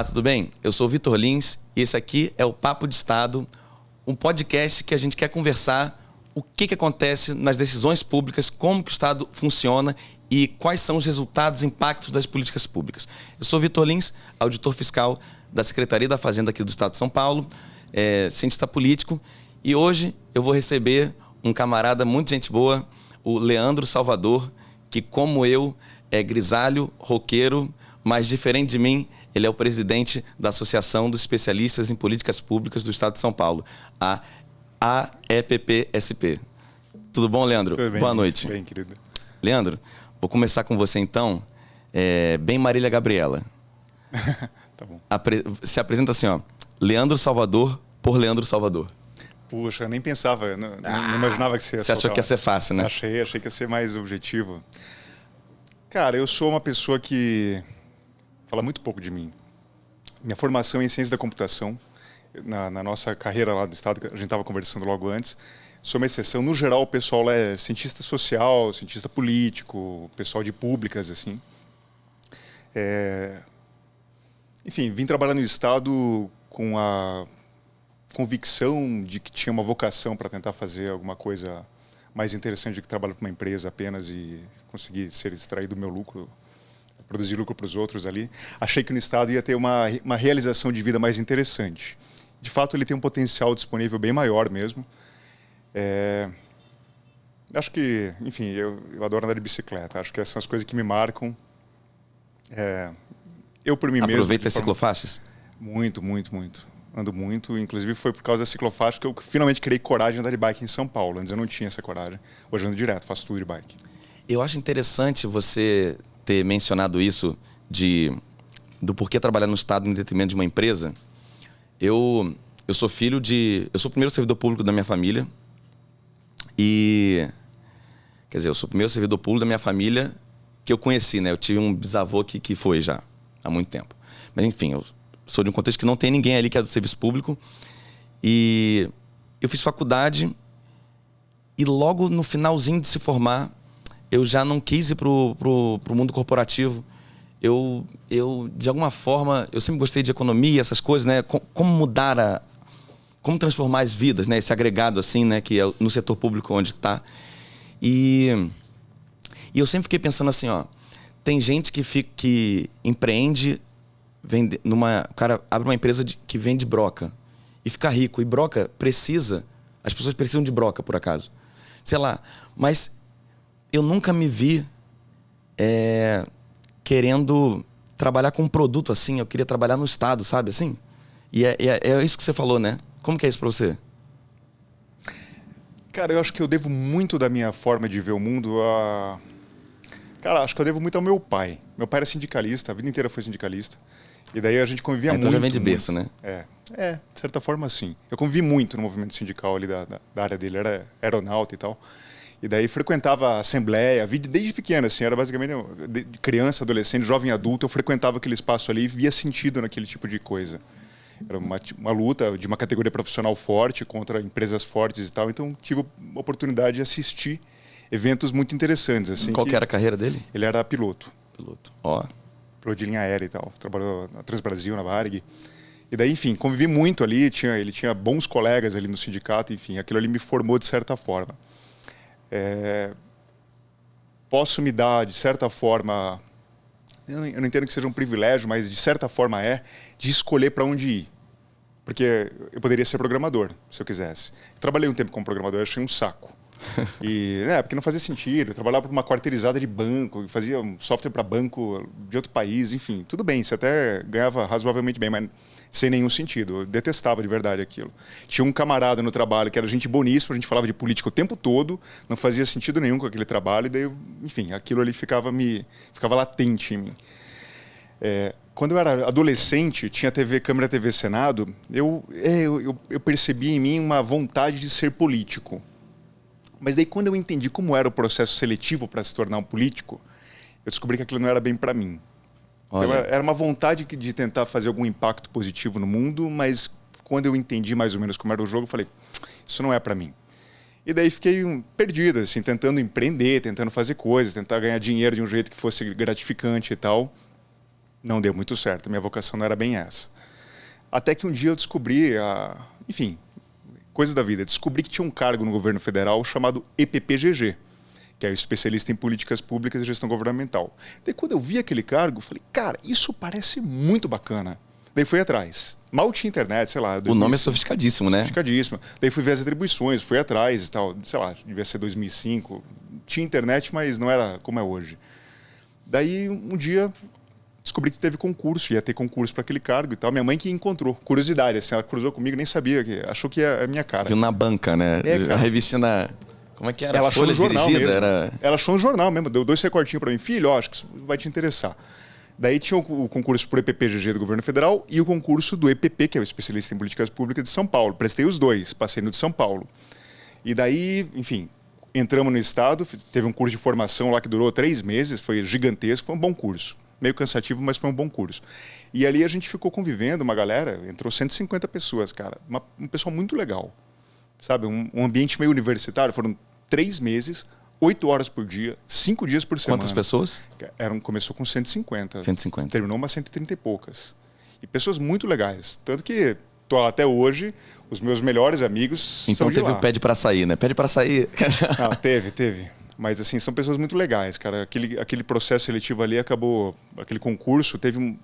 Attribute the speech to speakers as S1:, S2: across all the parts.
S1: Olá, tudo bem? Eu sou o Vitor Lins e esse aqui é o Papo de Estado, um podcast que a gente quer conversar o que acontece nas decisões públicas, como que o Estado funciona e quais são os resultados e impactos das políticas públicas. Eu sou o Vitor Lins, auditor fiscal da Secretaria da Fazenda aqui do Estado de São Paulo, cientista político, e hoje eu vou receber um camarada muito gente boa, o Leandro Salvador, que como eu é grisalho, roqueiro, mas diferente de mim, ele é o presidente da Associação dos Especialistas em Políticas Públicas do Estado de São Paulo, a AEPP-SP. Tudo bom, Leandro?
S2: Tudo bem,
S1: boa noite.
S2: Bem, querido.
S1: Leandro, vou começar com você então. Bem Marília Gabriela.
S2: Tá bom.
S1: Se apresenta assim, ó. Leandro Salvador por Leandro Salvador.
S2: Puxa, eu nem pensava, não imaginava que você ia
S1: Você achou que ia ser fácil, né?
S2: Achei que ia ser mais objetivo. Cara, eu sou uma pessoa que fala muito pouco de mim. Minha formação é em ciência da computação. Na nossa carreira lá do Estado, que a gente estava conversando logo antes, sou uma exceção. No geral, o pessoal lá é cientista social, cientista político, pessoal de públicas, assim. Enfim, vim trabalhar no Estado com a convicção de que tinha uma vocação para tentar fazer alguma coisa mais interessante do que trabalhar para uma empresa apenas e conseguir ser extraído do meu lucro, produzir lucro para os outros ali. Achei que no Estado ia ter uma realização de vida mais interessante. De fato, ele tem um potencial disponível bem maior mesmo. Acho que, enfim, eu adoro andar de bicicleta. Acho que essas são as coisas que me marcam. Eu, por mim mesmo...
S1: Aproveita as ciclofaixas?
S2: Muito, muito, muito. Ando muito. Inclusive, foi por causa da ciclofaixa que eu finalmente criei coragem de andar de bike em São Paulo. Antes eu não tinha essa coragem. Hoje eu ando direto, faço tudo de bike.
S1: Eu acho interessante você ter mencionado isso do porquê trabalhar no Estado em detrimento de uma empresa. Eu sou filho de... Eu sou o primeiro servidor público da minha família. Quer dizer, eu sou o primeiro servidor público da minha família que eu conheci, né? Eu tive um bisavô que foi já há muito tempo. Mas, enfim, eu sou de um contexto que não tem ninguém ali que é do serviço público. E eu fiz faculdade e logo no finalzinho de se formar, eu já não quis ir pro mundo corporativo. Eu, de alguma forma, eu sempre gostei de economia, essas coisas, né? Como mudar como transformar as vidas, né? Esse agregado, assim, né? Que é no setor público onde está. E eu sempre fiquei pensando assim, ó. Tem gente que empreende, o cara abre uma empresa que vende broca e fica rico. E broca as pessoas precisam de broca, por acaso. Sei lá, mas eu nunca me vi querendo trabalhar com um produto assim. Eu queria trabalhar no Estado, sabe, assim? E é isso que você falou, né? Como que é isso pra você?
S2: Cara, eu acho que eu devo muito da minha forma de ver o mundo a... Cara, acho que eu devo muito ao meu pai. Meu pai era sindicalista, a vida inteira foi sindicalista. E daí a gente convivia muito.
S1: Então já vem de berço, né?
S2: De certa forma, sim. Eu convivi muito no movimento sindical ali da área dele, era aeronauta e tal. E daí frequentava a assembleia, desde pequeno, assim, era basicamente de criança, adolescente, jovem adulto, eu frequentava aquele espaço ali e via sentido naquele tipo de coisa. Era uma luta de uma categoria profissional forte contra empresas fortes e tal, então tive a oportunidade de assistir eventos muito interessantes. Assim,
S1: Qual que era a carreira dele?
S2: Ele era piloto.
S1: Ó.
S2: Piloto de linha aérea e tal, trabalhou na Transbrasil, na Varig. E daí, enfim, convivi muito ali, ele tinha bons colegas ali no sindicato, enfim, aquilo ali me formou de certa forma. Posso me dar, de certa forma, eu não entendo que seja um privilégio, mas de certa forma de escolher para onde ir. Porque eu poderia ser programador, se eu quisesse. Eu trabalhei um tempo como programador, eu achei um saco. Porque não fazia sentido. Eu trabalhava para uma quarteirizada de banco, fazia um software para banco de outro país, enfim. Tudo bem, você até ganhava razoavelmente bem, mas sem nenhum sentido. Eu detestava de verdade aquilo. Tinha um camarada no trabalho que era gente boníssima, a gente falava de política o tempo todo, não fazia sentido nenhum com aquele trabalho, e daí, enfim, aquilo ali ficava latente em mim. Quando eu era adolescente, tinha Câmara TV Senado, eu percebi em mim uma vontade de ser político. Mas daí, quando eu entendi como era o processo seletivo para se tornar um político, eu descobri que aquilo não era bem para mim. Então, era uma vontade de tentar fazer algum impacto positivo no mundo, mas quando eu entendi mais ou menos como era o jogo, eu falei, isso não é para mim. E daí fiquei perdido, assim, tentando empreender, tentando fazer coisas, tentar ganhar dinheiro de um jeito que fosse gratificante e tal. Não deu muito certo, minha vocação não era bem essa. Até que um dia eu descobri, enfim, coisas da vida, descobri que tinha um cargo no governo federal chamado EPPGG, que é o especialista em políticas públicas e gestão governamental. Daí quando eu vi aquele cargo, eu falei, cara, isso parece muito bacana. Daí fui atrás. Mal tinha internet, sei lá. 2005.
S1: O nome é sofisticadíssimo, né?
S2: Sofisticadíssimo. Daí fui ver as atribuições, fui atrás e tal. Sei lá, devia ser 2005. Tinha internet, mas não era como é hoje. Daí um dia descobri que teve concurso, ia ter concurso para aquele cargo e tal. Minha mãe que encontrou. Curiosidade, assim, ela cruzou comigo, nem sabia, achou que era a minha cara.
S1: Viu na banca, né?
S2: Cara.
S1: A revistinha na... Como é que era?
S2: Ela achou no jornal mesmo.
S1: Era...
S2: Ela achou no jornal mesmo, deu 2 recortinhos para mim. Filho, acho que isso vai te interessar. Daí tinha o concurso por EPPGG do governo federal e o concurso do EPP, que é o especialista em políticas públicas de São Paulo. Prestei os dois, passei no de São Paulo. E daí, enfim, entramos no estado, teve um curso de formação lá que durou 3 meses, foi gigantesco, foi um bom curso. Meio cansativo, mas foi um bom curso. E ali a gente ficou convivendo, uma galera, entrou 150 pessoas, cara. Um pessoal muito legal, sabe? Um ambiente meio universitário, foram 3 meses, 8 horas por dia, 5 dias por semana.
S1: Quantas pessoas?
S2: Começou com 150.
S1: 150.
S2: Terminou umas 130 e poucas. E pessoas muito legais. Tanto que tô lá até hoje, os meus melhores amigos
S1: então
S2: são de lá.
S1: Então teve o pede para sair, né? Pede para sair.
S2: Ah, teve. Mas assim, são pessoas muito legais, cara. Aquele processo seletivo ali acabou... Aquele concurso teve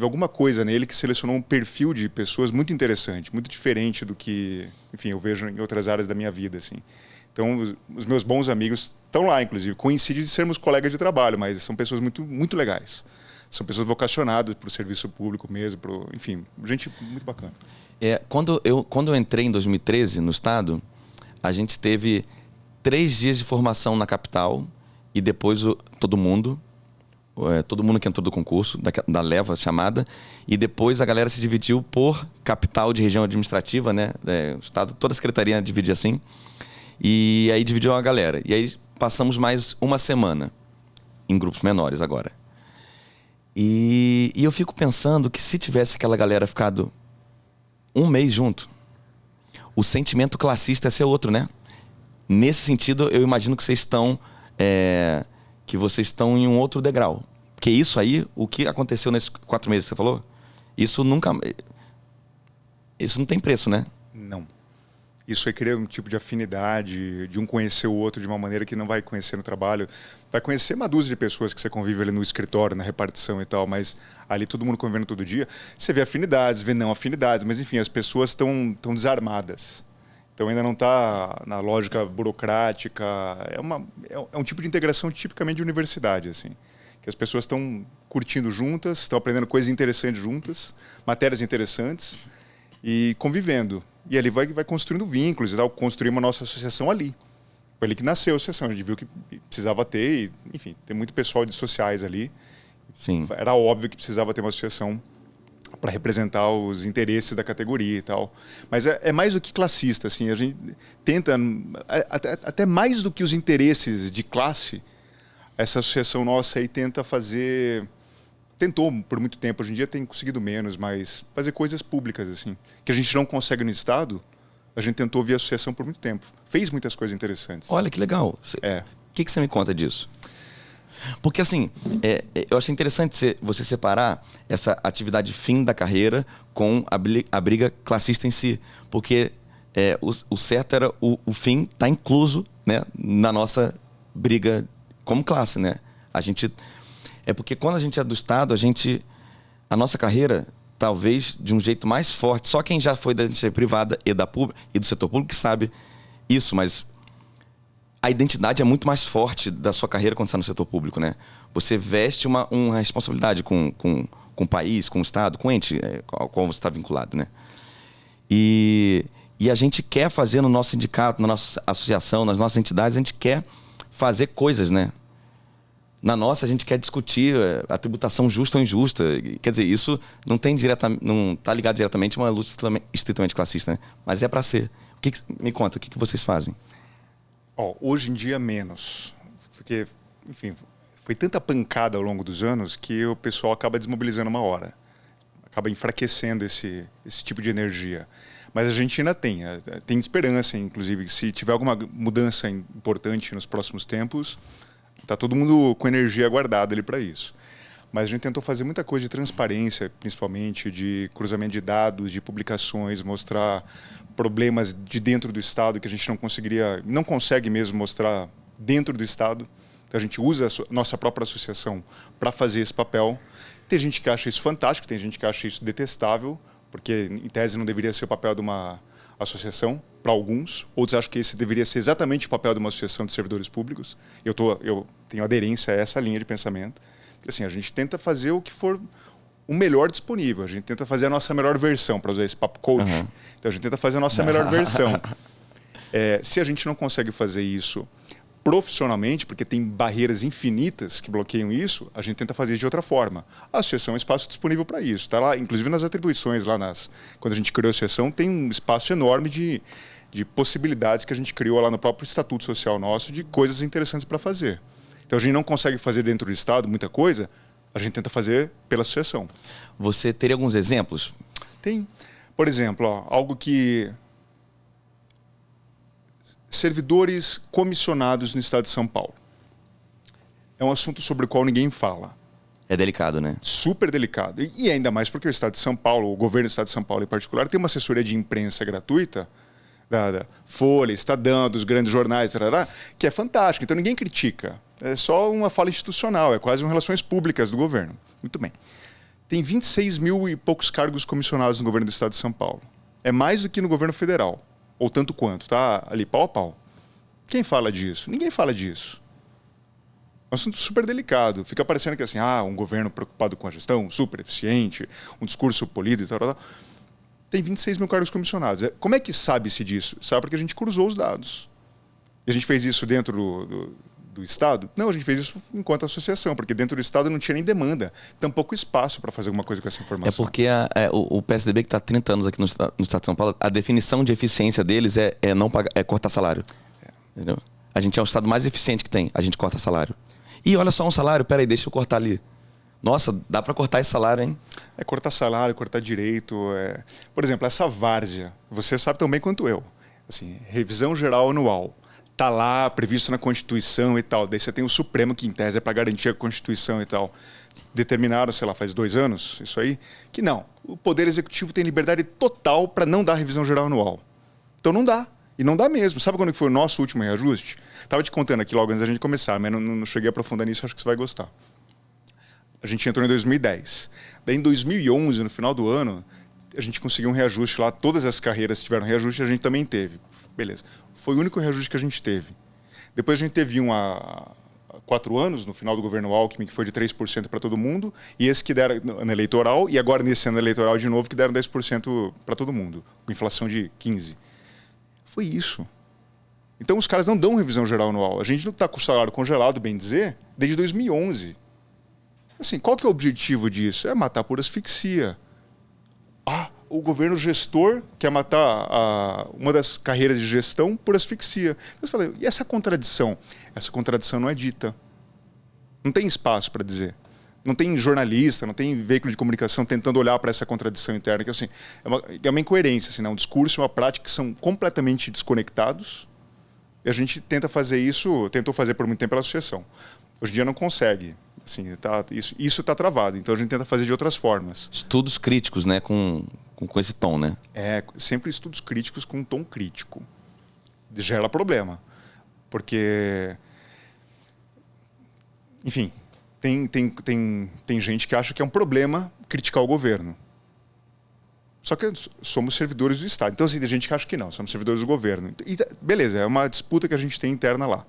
S2: alguma coisa nele que selecionou um perfil de pessoas muito interessante, muito diferente do que, enfim, eu vejo em outras áreas da minha vida, assim. Então, os meus bons amigos estão lá, inclusive. Coincide de sermos colegas de trabalho, mas são pessoas muito, muito legais. São pessoas vocacionadas para o serviço público mesmo, enfim, gente muito bacana.
S1: Quando eu entrei em 2013 no estado, a gente teve 3 dias de formação na capital e depois todo mundo que entrou do concurso, da leva chamada, e depois a galera se dividiu por capital de região administrativa, né? O estado, toda a secretaria divide assim. E aí dividiu a galera. E aí passamos mais uma semana em grupos menores agora. E eu fico pensando que se tivesse aquela galera ficado 1 mês junto, o sentimento classista ia ser outro, né? Nesse sentido, eu imagino que vocês estão em um outro degrau. Porque isso aí, o que aconteceu nesses 4 meses que você falou, isso não tem preço, né?
S2: Não. Isso aí cria um tipo de afinidade, de um conhecer o outro de uma maneira que não vai conhecer no trabalho. Vai conhecer uma dúzia de pessoas que você convive ali no escritório, na repartição e tal, mas ali todo mundo convivendo todo dia, você vê afinidades, vê não afinidades, mas enfim, as pessoas estão desarmadas. Então ainda não está na lógica burocrática, é um tipo de integração tipicamente de universidade, assim, que as pessoas estão curtindo juntas, estão aprendendo coisas interessantes juntas, matérias interessantes e convivendo. E ali vai construindo vínculos e tal. Construímos a nossa associação ali. Foi ali que nasceu a associação. A gente viu que precisava ter, e, enfim, tem muito pessoal de sociais ali.
S1: Sim.
S2: Era óbvio que precisava ter uma associação para representar os interesses da categoria e tal. Mas é mais do que classista, assim. A gente tenta, até mais do que os interesses de classe, essa associação nossa aí tentou por muito tempo, hoje em dia tem conseguido menos, mas fazer coisas públicas, assim, que a gente não consegue no Estado, a gente tentou via associação por muito tempo. Fez muitas coisas interessantes.
S1: Olha que legal. O que você me conta disso? Porque, assim, eu achei interessante você separar essa atividade fim da carreira com a briga classista em si. Porque o certo era o fim está incluso, né, na nossa briga como classe, né? Porque quando a gente é do Estado, a nossa carreira, talvez de um jeito mais forte, só quem já foi da iniciativa privada e do setor público que sabe isso, mas a identidade é muito mais forte da sua carreira quando está no setor público, né? Você veste uma responsabilidade com o país, com o Estado, com o ente ao qual você está vinculado, né? E a gente quer fazer no nosso sindicato, na nossa associação, nas nossas entidades, a gente quer fazer coisas, né? Na nossa, a gente quer discutir a tributação justa ou injusta. Quer dizer, isso não está ligado diretamente a uma luta estritamente classista, né? Mas é para ser. Me conta, o que vocês fazem?
S2: Hoje em dia, menos. Porque, enfim, foi tanta pancada ao longo dos anos que o pessoal acaba desmobilizando uma hora. Acaba enfraquecendo esse tipo de energia. Mas a gente ainda tem esperança, inclusive, se tiver alguma mudança importante nos próximos tempos, está todo mundo com energia guardada ali para isso. Mas a gente tentou fazer muita coisa de transparência, principalmente de cruzamento de dados, de publicações, mostrar problemas de dentro do Estado que a gente não consegue mesmo mostrar dentro do Estado. Então a gente usa a nossa própria associação para fazer esse papel. Tem gente que acha isso fantástico, tem gente que acha isso detestável, porque em tese não deveria ser o papel de uma associação, para alguns. Outros acham que esse deveria ser exatamente o papel de uma associação de servidores públicos. Eu tenho aderência a essa linha de pensamento. Assim, a gente tenta fazer o que for o melhor disponível. A gente tenta fazer a nossa melhor versão, para usar esse papo coach. Então a gente tenta fazer a nossa melhor versão. Se a gente não consegue fazer isso profissionalmente, porque tem barreiras infinitas que bloqueiam isso, a gente tenta fazer de outra forma. A associação é um espaço disponível para isso. Está lá, inclusive nas atribuições, quando a gente criou a associação, tem um espaço enorme de possibilidades que a gente criou lá no próprio Estatuto Social nosso, de coisas interessantes para fazer. Então a gente não consegue fazer dentro do Estado muita coisa, a gente tenta fazer pela associação.
S1: Você teria alguns exemplos?
S2: Tem. Por exemplo, algo que... servidores comissionados no Estado de São Paulo. É um assunto sobre o qual ninguém fala.
S1: É delicado, né?
S2: Super delicado. E ainda mais porque o Estado de São Paulo, o governo do Estado de São Paulo em particular, tem uma assessoria de imprensa gratuita, da Folha, Estadão, dos grandes jornais, que é fantástica. Então ninguém critica. É só uma fala institucional, é quase uma relações públicas do governo. Muito bem. Tem 26 mil e poucos cargos comissionados no governo do Estado de São Paulo. É mais do que no governo federal. Ou tanto quanto, tá ali pau a pau. Quem fala disso? Ninguém fala disso. É um assunto super delicado. Fica parecendo que assim, um governo preocupado com a gestão, super eficiente, um discurso polido e tal. Tem 26 mil cargos comissionados. Como é que sabe-se disso? Sabe porque a gente cruzou os dados. E a gente fez isso dentro do Estado? Não, a gente fez isso enquanto associação, porque dentro do Estado não tinha nem demanda. Tem pouco espaço para fazer alguma coisa com essa informação.
S1: É porque o PSDB, que está há 30 anos aqui no Estado de São Paulo, a definição de eficiência deles é cortar salário. Entendeu? A gente é o Estado mais eficiente que tem, a gente corta salário. E olha só um salário, peraí, deixa eu cortar ali. Nossa, dá para cortar esse salário, hein?
S2: É cortar salário, cortar direito. Por exemplo, essa várzea, você sabe tão bem quanto eu. Assim, revisão geral anual. Está lá, previsto na Constituição e tal. Daí você tem o Supremo, que em tese é para garantir a Constituição e tal. Determinaram, sei lá, faz 2 anos, isso aí, que não. O Poder Executivo tem liberdade total para não dar revisão geral anual. Então não dá. E não dá mesmo. Sabe quando foi o nosso último reajuste? Estava te contando aqui logo antes da gente começar, mas não cheguei a aprofundar nisso, acho que você vai gostar. A gente entrou em 2010. Daí em 2011, no final do ano, a gente conseguiu um reajuste lá. Todas as carreiras tiveram reajuste e a gente também teve. Beleza. Foi o único reajuste que a gente teve. Depois a gente teve um há 4 anos, no final do governo Alckmin, que foi de 3% para todo mundo, e esse que deram no eleitoral, e agora nesse ano eleitoral de novo, que deram 10% para todo mundo, com inflação de 15%. Foi isso. Então os caras não dão revisão geral anual. A gente não está com o salário congelado, bem dizer, desde 2011. Assim, qual que é o objetivo disso? É matar por asfixia. O governo gestor quer matar uma das carreiras de gestão por asfixia. Mas eu falei, e essa contradição? Essa contradição não é dita. Não tem espaço para dizer. Não tem jornalista, não tem veículo de comunicação tentando olhar para essa contradição interna. Que, assim, é uma incoerência. Assim, né? Um discurso e uma prática que são completamente desconectados. E a gente tenta fazer isso, tentou fazer por muito tempo pela associação. Hoje em dia não consegue. Assim, isso está travado. Então a gente tenta fazer de outras formas.
S1: Estudos críticos, né? Com esse tom, né?
S2: Sempre estudos críticos com um tom crítico. Gera problema. Porque, enfim, tem gente que acha que é um problema criticar o governo. Só que somos servidores do Estado. Então, assim, tem gente que acha que não, somos servidores do governo. E, beleza, é uma disputa que a gente tem interna lá.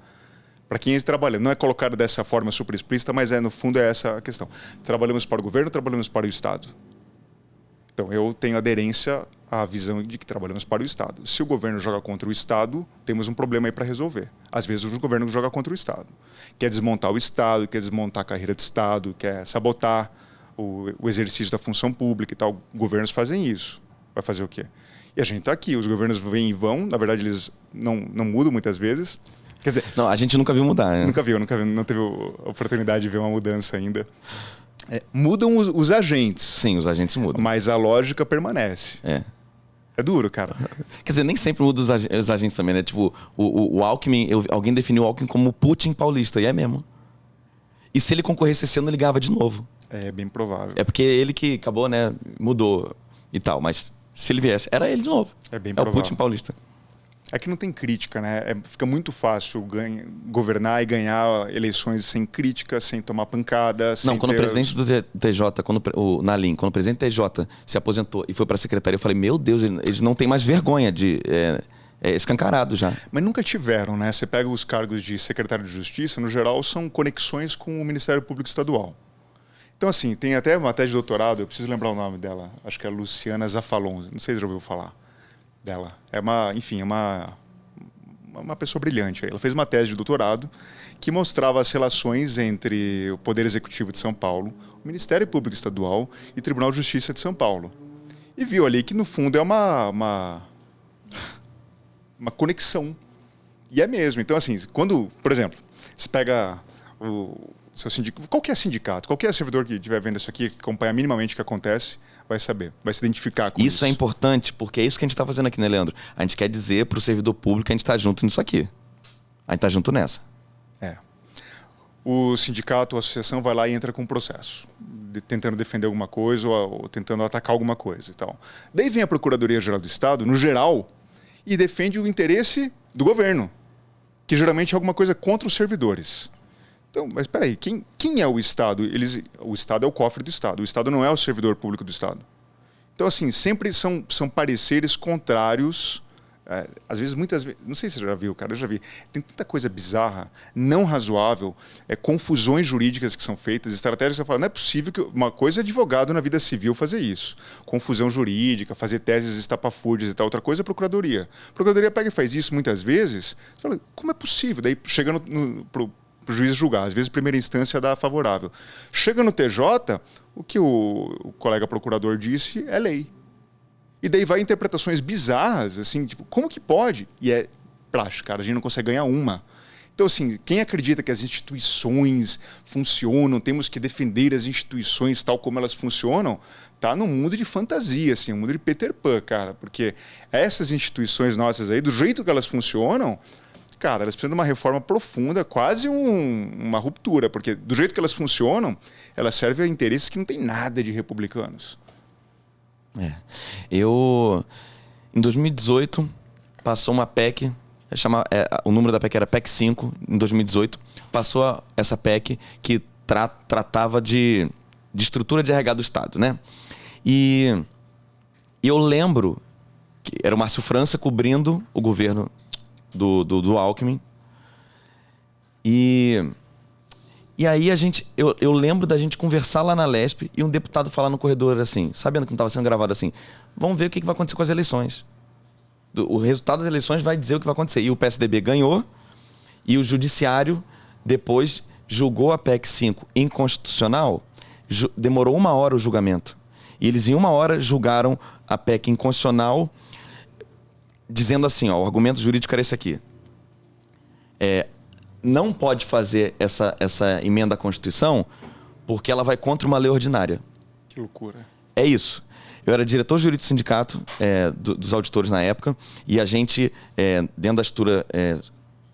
S2: Para quem está trabalhando. Não é colocado dessa forma super explícita, mas no fundo é essa a questão. Trabalhamos para o governo, trabalhamos para o Estado. Então, eu tenho aderência à visão de que trabalhamos para o Estado. Se o governo joga contra o Estado, temos um problema aí para resolver. Às vezes o governo joga contra o Estado. Quer desmontar o Estado, quer desmontar a carreira de Estado, quer sabotar o exercício da função pública e tal. Governos fazem isso. Vai fazer o quê? E a gente está aqui. Os governos vêm e vão. Na verdade, eles não mudam muitas vezes. Quer dizer,
S1: não, a gente nunca viu mudar, né?
S2: Nunca viu, não teve a oportunidade de ver uma mudança ainda. Mudam os agentes.
S1: Sim, os agentes mudam.
S2: Mas a lógica permanece. É duro, cara.
S1: Quer dizer, nem sempre muda os agentes também, né? Tipo, o Alckmin, alguém definiu o Alckmin como Putin paulista, e é mesmo. E se ele concorresse esse ano, ele ganhava de novo.
S2: É bem provável.
S1: É porque ele que acabou, né? Mudou e tal. Mas se ele viesse, era ele de novo.
S2: É bem
S1: É o
S2: provável.
S1: Putin paulista.
S2: É que não tem crítica, né? Fica muito fácil governar e ganhar eleições sem crítica, sem tomar pancada.
S1: Não, quando o presidente do TJ, o Nalim, quando o presidente do TJ se aposentou e foi para a secretaria, eu falei, meu Deus, eles não têm mais vergonha de... escancarado já.
S2: Mas nunca tiveram, né? Você pega os cargos de secretário de Justiça, no geral, são conexões com o Ministério Público Estadual. Então, assim, tem até uma tese de doutorado, eu preciso lembrar o nome dela, acho que é Luciana Zafalon, não sei se já ouviu falar dela. É uma pessoa brilhante. Ela fez uma tese de doutorado que mostrava as relações entre o Poder Executivo de São Paulo, o Ministério Público Estadual e o Tribunal de Justiça de São Paulo. E viu ali que, no fundo, é uma conexão. E é mesmo. Então, assim, quando, por exemplo, você pega o seu sindicato, qualquer sindicato, qualquer servidor que estiver vendo isso aqui, que acompanha minimamente o que acontece, vai saber, vai se identificar com isso.
S1: Isso é importante, porque é isso que a gente está fazendo aqui, né, Leandro? A gente quer dizer para o servidor público que a gente está junto nisso aqui. A gente está junto nessa.
S2: O sindicato, a associação vai lá e entra com um processo, tentando defender alguma coisa ou tentando atacar alguma coisa e tal. Daí vem a Procuradoria-Geral do Estado, no geral, e defende o interesse do governo, que geralmente é alguma coisa contra os servidores. Então, mas espera aí, quem é o Estado? O Estado é o cofre do Estado. O Estado não é o servidor público do Estado. Então, assim, sempre são pareceres contrários. Às vezes, muitas vezes, não sei se você já viu, cara, eu já vi. Tem tanta coisa bizarra, não razoável, confusões jurídicas que são feitas, estratégias que você fala, não é possível que uma coisa é advogado na vida civil fazer isso. Confusão jurídica, fazer teses estapafúrdias e tal, outra coisa é a procuradoria. A procuradoria pega e faz isso muitas vezes, você fala, como é possível? Daí chega pro juiz julgar, às vezes primeira instância dá favorável. Chega no TJ, o que o colega procurador disse é lei. E daí vai interpretações bizarras, assim, tipo, como que pode? E é prático, cara, a gente não consegue ganhar uma. Então, assim, quem acredita que as instituições funcionam, temos que defender as instituições tal como elas funcionam, tá num mundo de fantasia, assim, um mundo de Peter Pan, cara, porque essas instituições nossas aí, do jeito que elas funcionam, cara, elas precisam de uma reforma profunda, quase uma ruptura, porque do jeito que elas funcionam, elas servem a interesses que não tem nada de republicanos.
S1: Em 2018, passou uma PEC, o número da PEC era PEC 5, em 2018, passou essa PEC que tratava de estrutura de RH do Estado, né? E eu lembro que era o Márcio França cobrindo o governo do Alckmin. E aí eu lembro da gente conversar lá na Lesp e um deputado falar no corredor assim, sabendo que não estava sendo gravado assim, vamos ver o que vai acontecer com as eleições. O resultado das eleições vai dizer o que vai acontecer. E o PSDB ganhou e o judiciário depois julgou a PEC 5 inconstitucional, demorou 1 hora o julgamento. E eles em 1 hora julgaram a PEC inconstitucional dizendo assim, ó, o argumento jurídico era esse aqui. Não pode fazer essa emenda à Constituição porque ela vai contra uma lei ordinária.
S2: Que loucura.
S1: É isso. Eu era diretor jurídico do sindicato, dos auditores na época, e a gente, dentro da estrutura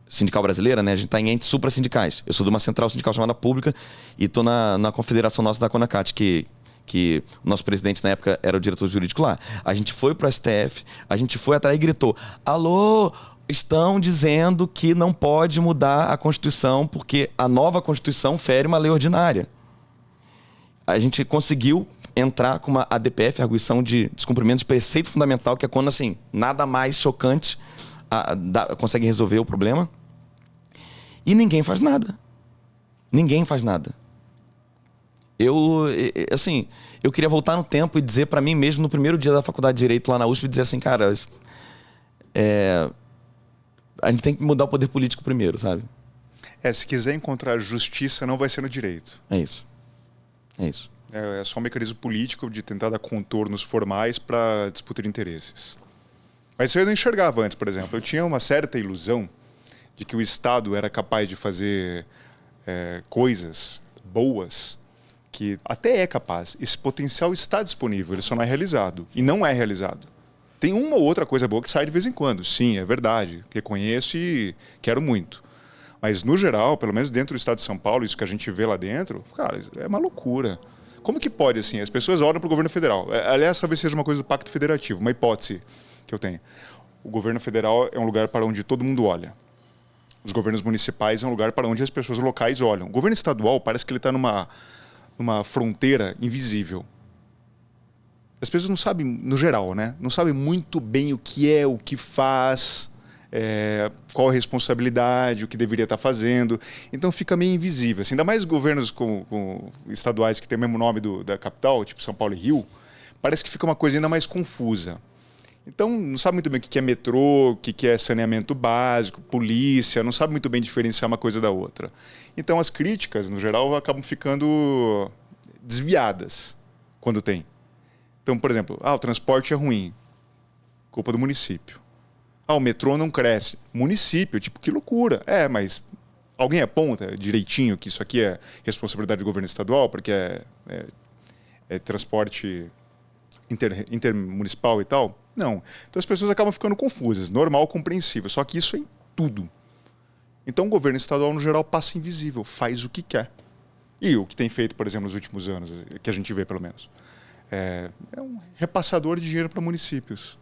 S1: sindical brasileira, né, a gente está em entes suprassindicais. Eu sou de uma central sindical chamada Pública e estou na confederação nossa da CONACAT, que o nosso presidente na época era o diretor jurídico lá. A gente foi para o STF, a gente foi atrás e gritou, alô, estão dizendo que não pode mudar a Constituição porque a nova Constituição fere uma lei ordinária. A gente conseguiu entrar com uma ADPF, arguição de descumprimento de preceito fundamental, que é quando, assim, nada mais chocante consegue resolver o problema. E ninguém faz nada. Ninguém faz nada. Eu queria voltar no tempo e dizer para mim mesmo, no primeiro dia da faculdade de Direito lá na USP, dizer assim, cara, a gente tem que mudar o poder político primeiro, sabe?
S2: Se quiser encontrar justiça, não vai ser no direito.
S1: É isso. É isso.
S2: É só um mecanismo político de tentar dar contornos formais para disputar interesses. Mas isso eu não enxergava antes, por exemplo. Eu tinha uma certa ilusão de que o Estado era capaz de fazer coisas boas, que até é capaz. Esse potencial está disponível, ele só não é realizado. E não é realizado. Tem uma ou outra coisa boa que sai de vez em quando. Sim, é verdade. Reconheço e quero muito. Mas, no geral, pelo menos dentro do Estado de São Paulo, isso que a gente vê lá dentro, cara, é uma loucura. Como que pode, assim, as pessoas olham para o governo federal? Aliás, talvez seja uma coisa do Pacto Federativo, uma hipótese que eu tenho. O governo federal é um lugar para onde todo mundo olha. Os governos municipais é um lugar para onde as pessoas locais olham. O governo estadual parece que ele está numa fronteira invisível. As pessoas não sabem, no geral, né? Não sabem muito bem o que é, o que faz, qual a responsabilidade, o que deveria estar fazendo. Então fica meio invisível. Assim, ainda mais governos com estaduais que têm o mesmo nome da capital, tipo São Paulo e Rio, parece que fica uma coisa ainda mais confusa. Então não sabe muito bem o que é metrô, o que é saneamento básico, polícia, não sabe muito bem diferenciar uma coisa da outra. Então as críticas, no geral, acabam ficando desviadas quando tem. Então, por exemplo, o transporte é ruim, culpa do município. O metrô não cresce, município, tipo, que loucura. Mas alguém aponta direitinho que isso aqui é responsabilidade do governo estadual, porque é transporte intermunicipal e tal? Não. Então as pessoas acabam ficando confusas, normal, compreensível, só que isso é em tudo. Então o governo estadual, no geral, passa invisível, faz o que quer. E o que tem feito, por exemplo, nos últimos anos, que a gente vê pelo menos, é um repassador de dinheiro para municípios.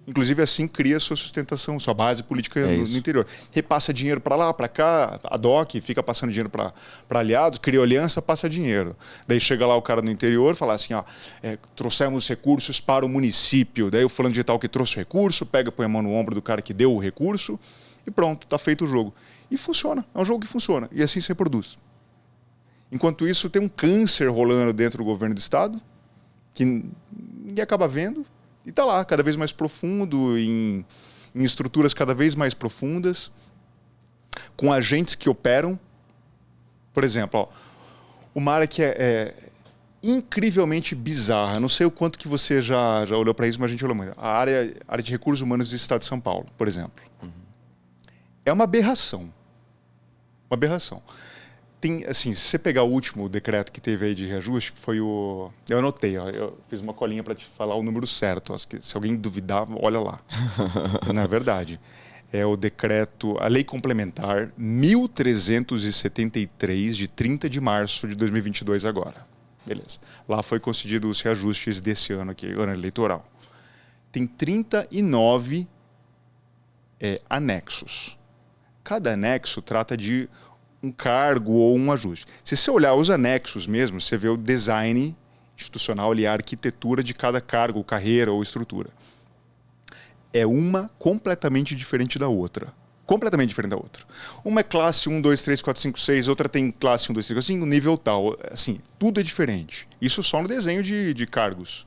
S2: Inclusive, assim cria sua sustentação, sua base política no interior. Repassa dinheiro para lá, para cá, a DOC fica passando dinheiro para aliados, cria aliança, passa dinheiro. Daí chega lá o cara no interior e fala assim, trouxemos recursos para o município. Daí o fulano de tal que trouxe o recurso, põe a mão no ombro do cara que deu o recurso e pronto, está feito o jogo. E funciona, é um jogo que funciona. E assim se reproduz. Enquanto isso, tem um câncer rolando dentro do governo do estado, que ninguém acaba vendo, e está lá, cada vez mais profundo, em estruturas cada vez mais profundas, com agentes que operam. Por exemplo, uma área que é incrivelmente bizarra, não sei o quanto que você já olhou para isso, mas a gente olhou muito. A área de recursos humanos do estado de São Paulo, por exemplo. É uma aberração. Uma aberração. Tem, assim, se você pegar o último decreto que teve aí de reajuste, que foi eu anotei, eu fiz uma colinha para te falar o número certo. Se alguém duvidar, olha lá. Não é verdade. É o decreto, a Lei Complementar 1373, de 30 de março de 2022 agora. Beleza. Lá foi concedido os reajustes desse ano aqui, ano eleitoral. Tem 39 anexos. Cada anexo trata de um cargo ou um ajuste. Se você olhar os anexos mesmo, você vê o design institucional ali, a arquitetura de cada cargo, carreira ou estrutura. É uma completamente diferente da outra. Completamente diferente da outra. Uma é classe 1, 2, 3, 4, 5, 6, outra tem classe 1, 2, 3, 4, 5, nível tal. Assim, tudo é diferente. Isso só no desenho de cargos,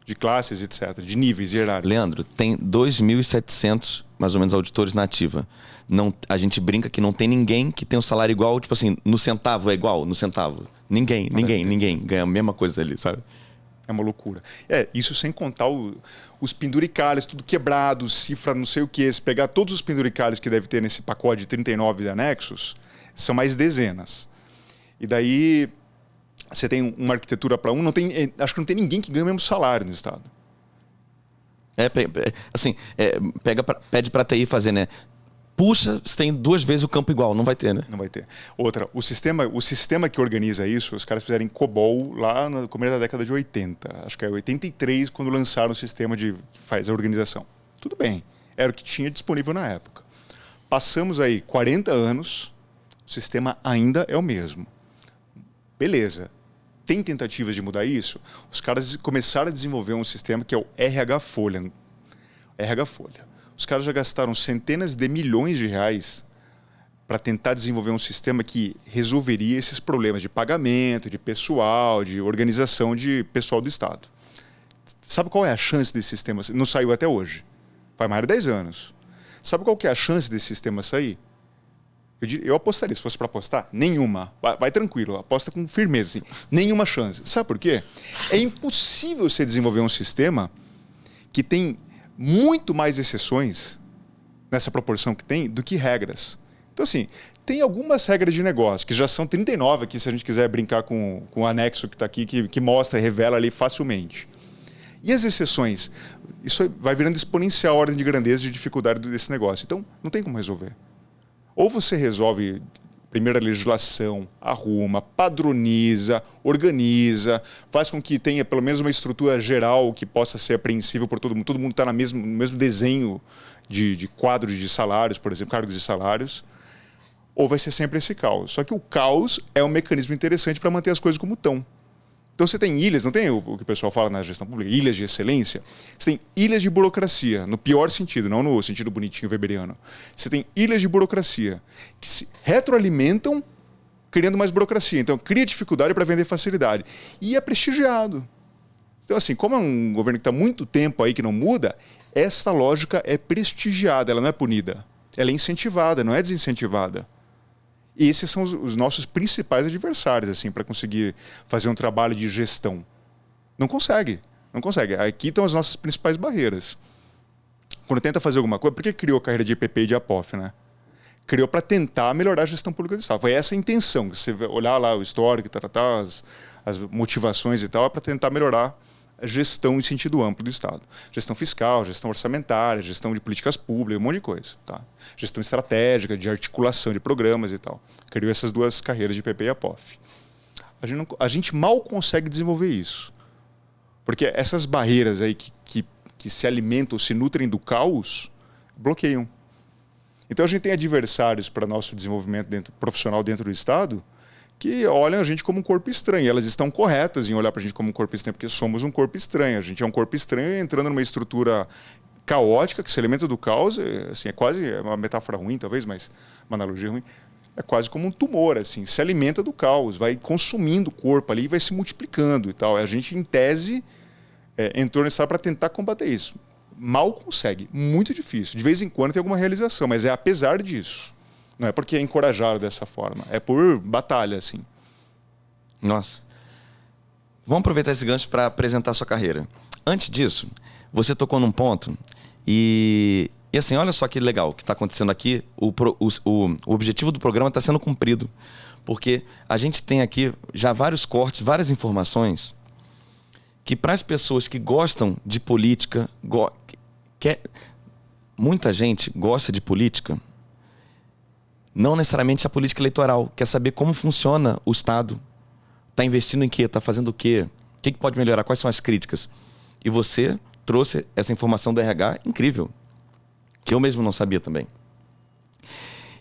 S2: de classes, etc., de níveis hierárquicos.
S1: Leandro, tem 2.700, mais ou menos, auditores na ativa. Não, a gente brinca que não tem ninguém que tem um salário igual, tipo assim, no centavo é igual, no centavo. Ninguém ganha a mesma coisa ali, sabe?
S2: É uma loucura. Isso sem contar os penduricalhos, tudo quebrado, cifra não sei o que. Se pegar todos os penduricalhos que deve ter nesse pacote de 39 anexos, são mais dezenas. E daí você tem uma arquitetura para acho que não tem ninguém que ganha o mesmo salário no estado.
S1: Pede para a TI fazer, né? Puxa, você tem 2 vezes o campo igual, não vai ter, né?
S2: Não vai ter. Outra, o sistema que organiza isso, os caras fizeram em COBOL lá no começo da década de 80. Acho que é 83 quando lançaram o sistema que faz a organização. Tudo bem, era o que tinha disponível na época. Passamos aí 40 anos, o sistema ainda é o mesmo. Beleza. Tem tentativas de mudar isso? Os caras começaram a desenvolver um sistema que é o RH Folha. RH Folha. Os caras já gastaram centenas de milhões de reais para tentar desenvolver um sistema que resolveria esses problemas de pagamento, de pessoal, de organização de pessoal do Estado. Sabe qual é a chance desse sistema? Não saiu até hoje. Faz mais de 10 anos. Sabe qual que é a chance desse sistema sair? Eu apostaria, se fosse para apostar, nenhuma. Vai tranquilo, aposta com firmeza. Assim. Nenhuma chance. Sabe por quê? É impossível você desenvolver um sistema que tem muito mais exceções, nessa proporção que tem, do que regras. Então, assim, tem algumas regras de negócio, que já são 39 aqui, se a gente quiser brincar com o anexo que está aqui, que mostra e revela ali facilmente. E as exceções? Isso vai virando exponencial a ordem de grandeza e de dificuldade desse negócio. Então, não tem como resolver. Ou você resolve primeira legislação, arruma, padroniza, organiza, faz com que tenha pelo menos uma estrutura geral que possa ser apreensível por todo mundo está no mesmo desenho de quadros de salários, por exemplo, cargos de salários, ou vai ser sempre esse caos. Só que o caos é um mecanismo interessante para manter as coisas como estão. Então você tem ilhas, não tem o que o pessoal fala na gestão pública, ilhas de excelência? Você tem ilhas de burocracia, no pior sentido, não no sentido bonitinho weberiano. Você tem ilhas de burocracia que se retroalimentam criando mais burocracia. Então cria dificuldade para vender facilidade. E é prestigiado. Então assim, como é um governo que está há muito tempo aí que não muda, essa lógica é prestigiada, ela não é punida. Ela é incentivada, não é desincentivada. E esses são os nossos principais adversários, assim, para conseguir fazer um trabalho de gestão. Não consegue. Aqui estão as nossas principais barreiras. Quando tenta fazer alguma coisa, por que criou a carreira de EPP e de APOF, né? Criou para tentar melhorar a gestão pública do Estado. Foi essa a intenção. Você olhar lá o histórico, as motivações e tal, é para tentar melhorar a gestão em sentido amplo do Estado. Gestão fiscal, gestão orçamentária, gestão de políticas públicas, um monte de coisa. Tá? Gestão estratégica, de articulação de programas e tal. Criou essas duas carreiras de PP e APOF. A gente mal consegue desenvolver isso. Porque essas barreiras aí que se alimentam, se nutrem do caos, bloqueiam. Então a gente tem adversários para nosso desenvolvimento profissional dentro do Estado que olham a gente como um corpo estranho. E elas estão corretas em olhar para a gente como um corpo estranho, porque somos um corpo estranho. A gente é um corpo estranho entrando numa estrutura caótica, que se alimenta do caos. Assim, é quase uma metáfora ruim, talvez, mas uma analogia ruim. É quase como um tumor, assim, se alimenta do caos, vai consumindo o corpo ali e vai se multiplicando e tal. A gente, em tese, entrou nesse estado para tentar combater isso. Mal consegue, muito difícil. De vez em quando tem alguma realização, mas é apesar disso. Não é porque é encorajado dessa forma, é por batalha, assim.
S1: Nossa. Vamos aproveitar esse gancho para apresentar a sua carreira. Antes disso, você tocou num ponto e assim, olha só que legal o que está acontecendo aqui. O objetivo do programa está sendo cumprido, porque a gente tem aqui já vários cortes, várias informações que para as pessoas que gostam de política, muita gente gosta de política, não necessariamente a política eleitoral, quer saber como funciona o Estado, está investindo em quê, está fazendo o quê, o que pode melhorar, quais são as críticas. E você trouxe essa informação do RH incrível, que eu mesmo não sabia também.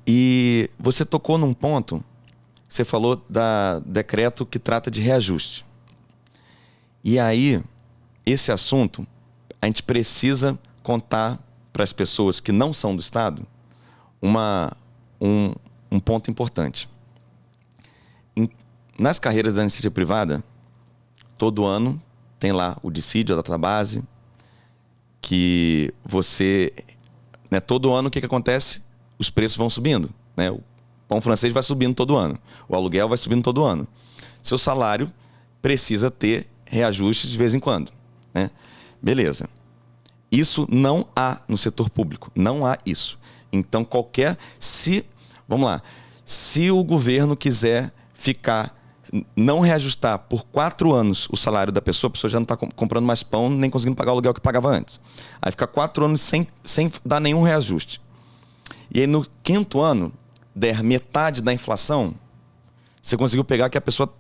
S1: E você tocou num ponto, você falou da decreto que trata de reajuste. E aí, esse assunto, a gente precisa contar para as pessoas que não são do Estado um ponto importante. Nas carreiras da iniciativa privada, todo ano tem lá o dissídio, a database, que você... Né, todo ano o que acontece? Os preços vão subindo. Né? O pão francês vai subindo todo ano. O aluguel vai subindo todo ano. Seu salário precisa ter reajuste de vez em quando. Né? Beleza. Isso não há no setor público. Não há isso. Então, vamos lá. Se o governo quiser não reajustar por 4 anos o salário da pessoa, a pessoa já não está comprando mais pão, nem conseguindo pagar o aluguel que pagava antes. Aí fica 4 anos sem dar nenhum reajuste. E aí no 5º ano, der metade da inflação, você conseguiu pegar que a pessoa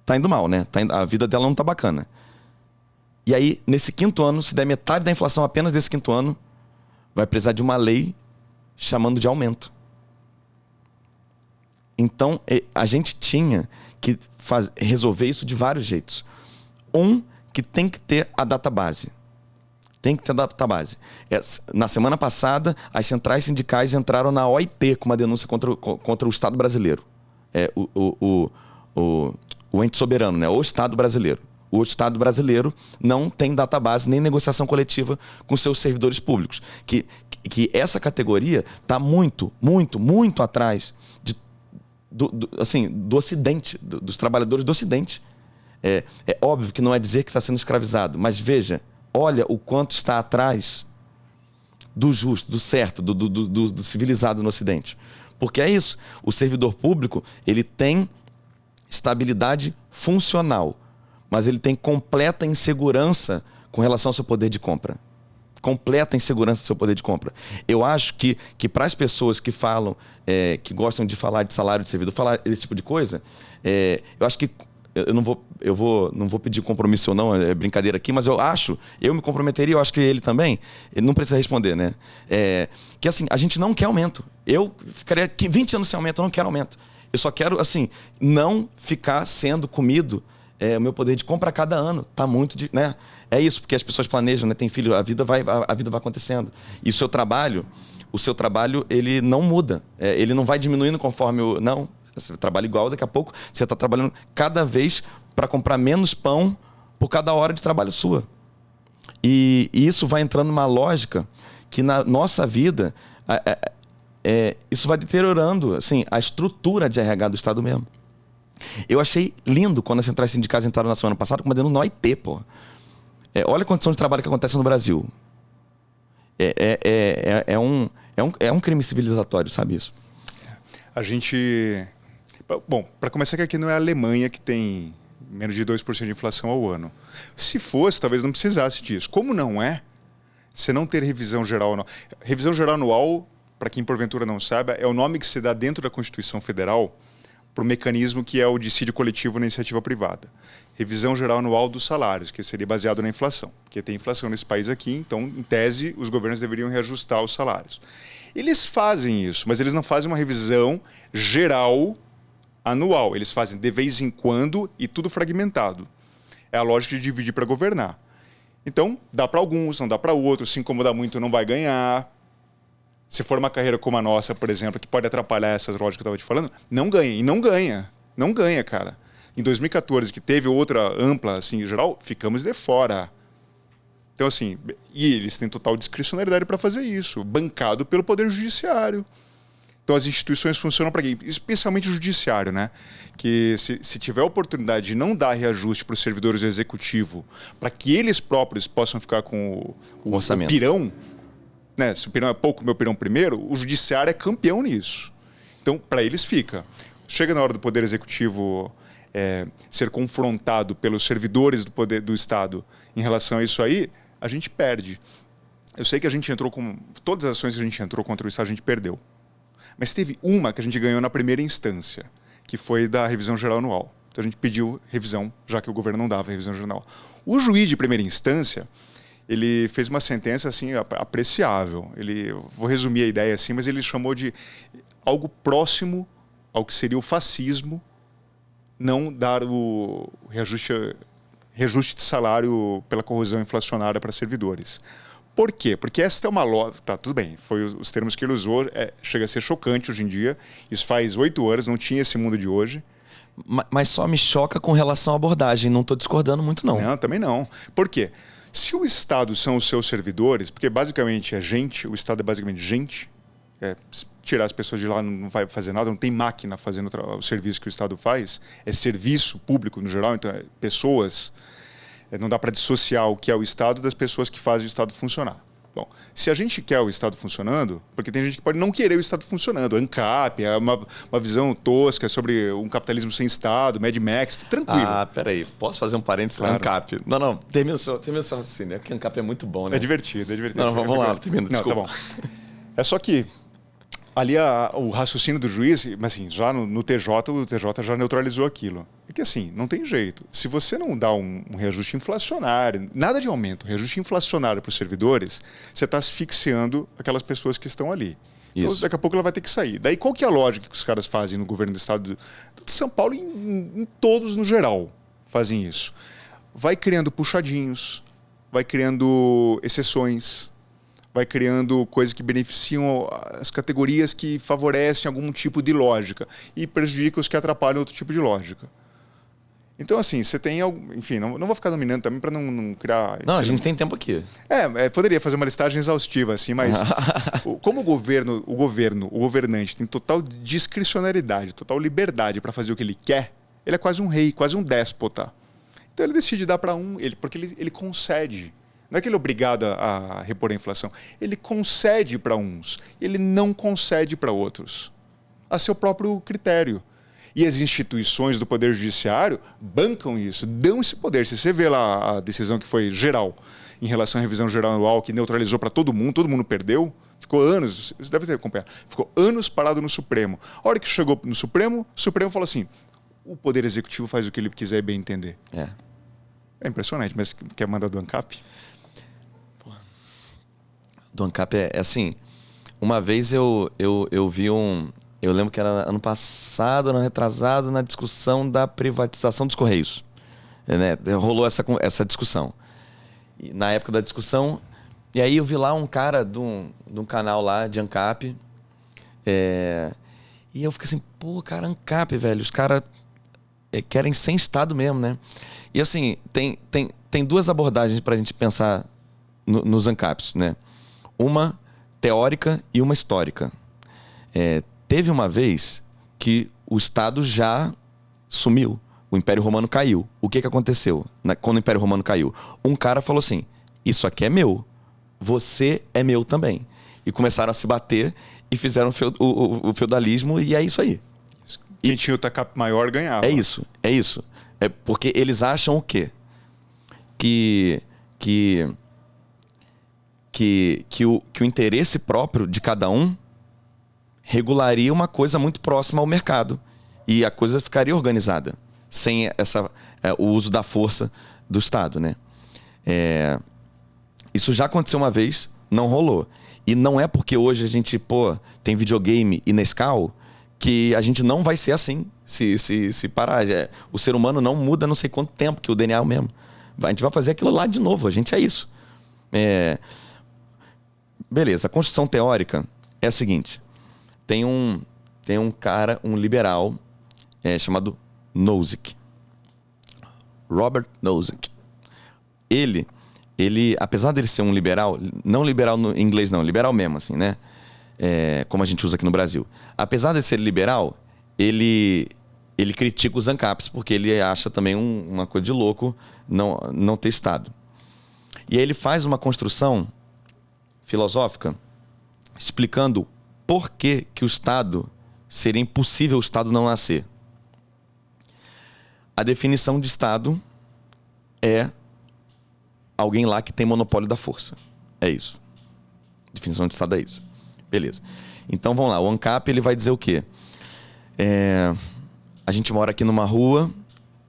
S1: está indo mal, né? A vida dela não está bacana. E aí, nesse 5º ano, se der metade da inflação apenas desse 5º ano, vai precisar de uma lei chamando de aumento. Então, a gente tinha que resolver isso de vários jeitos. Que tem que ter a database. Tem que ter a database. Na semana passada, as centrais sindicais entraram na OIT com uma denúncia contra o Estado brasileiro. O ente soberano, né? O Estado brasileiro. O Estado brasileiro não tem database nem negociação coletiva com seus servidores públicos. Que essa categoria está muito, muito, muito atrás do Ocidente, dos trabalhadores do Ocidente. É óbvio que não é dizer que está sendo escravizado, mas veja, olha o quanto está atrás do justo, do certo, do civilizado no Ocidente. Porque é isso, o servidor público ele tem estabilidade funcional, mas ele tem completa insegurança com relação ao seu poder de compra. completa insegurança do seu poder de compra. Eu acho que para as pessoas que falam, que gostam de falar de salário de servidor, falar esse tipo de coisa, eu acho que eu não vou pedir compromisso ou não, é brincadeira aqui, mas eu me comprometeria, eu acho que ele também, ele não precisa responder, né? Que assim, a gente não quer aumento. Eu ficaria 20 anos sem aumento, eu não quero aumento. Eu só quero, assim, não ficar sendo comido o meu poder de compra a cada ano. Tá muito, né? É isso, porque as pessoas planejam, né? Tem filho, a vida vai acontecendo. E o seu trabalho, ele não muda. Ele não vai diminuindo conforme Não, você trabalha igual, daqui a pouco você está trabalhando cada vez para comprar menos pão por cada hora de trabalho sua. E isso vai entrando numa lógica que na nossa vida, isso vai deteriorando assim, a estrutura de RH do Estado mesmo. Eu achei lindo quando as centrais sindicais entraram na semana passada comandando no OIT, pô. Olha a condição de trabalho que acontece no Brasil. É um crime civilizatório, sabe isso?
S2: A gente... Bom, para começar, que aqui não é a Alemanha que tem menos de 2% de inflação ao ano. Se fosse, talvez não precisasse disso. Como não é, você não ter revisão geral anual. Revisão geral anual, para quem porventura não sabe, é o nome que se dá dentro da Constituição Federal para o mecanismo que é o dissídio coletivo na iniciativa privada. Revisão geral anual dos salários, que seria baseado na inflação. Porque tem inflação nesse país aqui, então, em tese, os governos deveriam reajustar os salários. Eles fazem isso, mas eles não fazem uma revisão geral anual. Eles fazem de vez em quando e tudo fragmentado. É a lógica de dividir para governar. Então, dá para alguns, não dá para outros. Se incomodar muito, não vai ganhar. Se for uma carreira como a nossa, por exemplo, que pode atrapalhar essas lógicas que eu estava te falando, não ganha. E não ganha. Não ganha, cara. Em 2014, que teve outra ampla, assim, em geral, ficamos de fora. Então, assim, e eles têm total discricionariedade para fazer isso, bancado pelo Poder Judiciário. Então, as instituições funcionam para quem? Especialmente o Judiciário, né? Que se tiver a oportunidade de não dar reajuste para os servidores do Executivo, para que eles próprios possam ficar com o
S1: orçamento.
S2: Pirão, né? Se o Pirão é pouco, meu Pirão primeiro, o Judiciário é campeão nisso. Então, para eles fica. Chega na hora do Poder Executivo ser confrontado pelos servidores do Estado em relação a isso aí, a gente perde. Eu sei que a gente entrou com... Todas as ações que a gente entrou contra o Estado, a gente perdeu. Mas teve uma que a gente ganhou na primeira instância, que foi da revisão geral anual. Então a gente pediu revisão, já que o governo não dava revisão geral. O juiz de primeira instância, ele fez uma sentença assim, apreciável. Vou resumir a ideia assim, mas ele chamou de algo próximo ao que seria o fascismo, não dar o reajuste de salário pela corrosão inflacionária para servidores. Por quê? Porque essa é uma lógica... Tá, tudo bem, foi os termos que ele usou, chega a ser chocante hoje em dia. Isso faz 8 anos, não tinha esse mundo de hoje.
S1: Mas só me choca com relação à abordagem, não estou discordando muito, não.
S2: Não, também não. Por quê? Se o Estado são os seus servidores, porque basicamente é gente, o Estado é basicamente gente, tirar as pessoas de lá não vai fazer nada, não tem máquina fazendo o serviço que o Estado faz, é serviço público no geral, então pessoas... Não dá para dissociar o que é o Estado das pessoas que fazem o Estado funcionar. Bom, se a gente quer o Estado funcionando, porque tem gente que pode não querer o Estado funcionando, ANCAP, é uma visão tosca sobre um capitalismo sem Estado, Mad Max, tranquilo.
S1: Peraí, posso fazer um parênteses claro. ANCAP? Não, termina o seu raciocínio, porque ANCAP é muito bom, né?
S2: É divertido.
S1: Não, vamos lá, termina, desculpa.
S2: Não, tá bom. É só que ali o raciocínio do juiz, mas assim, já no TJ, o TJ já neutralizou aquilo. É que assim, não tem jeito. Se você não dá um reajuste inflacionário, nada de aumento, reajuste inflacionário para os servidores, você está asfixiando aquelas pessoas que estão ali. Então, daqui a pouco ela vai ter que sair. Daí qual que é a lógica que os caras fazem no governo do Estado de São Paulo, em todos no geral, fazem isso? Vai criando puxadinhos, vai criando exceções, vai criando coisas que beneficiam as categorias que favorecem algum tipo de lógica e prejudicam os que atrapalham outro tipo de lógica. Então, assim, você tem algo... Enfim, não vou ficar dominando também para não criar...
S1: Não, a gente tem tempo aqui.
S2: Poderia fazer uma listagem exaustiva, assim, mas como o governante tem total discricionariedade, total liberdade para fazer o que ele quer, ele é quase um rei, quase um déspota. Então ele decide dar para porque ele concede. Não é que ele é obrigado a repor a inflação. Ele concede para uns, ele não concede para outros. A seu próprio critério. E as instituições do Poder Judiciário bancam isso, dão esse poder. Se você vê lá a decisão que foi geral, em relação à revisão geral anual, que neutralizou para todo mundo perdeu. Ficou anos, você deve ter acompanhado, ficou anos parado no Supremo. A hora que chegou no Supremo, o Supremo falou assim, o Poder Executivo faz o que ele quiser e bem entender. É impressionante, mas quer mandar do ANCAP?
S1: Do ANCAP é assim, uma vez eu vi eu lembro que era ano passado, ano retrasado, na discussão da privatização dos Correios. Né? Rolou essa discussão. E, na época da discussão, e aí eu vi lá um cara de um canal lá de ANCAP, e eu fiquei assim, pô, cara, ANCAP, velho, os caras querem sem Estado mesmo, né? E assim, tem duas abordagens para a gente pensar nos ANCAPs, né? Uma teórica e uma histórica. Teve uma vez que o Estado já sumiu. O Império Romano caiu. O que aconteceu quando o Império Romano caiu? Um cara falou assim, isso aqui é meu. Você é meu também. E começaram a se bater e fizeram o feudalismo e é isso aí.
S2: Quem tinha o tacape maior ganhava.
S1: É isso. É porque eles acham o quê? Que o interesse próprio de cada um regularia uma coisa muito próxima ao mercado. E a coisa ficaria organizada, sem o uso da força do Estado, né? Isso já aconteceu uma vez, não rolou. E não é porque hoje a gente, tem videogame e Nescau que a gente não vai ser assim, se parar. O ser humano não muda não sei quanto tempo, que o DNA é o mesmo. A gente vai fazer aquilo lá de novo, a gente é isso. Beleza, a construção teórica é a seguinte. Tem um cara, um liberal, chamado Nozick. Robert Nozick. Ele, apesar dele ser um liberal, não liberal no inglês não, liberal mesmo, assim, né? Como a gente usa aqui no Brasil. Apesar de ser liberal, ele critica os ANCAPs, porque ele acha também uma coisa de louco não ter Estado. E aí ele faz uma construção filosófica explicando por que o Estado seria impossível o Estado não nascer. A definição de Estado é alguém lá que tem monopólio da força. É isso. A definição de Estado é isso. Beleza. Então vamos lá. O ANCAP ele vai dizer o quê? A gente mora aqui numa rua,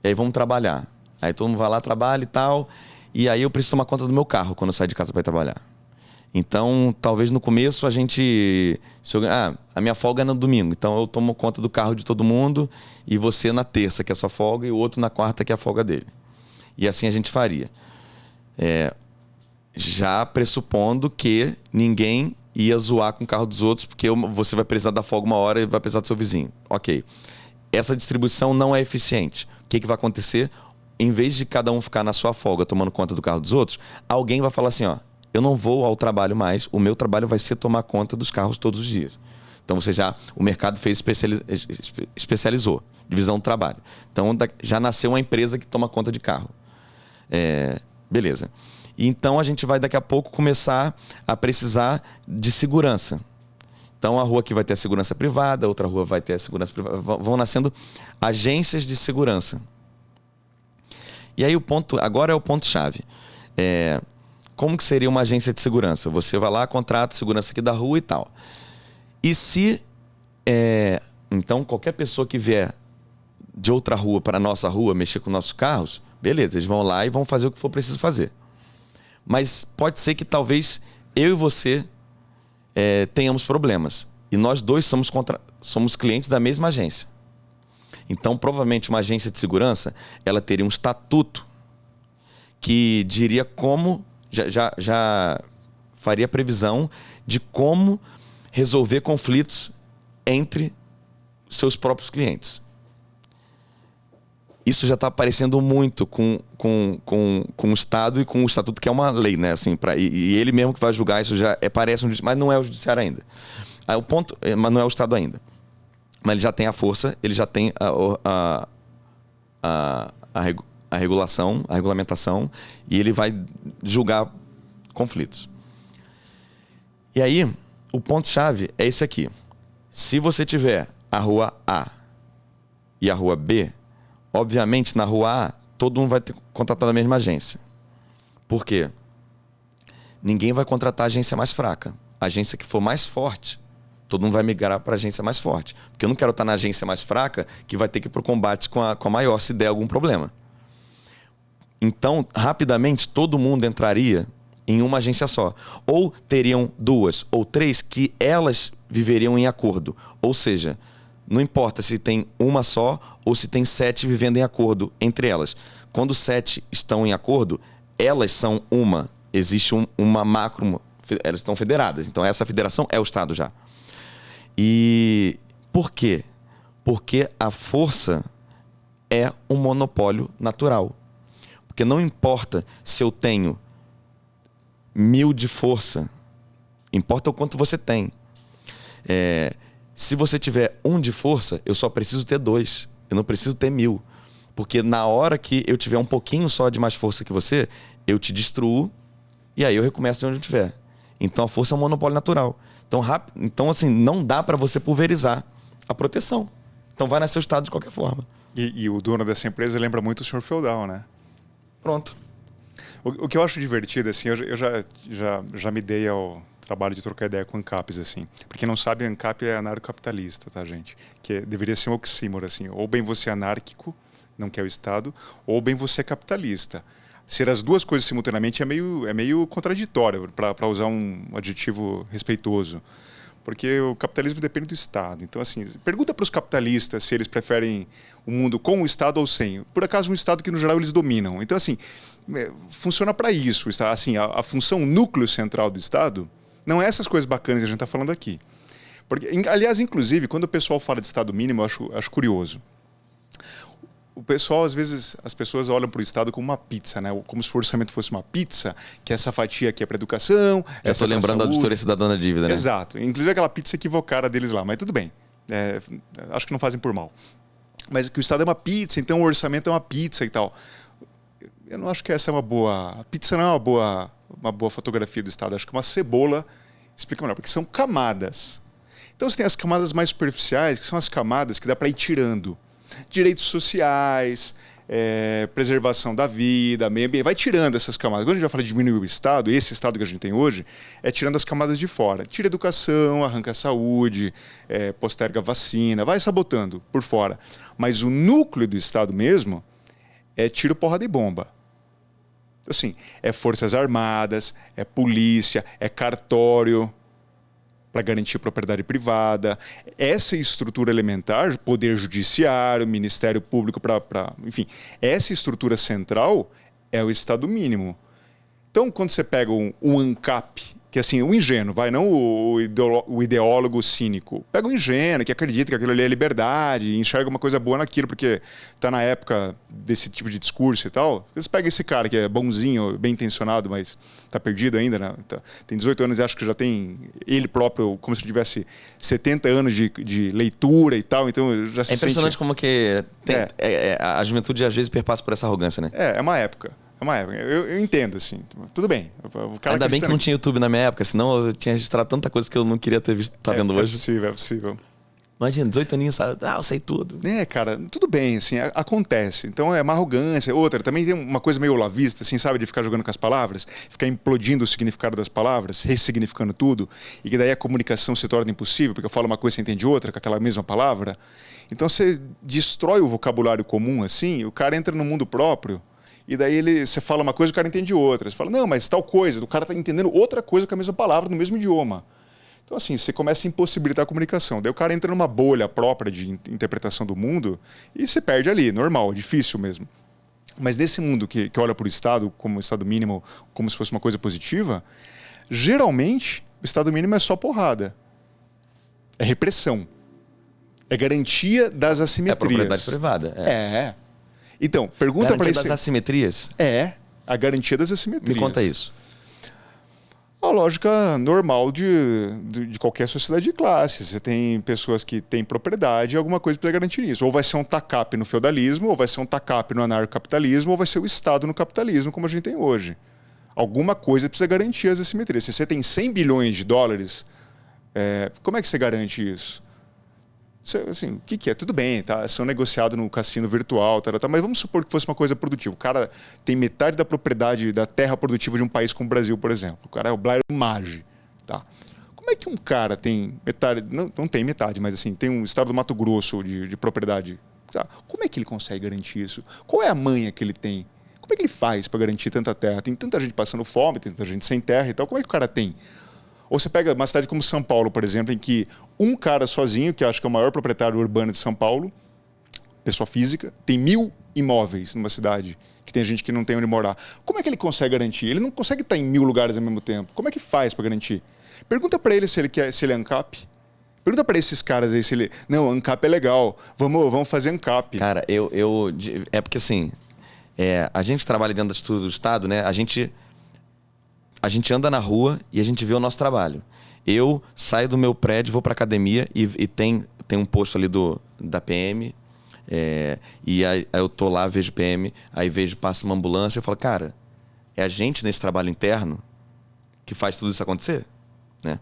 S1: e aí vamos trabalhar. Aí todo mundo vai lá, trabalha e tal. E aí eu preciso tomar conta do meu carro quando eu saio de casa para ir trabalhar. Então, talvez no começo a gente... a minha folga é no domingo, então eu tomo conta do carro de todo mundo e você na terça, que é a sua folga, e o outro na quarta, que é a folga dele. E assim a gente faria. Já pressupondo que ninguém ia zoar com o carro dos outros, porque você vai precisar da folga uma hora e vai precisar do seu vizinho. Ok. Essa distribuição não é eficiente. O que vai acontecer? Em vez de cada um ficar na sua folga tomando conta do carro dos outros, alguém vai falar assim, eu não vou ao trabalho mais, o meu trabalho vai ser tomar conta dos carros todos os dias. Então o mercado especializou, divisão do trabalho. Então já nasceu uma empresa que toma conta de carro. Beleza. E então a gente vai daqui a pouco começar a precisar de segurança. Então a rua aqui vai ter a segurança privada, outra rua vai ter a segurança privada. Vão nascendo agências de segurança. E aí agora é o ponto-chave. Como que seria uma agência de segurança? Você vai lá, contrata segurança aqui da rua e tal. E se... então, qualquer pessoa que vier de outra rua para a nossa rua mexer com nossos carros, beleza, eles vão lá e vão fazer o que for preciso fazer. Mas pode ser que talvez eu e você tenhamos problemas. E nós dois somos clientes da mesma agência. Então, provavelmente, uma agência de segurança, ela teria um estatuto que diria como... Já faria previsão de como resolver conflitos entre seus próprios clientes. Isso já está aparecendo muito com o Estado e com o Estatuto, que é uma lei, né? Assim, e ele mesmo que vai julgar isso já parece mas não é o Judiciário ainda. Aí, o ponto, mas não é o Estado ainda. Mas ele já tem a força, ele já tem a regulação, a regulamentação, e ele vai julgar conflitos. E aí, o ponto-chave é esse aqui. Se você tiver a rua A e a rua B, obviamente na rua A, todo mundo vai ter contratado a mesma agência. Por quê? ninguém vai contratar a agência mais fraca. A agência que for mais forte, todo mundo vai migrar para a agência mais forte. Porque eu não quero estar na agência mais fraca que vai ter que ir para o combate com a maior se der algum problema. Então, rapidamente, todo mundo entraria em uma agência só. Ou teriam 2 ou 3 que elas viveriam em acordo. Ou seja, não importa se tem uma só ou se tem 7 vivendo em acordo entre elas. Quando 7 estão em acordo, elas são uma. Existe uma macro... Elas estão federadas. Então, essa federação é o Estado já. E por quê? Porque a força é um monopólio natural. Porque não importa se eu tenho 1000 de força, importa o quanto você tem. Se você tiver 1 de força, eu só preciso ter 2. Eu não preciso ter 1000. Porque na hora que eu tiver um pouquinho só de mais força que você, eu te destruo e aí eu recomeço de onde eu estiver. Então a força é um monopólio natural. Então assim, não dá para você pulverizar a proteção. Então vai nascer o Estado de qualquer forma.
S2: E o dono dessa empresa lembra muito o senhor feudal, né?
S1: Pronto.
S2: O que eu acho divertido, assim, eu já me dei ao trabalho de trocar ideia com ANCAPs, assim. Pra quem não sabe, a ANCAP é anarcocapitalista, tá, gente? Que deveria ser um oxímoro, assim. Ou bem você é anárquico, não quer o Estado, ou bem você é capitalista. Ser as duas coisas simultaneamente é meio contraditório, para usar um adjetivo respeitoso. Porque o capitalismo depende do Estado. Então, assim, pergunta para os capitalistas se eles preferem um mundo com o Estado ou sem. Por acaso, um Estado que, no geral, eles dominam. Então, assim, funciona para isso. Assim, a função núcleo central do Estado não é essas coisas bacanas que a gente está falando aqui. Porque, aliás, inclusive, quando o pessoal fala de Estado mínimo, eu acho curioso. O pessoal, às vezes, as pessoas olham para o Estado como uma pizza, né? Como se o orçamento fosse uma pizza, que essa fatia aqui é para educação.
S1: Eu estou lembrando da auditoria cidadã da dívida, né?
S2: Exato. Inclusive aquela pizza equivocada deles lá, mas tudo bem. Acho que não fazem por mal. Mas que o Estado é uma pizza, então o orçamento é uma pizza e tal. Eu não acho que essa é uma boa... A pizza não é uma boa fotografia do Estado. Acho que uma cebola explica melhor, porque são camadas. Então você tem as camadas mais superficiais, que são as camadas que dá para ir tirando. Direitos sociais, preservação da vida, meio ambiente, vai tirando essas camadas. Quando a gente vai falar de diminuir o Estado, esse Estado que a gente tem hoje, é tirando as camadas de fora. Tira educação, arranca a saúde, posterga a vacina, vai sabotando por fora. Mas o núcleo do Estado mesmo é tiro, porrada e bomba. Assim, é forças armadas, é polícia, é cartório, para garantir propriedade privada. Essa estrutura elementar, poder judiciário, Ministério Público, enfim, essa estrutura central é o Estado mínimo. Então, quando você pega um ANCAP, que assim, o ingênuo, não o ideólogo cínico, pega o ingênuo que acredita que aquilo ali é liberdade, enxerga uma coisa boa naquilo, porque está na época desse tipo de discurso e tal. Você pega esse cara que é bonzinho, bem intencionado, mas está perdido ainda, né? Tem 18 anos e acho que já tem ele próprio, como se tivesse 70 anos de leitura e tal, então já se
S1: impressionante
S2: sente...
S1: como que a juventude às vezes perpassa por essa arrogância, né?
S2: É uma época. Eu entendo, assim. Tudo bem. O cara
S1: ainda bem que não tinha YouTube na minha época, senão eu tinha registrado tanta coisa que eu não queria ter visto, vendo hoje.
S2: É possível.
S1: Imagina, 18 aninhos, sabe? Eu sei tudo.
S2: Cara, tudo bem, assim, acontece. Então é uma arrogância. Outra, também tem uma coisa meio olavista, assim, sabe? De ficar jogando com as palavras, ficar implodindo o significado das palavras, ressignificando tudo, e que daí a comunicação se torna impossível, porque eu falo uma coisa e você entende outra com aquela mesma palavra. Então você destrói o vocabulário comum, assim, o cara entra no mundo próprio, e daí você fala uma coisa e o cara entende outra. Você fala, não, mas tal coisa, o cara está entendendo outra coisa com a mesma palavra, no mesmo idioma. Então, assim, você começa a impossibilitar a comunicação. Daí o cara entra numa bolha própria de interpretação do mundo e você perde ali, normal, difícil mesmo. Mas nesse mundo que olha para o Estado como Estado mínimo, como se fosse uma coisa positiva, geralmente o Estado mínimo é só porrada. É repressão. É garantia das assimetrias.
S1: É propriedade privada.
S2: Então, pergunta para
S1: das assimetrias?
S2: A garantia das assimetrias.
S1: Me conta isso.
S2: A lógica normal de qualquer sociedade de classe. Você tem pessoas que têm propriedade e alguma coisa para garantir isso. Ou vai ser um TACAP no feudalismo, ou vai ser um TACAP no anarcocapitalismo, ou vai ser o Estado no capitalismo, como a gente tem hoje. Alguma coisa precisa garantir as assimetrias. Se você tem 100 bilhões de dólares, como é que você garante isso? Assim, o que é? Tudo bem, tá? São negociados no cassino virtual, mas vamos supor que fosse uma coisa produtiva. O cara tem metade da propriedade da terra produtiva de um país como o Brasil, por exemplo. O cara é o Blair Maggi, tá? Como é que um cara tem metade, não tem metade, mas assim, tem um estado do Mato Grosso de propriedade? Tá? Como é que ele consegue garantir isso? Qual é a manha que ele tem? Como é que ele faz para garantir tanta terra? Tem tanta gente passando fome, tem tanta gente sem terra e tal. Como é que o cara tem? Ou você pega uma cidade como São Paulo, por exemplo, em que um cara sozinho, que acho que é o maior proprietário urbano de São Paulo, pessoa física, tem 1000 imóveis numa cidade, que tem gente que não tem onde morar. Como é que ele consegue garantir? Ele não consegue estar em 1000 lugares ao mesmo tempo. Como é que faz para garantir? Pergunta para ele se ele é ANCAP. Pergunta para esses caras aí se ele... Não, ANCAP é legal. Vamos fazer ANCAP.
S1: Cara, é porque assim... a gente trabalha dentro da estrutura do Estado, né? A gente anda na rua e a gente vê o nosso trabalho. Eu saio do meu prédio, vou para academia e tem um posto ali da PM. E aí eu tô lá, vejo PM, aí passa uma ambulância e eu falo, cara, é a gente nesse trabalho interno que faz tudo isso acontecer, né?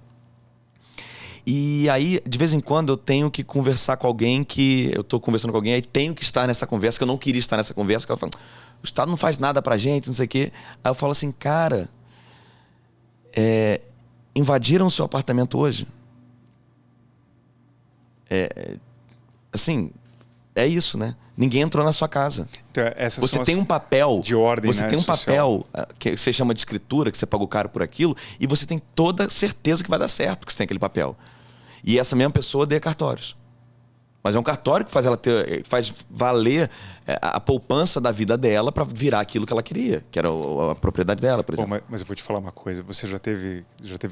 S1: E aí, de vez em quando, eu tenho que conversar com alguém que... Eu tô conversando com alguém, aí tenho que estar nessa conversa, que eu não queria estar nessa conversa, que eu falo, o Estado não faz nada pra gente, não sei o quê. Aí eu falo assim, cara, invadiram o seu apartamento hoje? Assim, é isso, né? Ninguém entrou na sua casa.
S2: Então,
S1: você tem um papel
S2: de ordem,
S1: você
S2: né,
S1: tem um
S2: social.
S1: papel que você chama de escritura, que você pagou caro por aquilo, e você tem toda certeza que vai dar certo, porque você tem aquele papel. E essa mesma pessoa odeia cartórios. Mas é um cartório que faz valer a poupança da vida dela para virar aquilo que ela queria, que era a propriedade dela, por exemplo.
S2: Bom, mas eu vou te falar uma coisa. Você já teve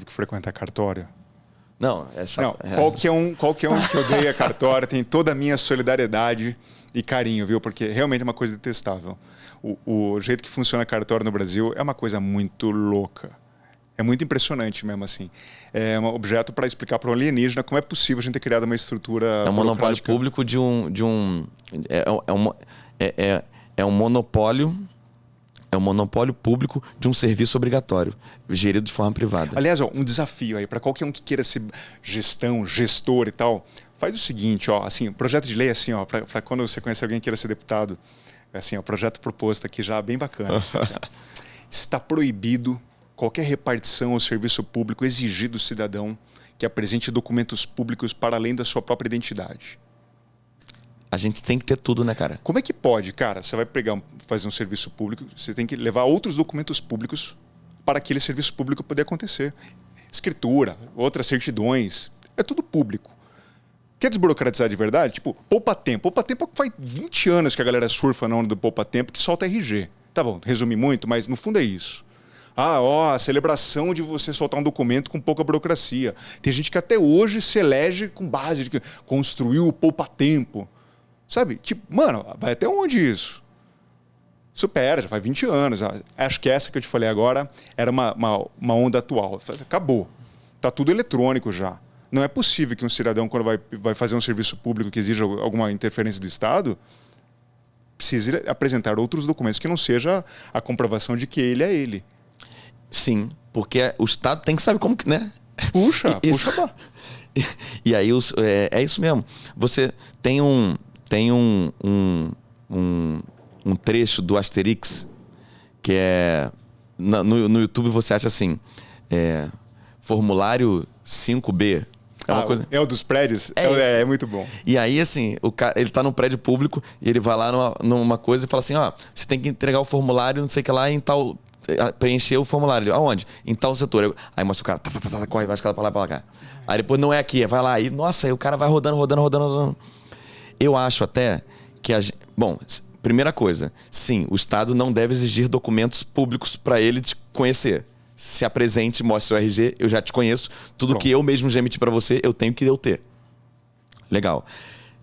S2: que frequentar cartório?
S1: Não, é chato.
S2: Não, qualquer um que odeia cartório tem toda a minha solidariedade e carinho, viu? Porque realmente é uma coisa detestável. O jeito que funciona cartório no Brasil é uma coisa muito louca. É muito impressionante mesmo, assim. É um objeto para explicar para um alienígena como é possível a gente ter criado uma estrutura...
S1: É um monopólio público de um... É um monopólio... É um monopólio público de um serviço obrigatório, gerido de forma privada.
S2: Aliás, um desafio aí para qualquer um que queira ser gestor e tal. Faz o seguinte, assim, projeto de lei, assim, para quando você conhecer alguém que queira ser deputado, assim, projeto proposto aqui já bem bacana. Assim, está proibido qualquer repartição ou serviço público exigir do cidadão que apresente documentos públicos para além da sua própria identidade.
S1: A gente tem que ter tudo, né, cara?
S2: Como é que pode, cara? Você vai fazer um serviço público, você tem que levar outros documentos públicos para aquele serviço público poder acontecer. Escritura, outras certidões, é tudo público. Quer desburocratizar de verdade? Tipo, poupa-tempo. Poupa-tempo faz 20 anos que a galera surfa na onda do poupa-tempo que solta RG. Tá bom, resumi muito, mas no fundo é isso. A celebração de você soltar um documento com pouca burocracia. Tem gente que até hoje se elege com base de que construiu o poupa-tempo. Sabe? Tipo, mano, vai até onde isso? Supera, já faz 20 anos. Acho que essa que eu te falei agora era uma onda atual. Acabou. Tá tudo eletrônico já. Não é possível que um cidadão, quando vai fazer um serviço público que exija alguma interferência do Estado, precise apresentar outros documentos que não seja a comprovação de que ele é ele.
S1: Sim, porque o Estado tem que saber como que, né?
S2: Puxa.
S1: E aí é isso mesmo. Você tem um trecho do Asterix que é... No YouTube você acha assim... formulário 5B.
S2: É o dos prédios? É muito bom.
S1: E aí, assim, o cara, ele tá num prédio público e ele vai lá numa coisa e fala assim, você tem que entregar o formulário, não sei o que lá, em tal... Preencher o formulário. Aonde? Em tal setor. Aí mostra o cara, corre, vai escalar pra lá, pra cá. Aí depois não é aqui, vai lá. E, nossa, aí o cara vai rodando. Eu acho até que bom, primeira coisa, sim, o Estado não deve exigir documentos públicos para ele te conhecer. Se apresente, mostre seu RG, eu já te conheço. Tudo que eu mesmo já emiti para você, eu tenho que ter. Legal.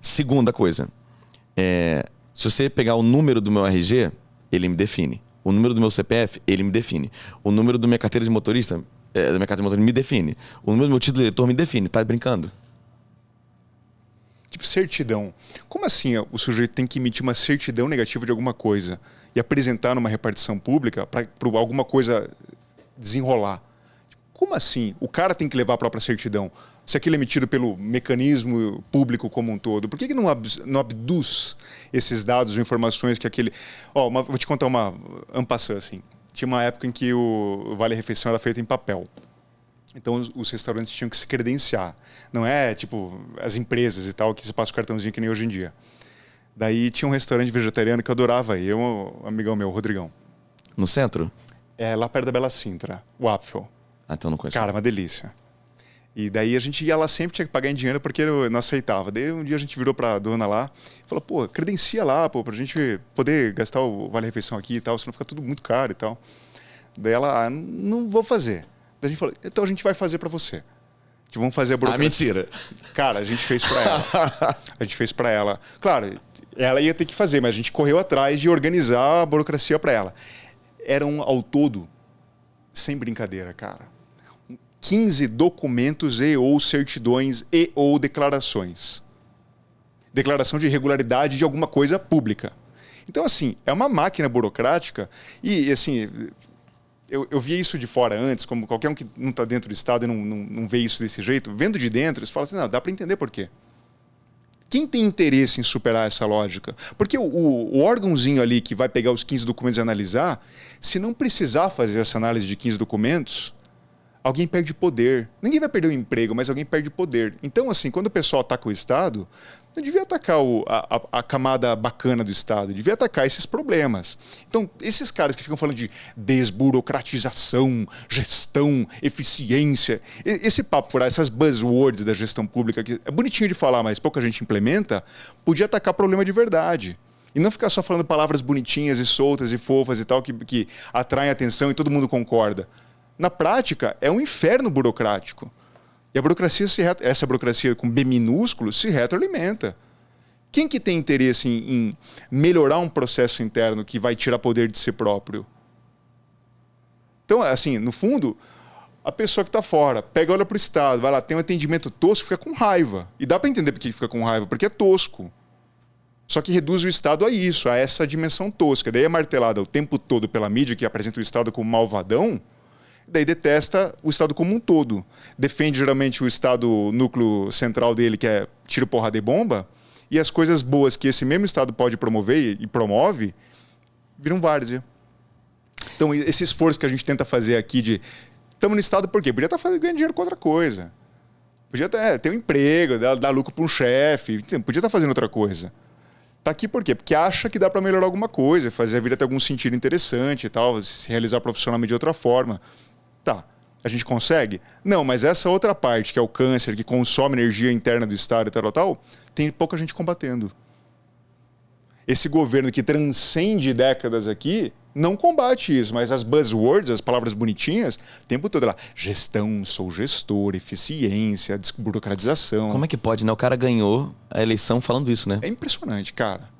S1: Segunda coisa, se você pegar o número do meu RG, ele me define. O número do meu CPF, ele me define. O número da minha carteira de motorista, me define. O número do meu título de eleitor me define. Tá brincando?
S2: Tipo, certidão. Como assim o sujeito tem que emitir uma certidão negativa de alguma coisa e apresentar numa repartição pública para alguma coisa desenrolar? Como assim? O cara tem que levar a própria certidão. Se aquilo é emitido pelo mecanismo público como um todo, por que não abduz esses dados ou informações que aquele... vou te contar uma en passant, assim. Tinha uma época em que o vale-refeição era feito em papel. Então os restaurantes tinham que se credenciar. Não é tipo as empresas e tal, que você passa o cartãozinho que nem hoje em dia. Daí tinha um restaurante vegetariano que eu adorava. E um amigão meu, o Rodrigão.
S1: No centro?
S2: É, lá perto da Bela Sintra, o Apfel.
S1: Ah, então não conheço.
S2: Cara, uma delícia. E daí a gente ia lá sempre, tinha que pagar em dinheiro porque eu não aceitava. Daí um dia a gente virou pra dona lá e falou, pô, credencia lá, pô, pra gente poder gastar o vale-refeição aqui e tal, senão fica tudo muito caro e tal. Daí ela, não vou fazer. Daí a gente falou, então a gente vai fazer pra você. Vamos fazer a burocracia.
S1: Mentira.
S2: Cara, a gente fez pra ela. A gente fez pra ela. Claro, ela ia ter que fazer, mas a gente correu atrás de organizar a burocracia pra ela. Eram ao todo, sem brincadeira, cara, 15 documentos e ou certidões e ou declarações. Declaração de irregularidade de alguma coisa pública. Então, assim, é uma máquina burocrática e, assim, eu via isso de fora antes, como qualquer um que não está dentro do Estado e não vê isso desse jeito, vendo de dentro, você fala assim, não, dá para entender por quê. Quem tem interesse em superar essa lógica? Porque o órgãozinho ali que vai pegar os 15 documentos e analisar, se não precisar fazer essa análise de 15 documentos, alguém perde poder. Ninguém vai perder o emprego, mas alguém perde poder. Então, assim, quando o pessoal ataca o Estado, não devia atacar a camada bacana do Estado, devia atacar esses problemas. Então, esses caras que ficam falando de desburocratização, gestão, eficiência, esse papo furado, essas buzzwords da gestão pública, que é bonitinho de falar, mas pouca gente implementa, podia atacar problema de verdade. E não ficar só falando palavras bonitinhas e soltas e fofas e tal, que atraem atenção e todo mundo concorda. Na prática, é um inferno burocrático. E a burocracia, essa burocracia com B minúsculo, se retroalimenta. Quem que tem interesse em melhorar um processo interno que vai tirar poder de si próprio? Então, assim, no fundo, a pessoa que está fora, pega, olha para o Estado, vai lá, tem um atendimento tosco, fica com raiva. E dá para entender por que fica com raiva, porque é tosco. Só que reduz o Estado a isso, a essa dimensão tosca. Daí é martelada o tempo todo pela mídia, que apresenta o Estado como malvadão, daí detesta o Estado como um todo. Defende geralmente o Estado, o núcleo central dele, que é tiro, porrada e bomba, e as coisas boas que esse mesmo Estado pode promover e promove, viram várzea. Então, esse esforço que a gente tenta fazer aqui de... Estamos no Estado por quê? Podia estar ganhando dinheiro com outra coisa. Podia ter um emprego, dar lucro para um chefe, podia estar fazendo outra coisa. Está aqui por quê? Porque acha que dá para melhorar alguma coisa, fazer a vida ter algum sentido interessante e tal, se realizar profissionalmente de outra forma. Tá, a gente consegue? Não, mas essa outra parte, que é o câncer, que consome energia interna do Estado e tal, tem pouca gente combatendo. Esse governo que transcende décadas aqui não combate isso, mas as buzzwords, as palavras bonitinhas, o tempo todo lá, gestão, sou gestor, eficiência, desburocratização.
S1: Como é que pode, né? O cara ganhou a eleição falando isso, né?
S2: É impressionante, cara.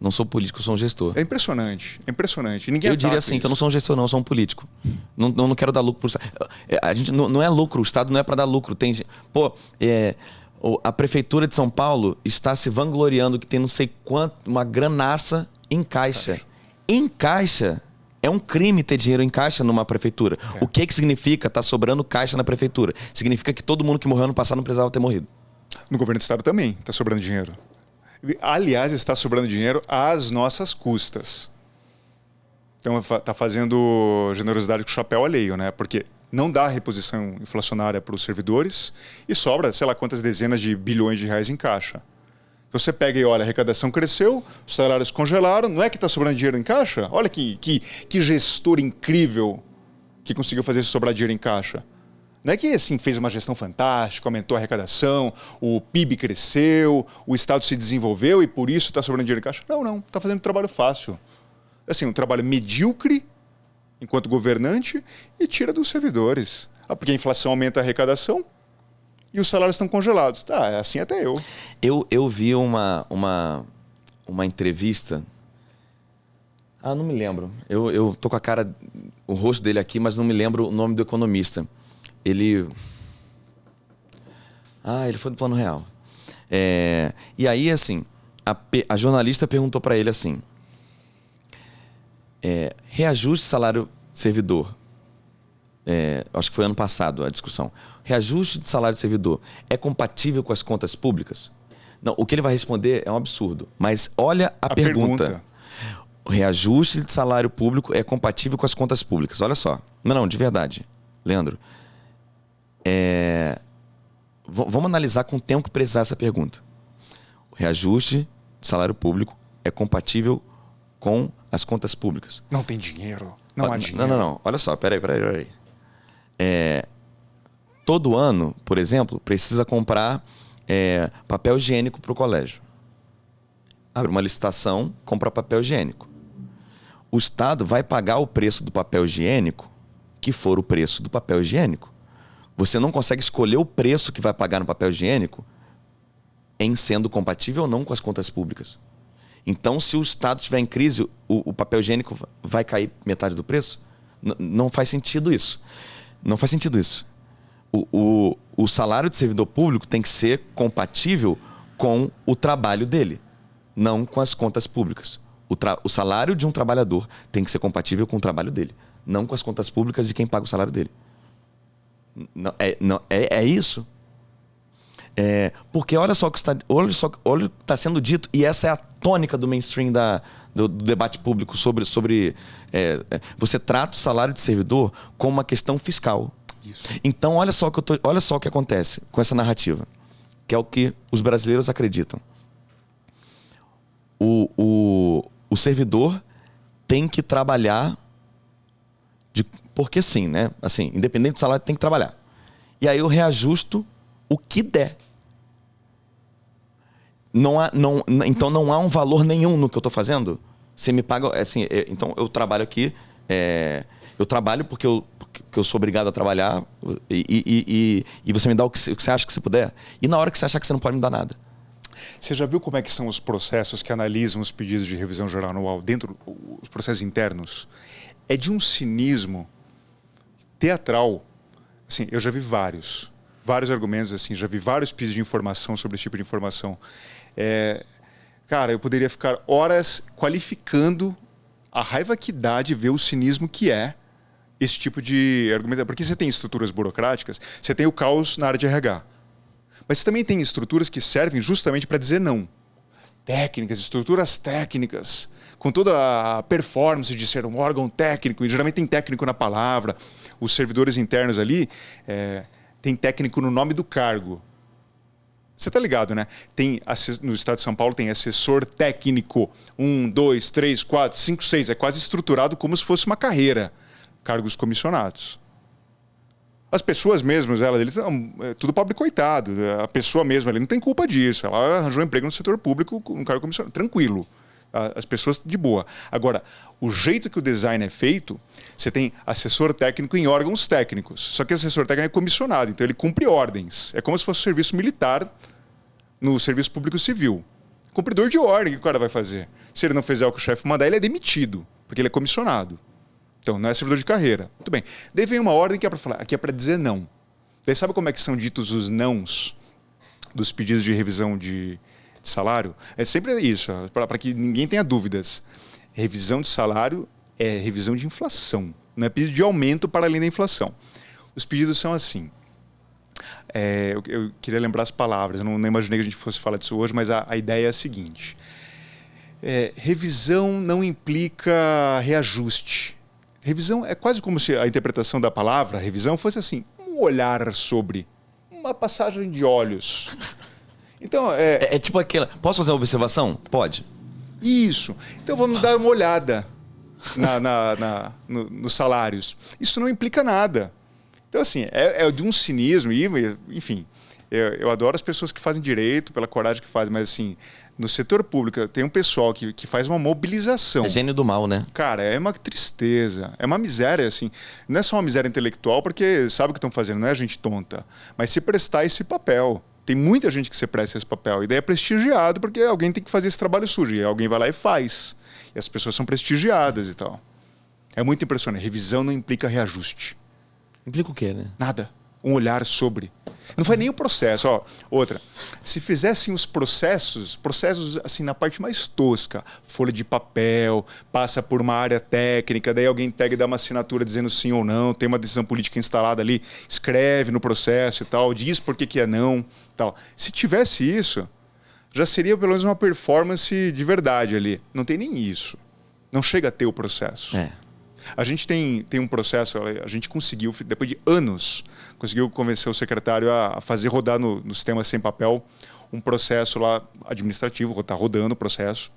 S1: Não sou político, sou um gestor.
S2: É impressionante, é impressionante. Ninguém
S1: eu diria assim,
S2: isso.
S1: que eu não sou um gestor, não, eu sou um político. Não quero dar lucro pro Estado. A gente não é lucro, o Estado não é para dar lucro. A Prefeitura de São Paulo está se vangloriando que tem não sei quanto, uma granaça em caixa. Em caixa. É um crime ter dinheiro em caixa numa prefeitura. O que significa estar sobrando caixa na prefeitura? Significa que todo mundo que morreu ano passado não precisava ter morrido.
S2: No governo do Estado também está sobrando dinheiro. Aliás, está sobrando dinheiro às nossas custas. Então, está fazendo generosidade com o chapéu alheio, né? Porque não dá reposição inflacionária para os servidores e sobra, sei lá quantas dezenas de bilhões de reais em caixa. Então, você pega e olha, a arrecadação cresceu, os salários congelaram, não é que está sobrando dinheiro em caixa? Olha que gestor incrível que conseguiu fazer sobrar dinheiro em caixa. Não é que assim, fez uma gestão fantástica, aumentou a arrecadação, o PIB cresceu, o Estado se desenvolveu e por isso está sobrando dinheiro em caixa. Não, está fazendo um trabalho fácil. Assim, um trabalho medíocre enquanto governante e tira dos servidores. Porque a inflação aumenta a arrecadação e os salários estão congelados. Tá, é assim até eu.
S1: Eu vi uma entrevista... não me lembro. Eu tô com a cara, o rosto dele aqui, mas não me lembro o nome do economista. Ele foi do Plano Real. E aí, assim, a jornalista perguntou para ele assim, reajuste salário servidor. acho que foi ano passado a discussão. Reajuste de salário de servidor é compatível com as contas públicas? Não, o que ele vai responder é um absurdo. Mas olha a pergunta. O reajuste de salário público é compatível com as contas públicas. Olha só. Não, de verdade. Leandro. Vamos analisar com o tempo que precisar essa pergunta. O reajuste de salário público é compatível com as contas públicas?
S2: Não tem dinheiro. Não há dinheiro.
S1: Não. Olha só, peraí. Todo ano, por exemplo, precisa comprar papel higiênico para o colégio. Abre uma licitação, compra papel higiênico. O Estado vai pagar o preço do papel higiênico que for o preço do papel higiênico. Você não consegue escolher o preço que vai pagar no papel higiênico em sendo compatível ou não com as contas públicas. Então, se o Estado estiver em crise, o papel higiênico vai cair metade do preço? Não faz sentido isso. Não faz sentido isso. O salário de servidor público tem que ser compatível com o trabalho dele, não com as contas públicas. O salário de um trabalhador tem que ser compatível com o trabalho dele, não com as contas públicas de quem paga o salário dele. É isso. Porque olha só o que está sendo dito, e essa é a tônica do mainstream do debate público sobre você trata o salário de servidor como uma questão fiscal. Isso. Então olha só o que acontece com essa narrativa, que é o que os brasileiros acreditam. O servidor tem que trabalhar porque sim, né? Assim, independente do salário, tem que trabalhar. E aí eu reajusto o que der. Então não há um valor nenhum no que eu estou fazendo. Você me paga, assim, então eu trabalho aqui, eu trabalho porque eu sou obrigado a trabalhar e você me dá o que você acha que você puder. E na hora que você achar que você não pode me dar nada.
S2: Você já viu como é que são os processos que analisam os pedidos de revisão geral anual dentro, os processos internos? É de um cinismo teatral. Assim, eu já vi vários argumentos, assim, já vi vários pedidos de informação sobre esse tipo de informação. Cara, eu poderia ficar horas qualificando a raiva que dá de ver o cinismo que é esse tipo de argumento. Porque você tem estruturas burocráticas, você tem o caos na área de RH. Mas você também tem estruturas que servem justamente para dizer não. Técnicas, estruturas técnicas, com toda a performance de ser um órgão técnico, e geralmente tem técnico na palavra. Os servidores internos ali tem técnico no nome do cargo. Você está ligado, né? No estado de São Paulo tem assessor técnico. 1, 2, 3, 4, 5, 6. É quase estruturado como se fosse uma carreira. Cargos comissionados. As pessoas mesmas, tudo pobre coitado. A pessoa mesma ali não tem culpa disso. Ela arranjou um emprego no setor público com um cargo comissionado. Tranquilo. As pessoas de boa. Agora, o jeito que o design é feito, você tem assessor técnico em órgãos técnicos. Só que assessor técnico é comissionado, então ele cumpre ordens. É como se fosse um serviço militar no serviço público civil. Cumpridor de ordem, o que o cara vai fazer? Se ele não fizer o que o chefe mandar, ele é demitido, porque ele é comissionado. Então, não é servidor de carreira. Muito bem. Daí vem uma ordem que é para falar, aqui é para dizer não. Daí sabe como é que são ditos os nãos dos pedidos de revisão de salário? É sempre isso, para que ninguém tenha dúvidas. Revisão de salário é revisão de inflação, não é pedido de aumento para além da inflação. Os pedidos são assim. Eu queria lembrar as palavras, eu não imaginei que a gente fosse falar disso hoje, mas a ideia é a seguinte. Revisão não implica reajuste. Revisão é quase como se a interpretação da palavra revisão fosse assim, um olhar sobre, uma passagem de olhos. Então,
S1: é tipo aquela... Posso fazer uma observação? Pode.
S2: Isso. Então vamos dar uma olhada nos salários. Isso não implica nada. Então, assim, é de um cinismo, enfim, eu adoro as pessoas que fazem direito, pela coragem que fazem, mas assim, no setor público tem um pessoal que faz uma mobilização.
S1: É gênio do mal, né?
S2: Cara, é uma tristeza, é uma miséria, assim. Não é só uma miséria intelectual, porque sabe o que estão fazendo, não é gente tonta, mas se prestar esse papel. Tem muita gente que se presta esse papel, e daí é prestigiado, porque alguém tem que fazer esse trabalho sujo, e alguém vai lá e faz. E as pessoas são prestigiadas e tal. É muito impressionante. Revisão não implica reajuste.
S1: Implica o quê, né?
S2: Nada. Um olhar sobre. Não faz nem o processo. Ó, outra, se fizessem os processos assim na parte mais tosca, folha de papel, passa por uma área técnica, daí alguém pega e dá uma assinatura dizendo sim ou não, tem uma decisão política instalada ali, escreve no processo e tal, diz por que é não, tal. Se tivesse isso, já seria pelo menos uma performance de verdade ali. Não tem nem isso. Não chega a ter o processo. A gente tem um processo, a gente conseguiu, depois de anos, conseguiu convencer o secretário a fazer rodar no sistema sem papel um processo lá administrativo, está rodando o processo,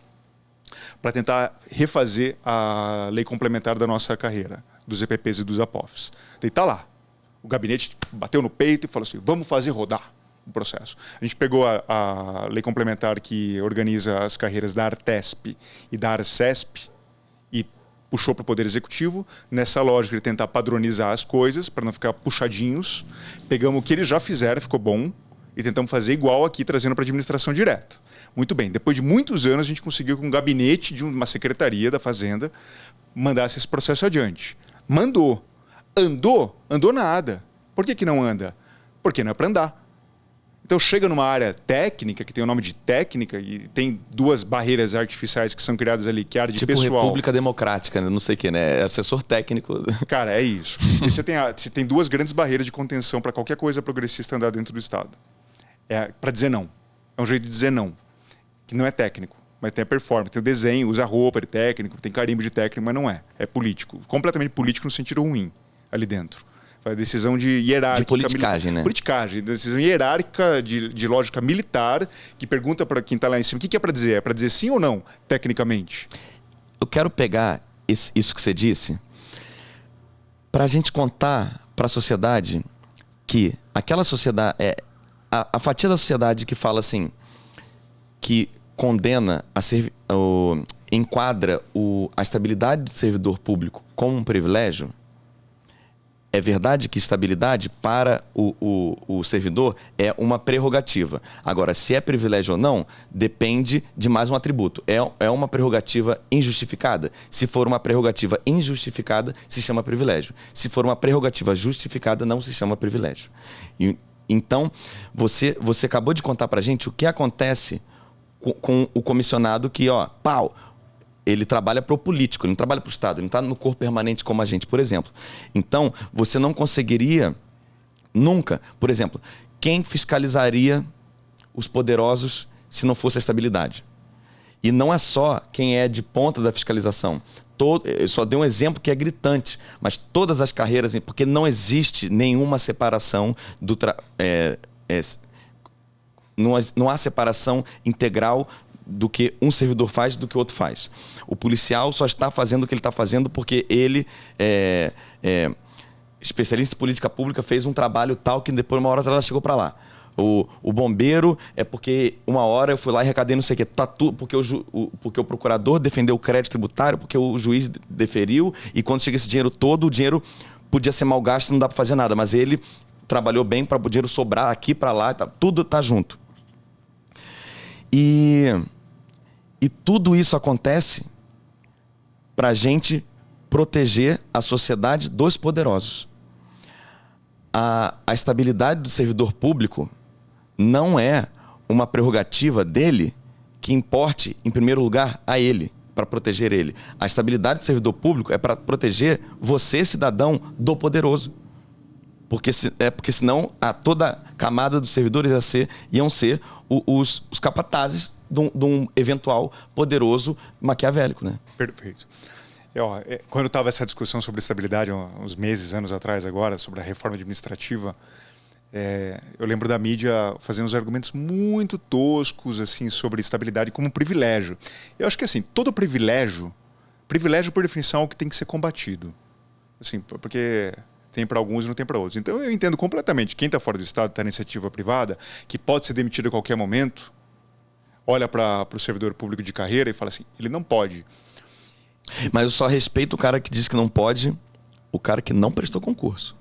S2: para tentar refazer a lei complementar da nossa carreira, dos EPPs e dos APOFs. Daí está lá. O gabinete bateu no peito e falou assim, vamos fazer rodar o processo. A gente pegou a lei complementar que organiza as carreiras da Artesp e da Arcesp e puxou para o Poder Executivo, nessa lógica de tentar padronizar as coisas, para não ficar puxadinhos. Pegamos o que eles já fizeram, ficou bom, e tentamos fazer igual aqui, trazendo para a administração direta. Muito bem, depois de muitos anos, a gente conseguiu que um gabinete de uma secretaria da Fazenda mandasse esse processo adiante. Mandou. Andou? Andou nada. Por que não anda? Porque não é para andar. Então chega numa área técnica, que tem o nome de técnica, e tem duas barreiras artificiais que são criadas ali, que é a área de
S1: tipo
S2: pessoal.
S1: República Democrática, né? Não sei o que, né? É assessor técnico.
S2: Cara, é isso. E você tem duas grandes barreiras de contenção para qualquer coisa progressista andar dentro do Estado. Para dizer não. É um jeito de dizer não. Que não é técnico, mas tem a performance, tem o desenho, usa roupa de técnico, tem carimbo de técnico, mas não é. É político. Completamente político no sentido ruim ali dentro. A decisão de hierárquica.
S1: De politicagem, né?
S2: Politicagem. Decisão hierárquica de lógica militar, que pergunta para quem está lá em cima, o que é para dizer? É para dizer sim ou não, tecnicamente?
S1: Eu quero pegar isso que você disse para a gente contar para a sociedade que aquela sociedade... a fatia da sociedade que fala assim, que condena, enquadra a estabilidade do servidor público como um privilégio. É verdade que estabilidade para o servidor é uma prerrogativa. Agora, se é privilégio ou não, depende de mais um atributo. É uma prerrogativa injustificada. Se for uma prerrogativa injustificada, se chama privilégio. Se for uma prerrogativa justificada, não se chama privilégio. Então, você acabou de contar para a gente o que acontece com o comissionado que, ele trabalha para o político, ele não trabalha para o Estado, ele não está no corpo permanente como a gente, por exemplo. Então, você não conseguiria nunca, por exemplo, quem fiscalizaria os poderosos se não fosse a estabilidade? E não é só quem é de ponta da fiscalização. Eu só dei um exemplo que é gritante, mas todas as carreiras, porque não existe nenhuma separação não há separação integral do que um servidor faz do que o outro faz. O policial só está fazendo o que ele está fazendo porque ele, especialista em política pública, fez um trabalho tal que depois, uma hora, ela chegou para lá. O bombeiro é porque uma hora eu fui lá e arrecadei não sei o quê. Porque o procurador defendeu o crédito tributário, porque o juiz deferiu, e quando chega esse dinheiro todo, o dinheiro podia ser mal gasto, não dá para fazer nada, mas ele trabalhou bem para o dinheiro sobrar aqui, para lá, tudo está junto. E tudo isso acontece para a gente proteger a sociedade dos poderosos. A estabilidade do servidor público não é uma prerrogativa dele que importe, em primeiro lugar, a ele, para proteger ele. A estabilidade do servidor público é para proteger você, cidadão, do poderoso. Porque senão toda camada dos servidores iam ser os capatazes de um eventual poderoso maquiavélico, né?
S2: Perfeito. Quando estava essa discussão sobre estabilidade, uns meses, anos atrás agora, sobre a reforma administrativa, eu lembro da mídia fazendo uns argumentos muito toscos assim, sobre estabilidade como um privilégio. Eu acho que assim, todo privilégio por definição é o que tem que ser combatido. Assim, porque tem para alguns e não tem para outros. Então eu entendo completamente quem está fora do Estado, está na iniciativa privada, que pode ser demitido a qualquer momento, olha para o servidor público de carreira e fala assim, ele não pode.
S1: Mas eu só respeito o cara que diz que não pode, o cara que não prestou concurso.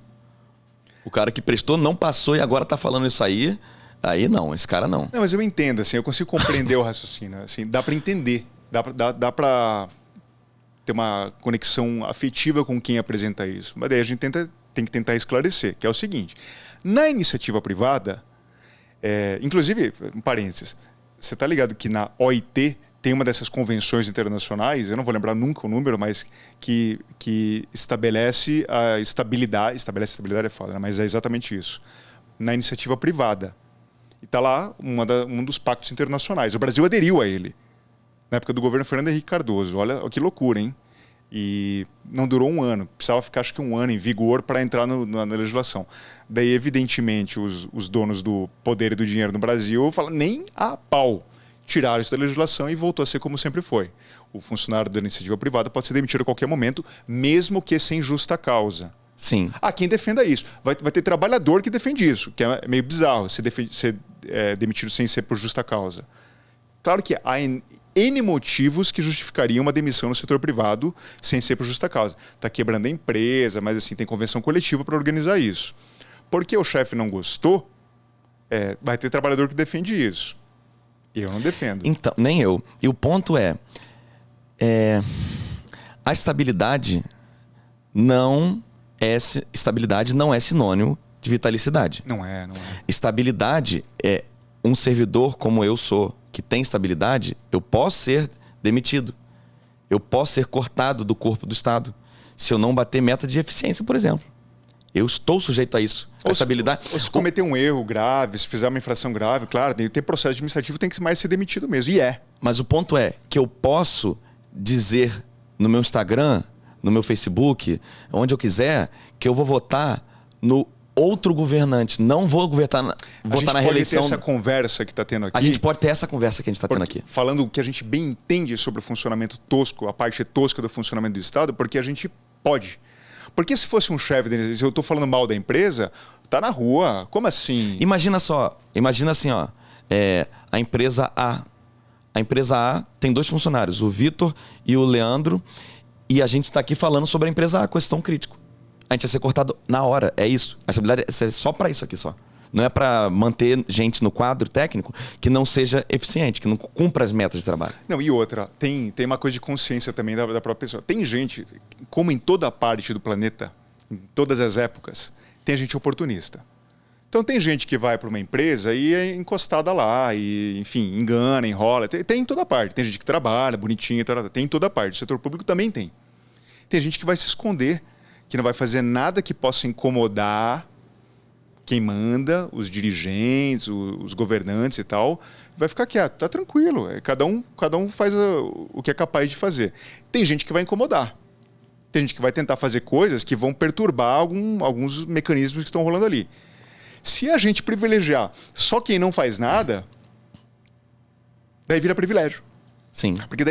S1: O cara que prestou, não passou e agora está falando isso aí não, esse cara não.
S2: Não, mas eu entendo, assim, eu consigo compreender o raciocínio. Assim, dá para entender, dá para ter uma conexão afetiva com quem apresenta isso. Mas daí a gente tenta tem que tentar esclarecer, que é o seguinte. Na iniciativa privada, inclusive, um parênteses, você está ligado que na OIT tem uma dessas convenções internacionais, eu não vou lembrar nunca o número, mas que estabelece a estabilidade. Estabelece a estabilidade é foda, né? Mas é exatamente isso. Na iniciativa privada. E está lá um dos pactos internacionais. O Brasil aderiu a ele, na época do governo Fernando Henrique Cardoso. Olha que loucura, hein? E não durou um ano. Precisava ficar, acho que um ano em vigor para entrar na legislação. Daí, evidentemente, os donos do poder e do dinheiro no Brasil falam nem a pau. Tiraram isso da legislação e voltou a ser como sempre foi. O funcionário da iniciativa privada pode ser demitido a qualquer momento, mesmo que sem justa causa.
S1: Sim.
S2: Há quem defenda isso. Vai ter trabalhador que defende isso, que é meio bizarro ser demitido sem ser por justa causa. Claro que há N motivos que justificariam uma demissão no setor privado sem ser por justa causa. Está quebrando a empresa, mas assim tem convenção coletiva para organizar isso. Porque o chefe não gostou, vai ter trabalhador que defende isso. Eu não defendo.
S1: Então, nem eu. E o ponto a estabilidade não é sinônimo de vitalicidade.
S2: Não é.
S1: Estabilidade é um servidor como eu sou, que tem estabilidade, eu posso ser demitido. Eu posso ser cortado do corpo do Estado se eu não bater meta de eficiência, por exemplo. Eu estou sujeito a isso. Ou
S2: se cometer um erro grave, se fizer uma infração grave, claro, tem processo administrativo, tem que mais ser demitido mesmo.
S1: Mas o ponto é que eu posso dizer no meu Instagram, no meu Facebook, onde eu quiser, que eu vou votar no outro governante. Não vou votar na reeleição. A gente pode ter
S2: essa conversa que está tendo aqui.
S1: A gente pode ter essa conversa que a gente está tendo aqui.
S2: Falando o que a gente bem entende sobre o funcionamento tosco, a parte tosca do funcionamento do Estado, porque a gente pode. Porque se fosse um chefe, se eu estou falando mal da empresa, tá na rua. Como assim?
S1: Imagina assim, ó. A empresa A. A empresa A tem 2 funcionários, o Vitor e o Leandro, e a gente está aqui falando sobre a empresa A, questão crítico. A gente ia ser cortado na hora, é isso. A estabilidade é só para isso aqui só. Não é para manter gente no quadro técnico que não seja eficiente, que não cumpra as metas de trabalho.
S2: Não, e outra, tem uma coisa de consciência também da própria pessoa. Tem gente, como em toda parte do planeta, em todas as épocas, tem gente oportunista. Então tem gente que vai para uma empresa e é encostada lá, e enfim, engana, enrola. Tem em toda parte. Tem gente que trabalha, bonitinha, tem em toda parte. O setor público também tem. Tem gente que vai se esconder, que não vai fazer nada que possa incomodar quem manda, os dirigentes, os governantes e tal, vai ficar quieto, tá tranquilo. Cada um faz o que é capaz de fazer. Tem gente que vai incomodar. Tem gente que vai tentar fazer coisas que vão perturbar alguns mecanismos que estão rolando ali. Se a gente privilegiar só quem não faz nada, daí vira privilégio.
S1: Sim.
S2: Porque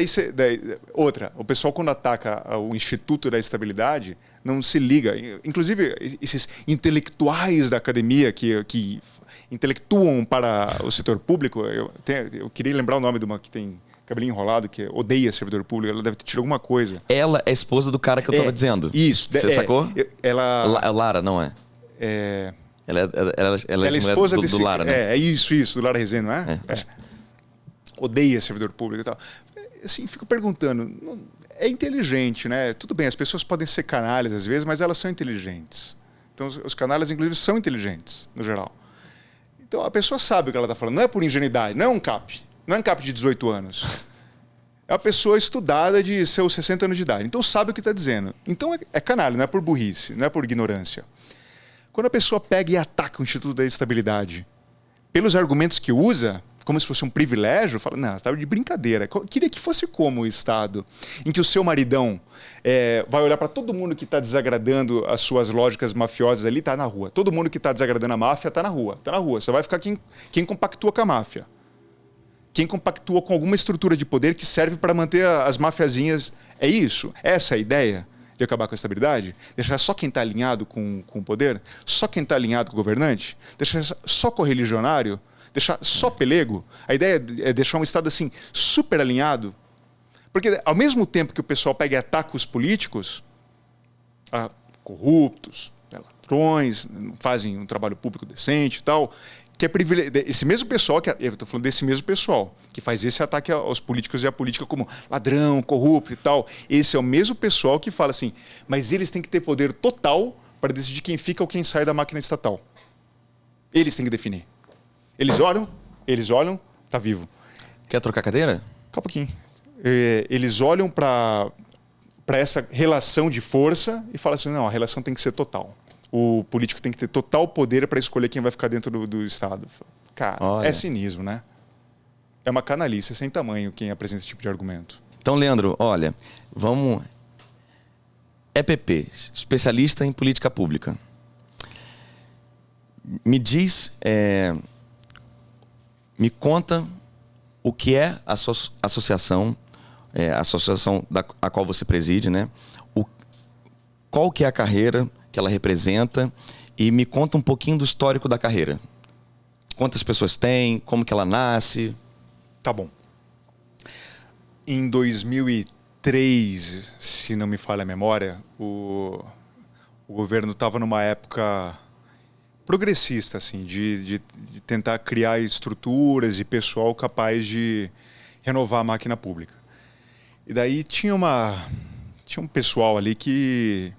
S2: outra, o pessoal quando ataca o Instituto da Estabilidade não se liga. Inclusive, esses intelectuais da academia que intelectuam para o setor público, eu queria lembrar o nome de uma que tem cabelinho enrolado, que odeia servidor público, ela deve ter tido alguma coisa.
S1: Ela é a esposa do cara que eu estava dizendo.
S2: Isso.
S1: Você sacou?
S2: Ela...
S1: Lara, não é? Ela é
S2: esposa
S1: do Lara, né?
S2: É isso, do Lara Rezende, não é? Odeia servidor público e tal. Assim, fico perguntando, é inteligente, né? Tudo bem, as pessoas podem ser canalhas às vezes, mas elas são inteligentes. Então, os canalhas, inclusive, são inteligentes, no geral. Então, a pessoa sabe o que ela está falando. Não é por ingenuidade, não é um CAP. Não é um CAP de 18 anos. É uma pessoa estudada de seus 60 anos de idade. Então, sabe o que está dizendo. Então, é canalha, não é por burrice, não é por ignorância. Quando a pessoa pega e ataca o Instituto da Estabilidade, pelos argumentos que usa, como se fosse um privilégio, fala, não, você estava de brincadeira. Queria que fosse como o Estado, em que o seu maridão vai olhar para todo mundo que está desagradando as suas lógicas mafiosas ali, está na rua. Todo mundo que está desagradando a máfia está na rua. Está na rua. Só vai ficar quem compactua com a máfia. Quem compactua com alguma estrutura de poder que serve para manter as mafiazinhas. É isso? Essa é a ideia de acabar com a estabilidade? Deixar só quem está alinhado com o poder? Só quem está alinhado com o governante? Deixar só correligionário? Deixar só pelego? A ideia é deixar um Estado assim super alinhado? Porque ao mesmo tempo que o pessoal pega e ataca os políticos, corruptos, ladrões, não fazem um trabalho público decente e tal, que é esse mesmo pessoal, eu estou falando desse mesmo pessoal, que faz esse ataque aos políticos e à política como ladrão, corrupto e tal. Esse é o mesmo pessoal que fala assim, mas eles têm que ter poder total para decidir quem fica ou quem sai da máquina estatal. Eles têm que definir. Eles olham, tá vivo.
S1: Quer trocar cadeira?
S2: Calma um pouquinho. Eles olham para essa relação de força e falam assim, não, a relação tem que ser total. O político tem que ter total poder para escolher quem vai ficar dentro do Estado. Cara,
S1: olha,
S2: é cinismo, né? É uma canalice sem tamanho quem apresenta esse tipo de argumento.
S1: Então, Leandro, olha, vamos... EPP, especialista em política pública. Me diz, me conta o que é a sua associação, a associação a qual você preside, né? Qual que é a carreira que ela representa e me conta um pouquinho do histórico da carreira. Quantas pessoas tem, como que ela nasce?
S2: Tá bom. Em 2003, se não me falha a memória, o governo estava numa época progressista, assim, de tentar criar estruturas e pessoal capaz de renovar a máquina pública. E daí tinha um pessoal ali que,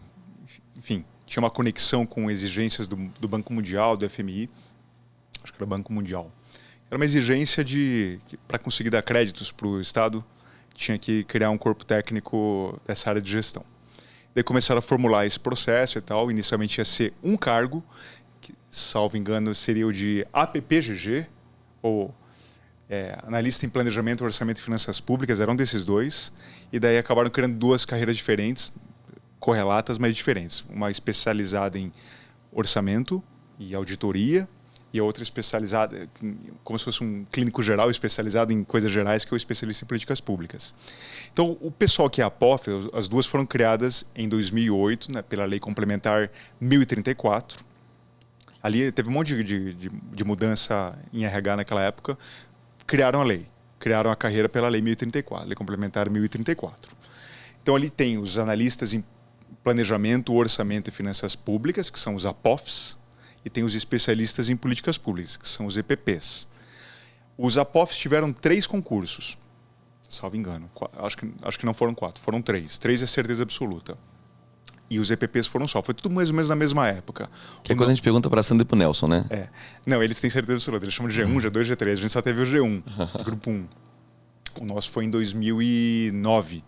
S2: enfim, tinha uma conexão com exigências do Banco Mundial, do FMI, acho que era o Banco Mundial. Era uma exigência para conseguir dar créditos para o Estado, tinha que criar um corpo técnico dessa área de gestão. Daí começaram a formular esse processo e tal. Inicialmente ia ser um cargo, que, salvo engano, seria o de APPGG, ou analista em planejamento, orçamento e finanças públicas, eram desses dois. E daí acabaram criando duas carreiras diferentes, correlatas, mas diferentes. Uma especializada em orçamento e auditoria, e a outra especializada, como se fosse um clínico geral especializado em coisas gerais, que é o especialista em políticas públicas. Então, o pessoal que é a APOF, as duas foram criadas em 2008, né, pela Lei Complementar 1034. Ali teve um monte de mudança em RH naquela época. Criaram a lei, criaram a carreira pela Lei 1034, Lei Complementar 1034. Então, ali tem os analistas em planejamento, orçamento e finanças públicas, que são os APOFs, e tem os especialistas em políticas públicas, que são os EPPs. Os APOFs tiveram 3 concursos, salvo engano. Acho que não foram 4, foram 3. 3 é certeza absoluta. E os EPPs foram só. Foi tudo mais ou menos na mesma época.
S1: Que é quando a gente pergunta para a Sandra e para o Nelson, né?
S2: Não, eles têm certeza absoluta. Eles chamam de G1, G2, G3. A gente só teve o G1, o grupo 1. O nosso foi em 2009.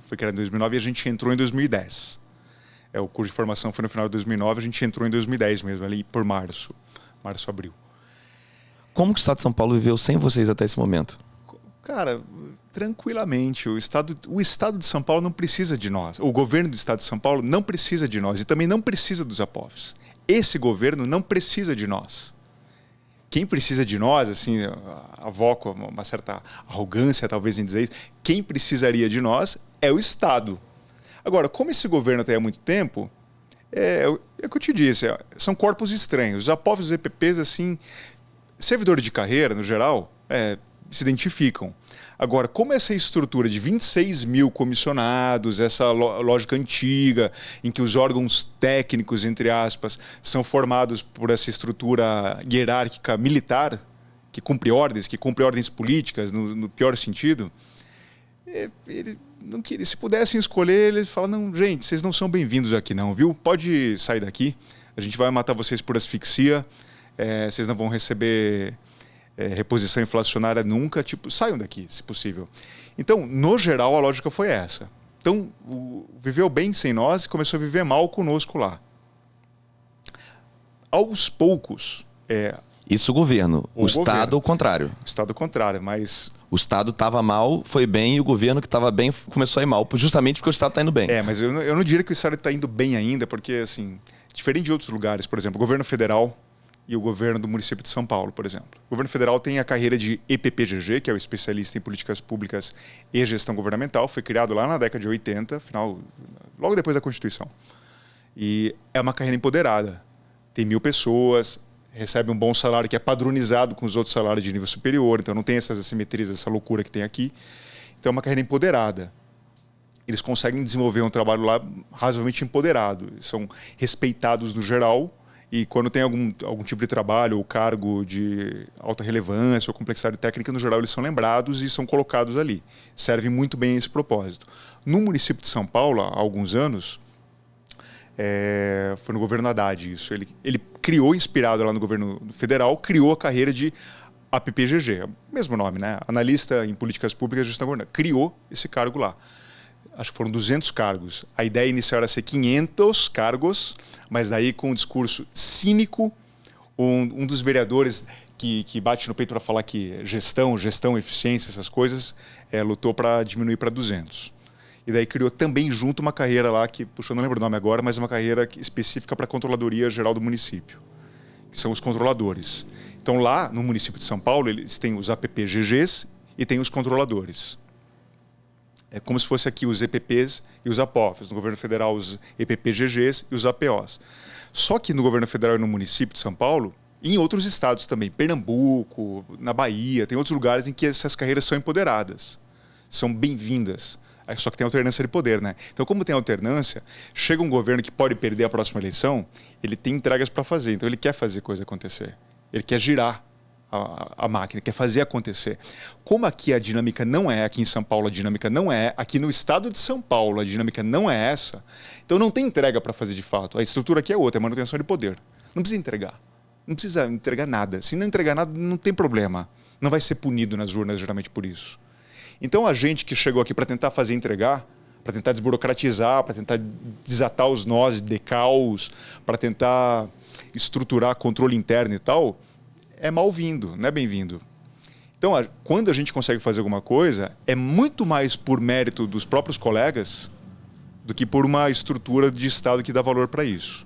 S2: Foi criado em 2009 e a gente entrou em 2010. O curso de formação foi no final de 2009, a gente entrou em 2010 mesmo, ali por março, abril.
S1: Como que o Estado de São Paulo viveu sem vocês até esse momento?
S2: Cara, tranquilamente. O Estado de São Paulo não precisa de nós. O governo do Estado de São Paulo não precisa de nós e também não precisa dos APOFs. Esse governo não precisa de nós. Quem precisa de nós, assim, avoco uma certa arrogância talvez em dizer isso, quem precisaria de nós é o Estado. Agora, como esse governo está há muito tempo, é o que eu te disse, são corpos estranhos. Os APOFs e os EPPs, assim, servidores de carreira, no geral, se identificam. Agora, como essa estrutura de 26 mil comissionados, essa lógica antiga, em que os órgãos técnicos, entre aspas, são formados por essa estrutura hierárquica militar, que cumpre ordens políticas, no pior sentido, não queria, se pudessem escolher, eles falam, não, gente, vocês não são bem-vindos aqui não, viu? Pode sair daqui, a gente vai matar vocês por asfixia, vocês não vão receber reposição inflacionária nunca, saiam daqui, se possível. Então, no geral, a lógica foi essa. Então, viveu bem sem nós e começou a viver mal conosco lá. Aos poucos...
S1: Isso o governo. O Estado, ao contrário.
S2: O Estado, ao contrário, mas...
S1: O Estado estava mal, foi bem, e o governo que estava bem começou a ir mal, justamente porque o Estado está indo bem.
S2: Mas eu não diria que o Estado está indo bem ainda, porque, assim, diferente de outros lugares, por exemplo, o governo federal e o governo do município de São Paulo, por exemplo. O governo federal tem a carreira de EPPGG, que é o especialista em políticas públicas e gestão governamental, foi criado lá na década de 80, logo depois da Constituição. E é uma carreira empoderada. Tem 1.000 pessoas, recebe um bom salário que é padronizado com os outros salários de nível superior, então não tem essas assimetrias, essa loucura que tem aqui. Então é uma carreira empoderada. Eles conseguem desenvolver um trabalho lá razoavelmente empoderado. São respeitados no geral e quando tem algum tipo de trabalho ou cargo de alta relevância ou complexidade técnica, no geral eles são lembrados e são colocados ali. Servem muito bem a esse propósito. No município de São Paulo, há alguns anos, Foi no governo Haddad isso. Ele criou, inspirado lá no governo federal, criou a carreira de APPGG, mesmo nome, né? Analista em Políticas Públicas e Gestão Governamental. Criou esse cargo lá. Acho que foram 200 cargos. A ideia inicial era ser 500 cargos, mas daí com um discurso cínico, um dos vereadores que bate no peito para falar que gestão, eficiência, essas coisas, lutou para diminuir para 200. E daí criou também junto uma carreira lá, que, puxa, eu não lembro o nome agora, mas uma carreira específica para a Controladoria Geral do município, que são os controladores. Então lá no município de São Paulo, eles têm os APPGGs e tem os controladores. É como se fosse aqui os EPPs e os APOFs. No governo federal, os EPPGGs e os APOs. Só que no governo federal e no município de São Paulo, e em outros estados também, Pernambuco, na Bahia, tem outros lugares em que essas carreiras são empoderadas, são bem-vindas. Só que tem alternância de poder, né? Então, como tem alternância, chega um governo que pode perder a próxima eleição, ele tem entregas para fazer. Então, ele quer fazer coisa acontecer. Ele quer girar a máquina, quer fazer acontecer. Como aqui a dinâmica não é, aqui em São Paulo a dinâmica não é, aqui no estado de São Paulo a dinâmica não é essa, então não tem entrega para fazer de fato. A estrutura aqui é outra, é manutenção de poder. Não precisa entregar. Não precisa entregar nada. Se não entregar nada, não tem problema. Não vai ser punido nas urnas, geralmente, por isso. Então, a gente que chegou aqui para tentar fazer entregar, para tentar desburocratizar, para tentar desatar os nós de caos, para tentar estruturar controle interno e tal, é mal-vindo, não é bem-vindo. Então, quando a gente consegue fazer alguma coisa, é muito mais por mérito dos próprios colegas do que por uma estrutura de Estado que dá valor para isso.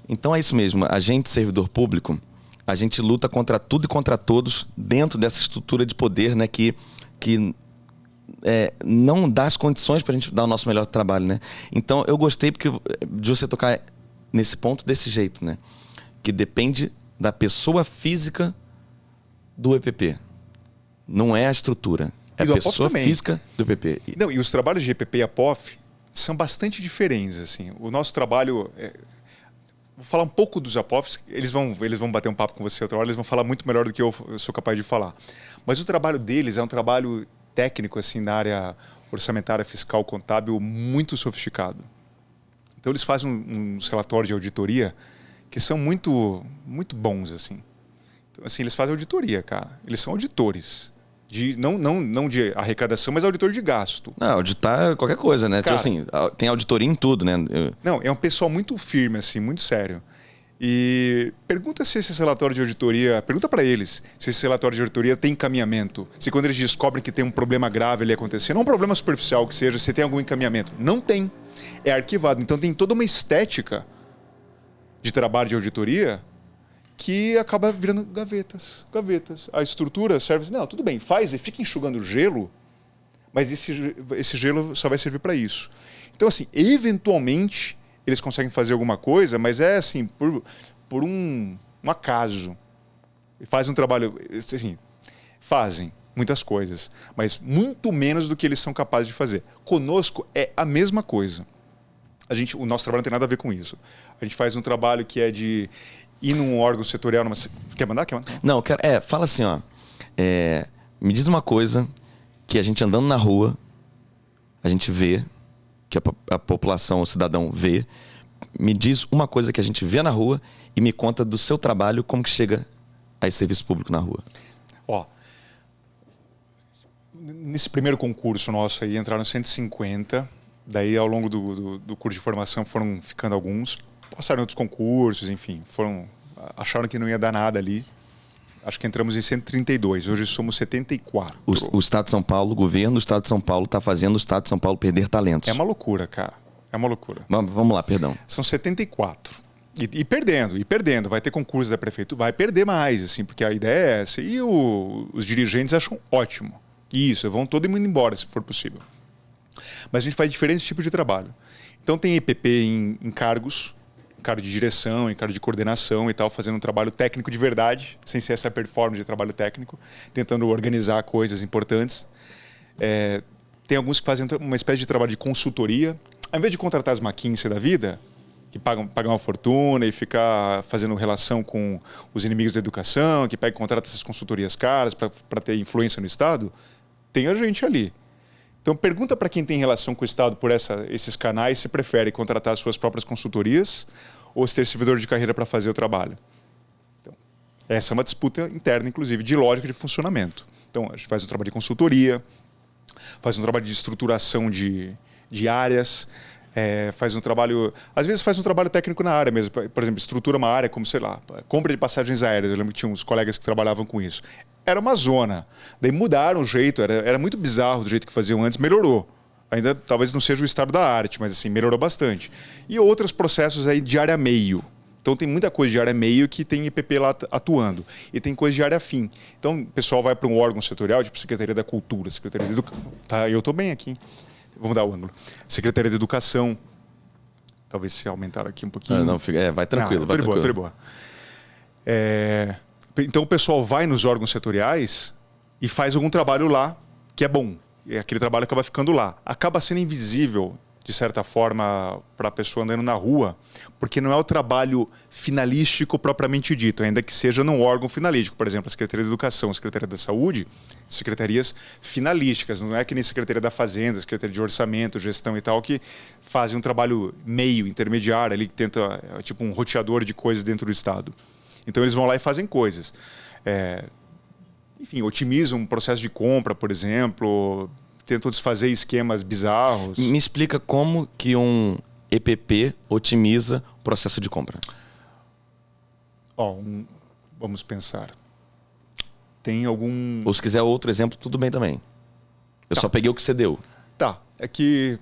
S1: Então é isso mesmo. A gente, servidor público, a gente luta contra tudo e contra todos dentro dessa estrutura de poder, né, que não dá as condições para a gente dar o nosso melhor trabalho, né? Então eu gostei de você tocar nesse ponto desse jeito, né? Que depende da pessoa física do EPP. Não é a estrutura. É a pessoa física do EPP.
S2: Não, e os trabalhos de EPP e APOF são bastante diferentes, assim. O nosso trabalho... Vou falar um pouco dos APOFs, eles vão bater um papo com você outra hora, eles vão falar muito melhor do que eu sou capaz de falar. Mas o trabalho deles é um trabalho técnico, assim, na área orçamentária, fiscal, contábil, muito sofisticado. Então eles fazem uns relatórios de auditoria que são muito, muito bons, assim. Então, assim, eles fazem auditoria, cara. Eles são auditores. Não de arrecadação, mas auditor de gasto.
S1: Não, auditar qualquer coisa, né? Cara, tipo assim, tem auditoria em tudo, né?
S2: Não, é um pessoal muito firme, assim, muito sério. E pergunta se esse relatório de auditoria... Pergunta para eles se esse relatório de auditoria tem encaminhamento. Se quando eles descobrem que tem um problema grave ali acontecendo, não um problema superficial que seja, se tem algum encaminhamento. Não tem. É arquivado. Então tem toda uma estética de trabalho de auditoria que acaba virando gavetas. A estrutura serve... Não, tudo bem, faz e fica enxugando gelo, mas esse gelo só vai servir para isso. Então, assim, eventualmente eles conseguem fazer alguma coisa, mas é assim, por um acaso. E fazem um trabalho... Assim, fazem muitas coisas, mas muito menos do que eles são capazes de fazer. Conosco é a mesma coisa. O nosso trabalho não tem nada a ver com isso. A gente faz um trabalho que é de ir num órgão setorial... Quer mandar?
S1: Não, quero... fala assim, ó. Me diz uma coisa que a gente andando na rua, a gente vê, que a população, o cidadão vê. Me diz uma coisa que a gente vê na rua e me conta do seu trabalho, como que chega a esse serviço público na rua.
S2: Ó, nesse primeiro concurso nosso aí, entraram 150... Daí, ao longo do curso de formação, foram ficando alguns. Passaram em outros concursos, enfim. Acharam que não ia dar nada ali. Acho que entramos em 132. Hoje somos 74.
S1: O Estado de São Paulo, o governo do Estado de São Paulo está fazendo o Estado de São Paulo perder talentos.
S2: É uma loucura, cara. É uma loucura.
S1: Vamos lá, perdão.
S2: São 74. E perdendo. Vai ter concurso da prefeitura. Vai perder mais, assim, porque a ideia é essa. E os dirigentes acham ótimo. Isso, vão todo mundo embora, se for possível. Mas a gente faz diferentes tipos de trabalho. Então tem EPP em cargos, em cargo de direção, em cargo de coordenação e tal, fazendo um trabalho técnico de verdade, sem ser essa performance de trabalho técnico, tentando organizar coisas importantes. Tem alguns que fazem uma espécie de trabalho de consultoria. Ao invés de contratar as McKinsey da vida, que pagam uma fortuna e ficar fazendo relação com os inimigos da educação, que contrata essas consultorias caras para ter influência no Estado, tem a gente ali. Então, pergunta para quem tem relação com o Estado por esses canais se prefere contratar as suas próprias consultorias ou se ter servidor de carreira para fazer o trabalho. Então, essa é uma disputa interna, inclusive, de lógica de funcionamento. Então, a gente faz um trabalho de consultoria, faz um trabalho de estruturação de áreas, faz um trabalho... Às vezes faz um trabalho técnico na área mesmo. Por exemplo, estrutura uma área como, sei lá, compra de passagens aéreas. Eu lembro que tinha uns colegas que trabalhavam com isso. Era uma zona. Daí mudaram o jeito, era muito bizarro do jeito que faziam antes, melhorou. Ainda talvez não seja o estado da arte, mas assim, melhorou bastante. E outros processos aí de área meio. Então tem muita coisa de área meio que tem IPP lá atuando. E tem coisa de área fim. Então o pessoal vai para um órgão setorial, tipo Secretaria da Cultura, Secretaria da Educação. Tá, eu estou bem aqui. Vamos dar o ângulo. Secretaria da Educação. Talvez se aumentar aqui um pouquinho.
S1: Não, vai tranquilo. Vai tranquilo.
S2: Tô de boa. Então o pessoal vai nos órgãos setoriais e faz algum trabalho lá que é bom. E aquele trabalho acaba ficando lá. Acaba sendo invisível, de certa forma, para a pessoa andando na rua, porque não é o trabalho finalístico propriamente dito, ainda que seja num órgão finalístico. Por exemplo, a Secretaria da Educação, a Secretaria da Saúde, secretarias finalísticas. Não é que nem a Secretaria da Fazenda, a Secretaria de Orçamento, Gestão e tal, que fazem um trabalho meio, intermediário, ali, que tenta, tipo um roteador de coisas dentro do Estado. Então eles vão lá e fazem coisas. Enfim, otimizam um processo de compra, por exemplo, tentam desfazer esquemas bizarros.
S1: Me explica como que um EPP otimiza o processo de compra.
S2: Vamos pensar. Tem algum...
S1: Ou se quiser outro exemplo, tudo bem também. Eu só peguei o que você deu.
S2: Tá, é que...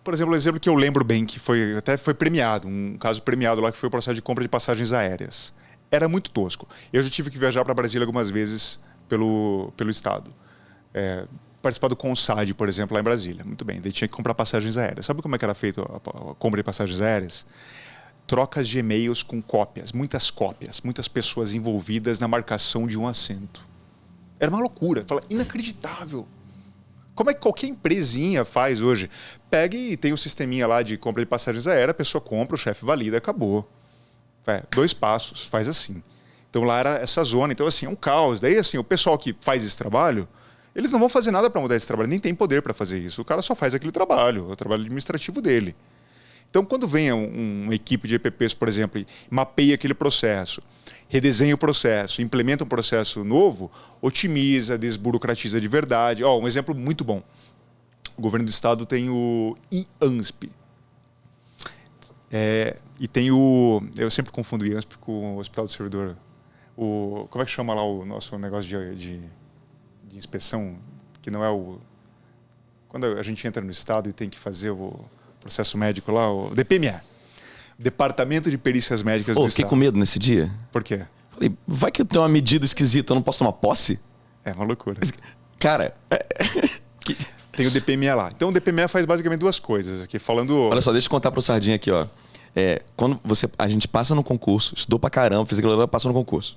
S2: Por exemplo, um exemplo que eu lembro bem, que até foi premiado, um caso premiado lá, que foi o processo de compra de passagens aéreas. Era muito tosco. Eu já tive que viajar para Brasília algumas vezes pelo Estado. Participar do CONSAD, por exemplo, lá em Brasília. Muito bem, daí tinha que comprar passagens aéreas. Sabe como é que era feito a compra de passagens aéreas? Trocas de e-mails com cópias, muitas pessoas envolvidas na marcação de um assento. Era uma loucura, inacreditável. Como é que qualquer empresinha faz hoje? Pega e tem um sisteminha lá de compra de passagens aéreas, a pessoa compra, o chefe valida, acabou. 2 passos, faz assim. Então lá era essa zona, então assim, é um caos. Daí assim, o pessoal que faz esse trabalho, eles não vão fazer nada para mudar esse trabalho, nem tem poder para fazer isso. O cara só faz aquele trabalho, é o trabalho administrativo dele. Então quando vem uma equipe de EPPs, por exemplo, e mapeia aquele processo, redesenha o processo, implementa um processo novo, otimiza, desburocratiza de verdade. Um exemplo muito bom. O governo do estado tem o IANSP. E tem eu sempre confundo o IANSP com o Hospital do Servidor. Como é que chama lá o nosso negócio de inspeção? Que não é quando a gente entra no estado e tem que fazer o processo médico lá, o DPME. Departamento de Perícias Médicas do Estado.
S1: Fiquei com medo nesse dia.
S2: Por quê?
S1: Falei, vai que eu tenho uma medida esquisita, eu não posso tomar posse?
S2: É uma loucura.
S1: Cara...
S2: Tem o DPME lá. Então o DPME faz basicamente 2 coisas. Aqui, falando...
S1: Olha só, deixa eu contar pro Sardinha aqui, ó. Quando a gente passa no concurso, estudou pra caramba, fez aquilo, passou no concurso.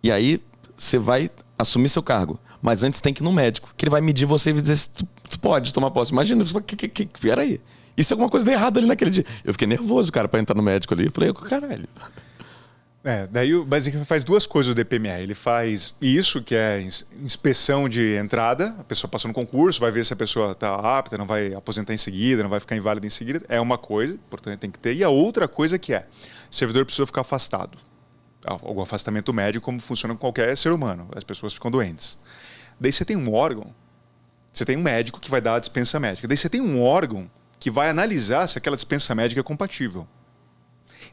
S1: E aí você vai assumir seu cargo. Mas antes tem que ir no médico, que ele vai medir você e dizer se tu pode tomar posse. Imagina, você fala, peraí. Isso é alguma coisa de errado ali naquele dia. Eu fiquei nervoso, cara, pra entrar no médico ali. Eu falei, caralho.
S2: Daí basicamente faz 2 coisas o DPME. Ele faz isso, que é inspeção de entrada. A pessoa passou no concurso, vai ver se a pessoa está apta, não vai aposentar em seguida, não vai ficar inválida em seguida. É uma coisa, portanto tem que ter. E a outra coisa que o servidor precisa ficar afastado. Algum afastamento médico, como funciona com qualquer ser humano. As pessoas ficam doentes. Daí você tem um órgão, você tem um médico que vai dar a dispensa médica. Daí você tem um órgão que vai analisar se aquela dispensa médica é compatível.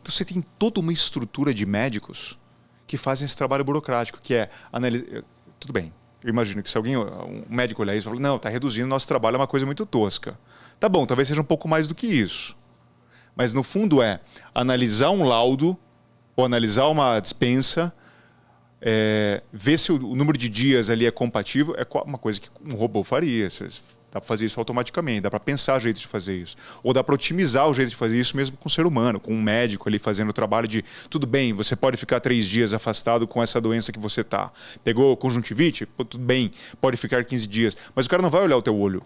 S2: Então você tem toda uma estrutura de médicos que fazem esse trabalho burocrático, que é analisar... Tudo bem, eu imagino que se um médico olhar isso e falar, não, está reduzindo, nosso trabalho é uma coisa muito tosca. Tá bom, talvez seja um pouco mais do que isso. Mas no fundo é analisar um laudo ou analisar uma dispensa, ver se o número de dias ali é compatível, é uma coisa que um robô faria. Dá para fazer isso automaticamente, dá para pensar jeito de fazer isso. Ou dá para otimizar o jeito de fazer isso mesmo com o ser humano, com um médico ali fazendo o trabalho de tudo bem, você pode ficar 3 dias afastado com essa doença que você está. Pegou conjuntivite? Tudo bem, pode ficar 15 dias. Mas o cara não vai olhar o teu olho.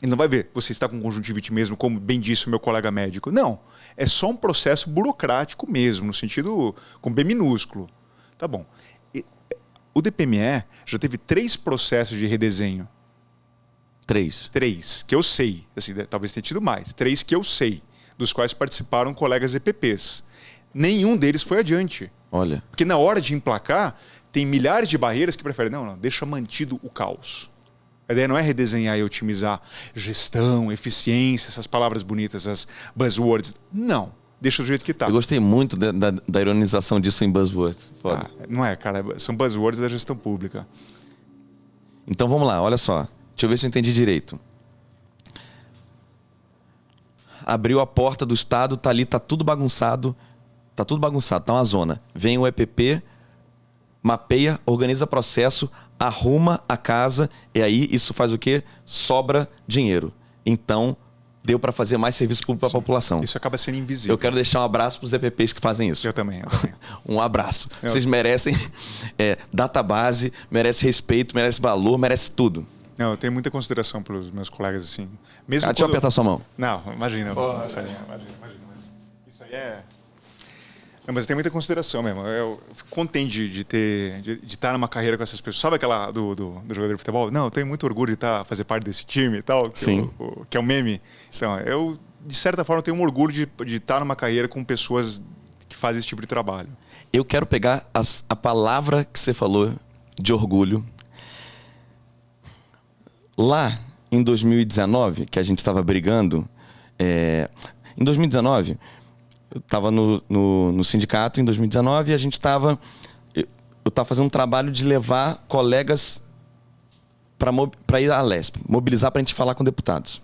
S2: Ele não vai ver, você está com conjuntivite mesmo, como bem disse o meu colega médico. Não, é só um processo burocrático mesmo, no sentido com B minúsculo. Tá bom. O DPME já teve 3 processos de redesenho.
S1: 3.
S2: 3, que eu sei. Assim, talvez tenha tido mais. 3 que eu sei, dos quais participaram colegas EPPs. Nenhum deles foi adiante.
S1: Olha.
S2: Porque na hora de emplacar, tem milhares de barreiras que preferem, não, deixa mantido o caos. A ideia não é redesenhar e otimizar gestão, eficiência, essas palavras bonitas, as buzzwords. Não, deixa do jeito que está.
S1: Eu gostei muito da ironização disso em buzzwords. Foda.
S2: Não é, cara, são buzzwords da gestão pública.
S1: Então vamos lá, olha só. Deixa eu ver se eu entendi direito. Abriu a porta do Estado, tá ali, tá tudo bagunçado. Tá tudo bagunçado, tá uma zona. Vem o EPP, mapeia, organiza processo, arruma a casa e aí isso faz o quê? Sobra dinheiro. Então, deu para fazer mais serviço público para a população.
S2: Isso acaba sendo invisível.
S1: Eu quero deixar um abraço para os EPPs que fazem isso.
S2: Eu também.
S1: Um abraço. Vocês merecem database, merecem respeito, merecem valor, merecem tudo.
S2: Não, eu tenho muita consideração pelos meus colegas assim. Mesmo
S1: Deixa eu apertar sua mão.
S2: Não, imagina. Isso aí é... Não, mas eu tenho muita consideração mesmo. Eu fico contente de estar numa carreira com essas pessoas. Sabe aquela do jogador de futebol? Não, eu tenho muito orgulho de fazer parte desse time e tal.
S1: Sim.
S2: Que é o meme. Então, eu, de certa forma, tenho um orgulho de estar numa carreira com pessoas que fazem esse tipo de trabalho.
S1: Eu quero pegar a palavra que você falou de orgulho. Lá em 2019, que a gente estava brigando, em 2019... Eu estava no sindicato em 2019 e a gente estava... Eu estava fazendo um trabalho de levar colegas para ir à Lesp, mobilizar para a gente falar com deputados.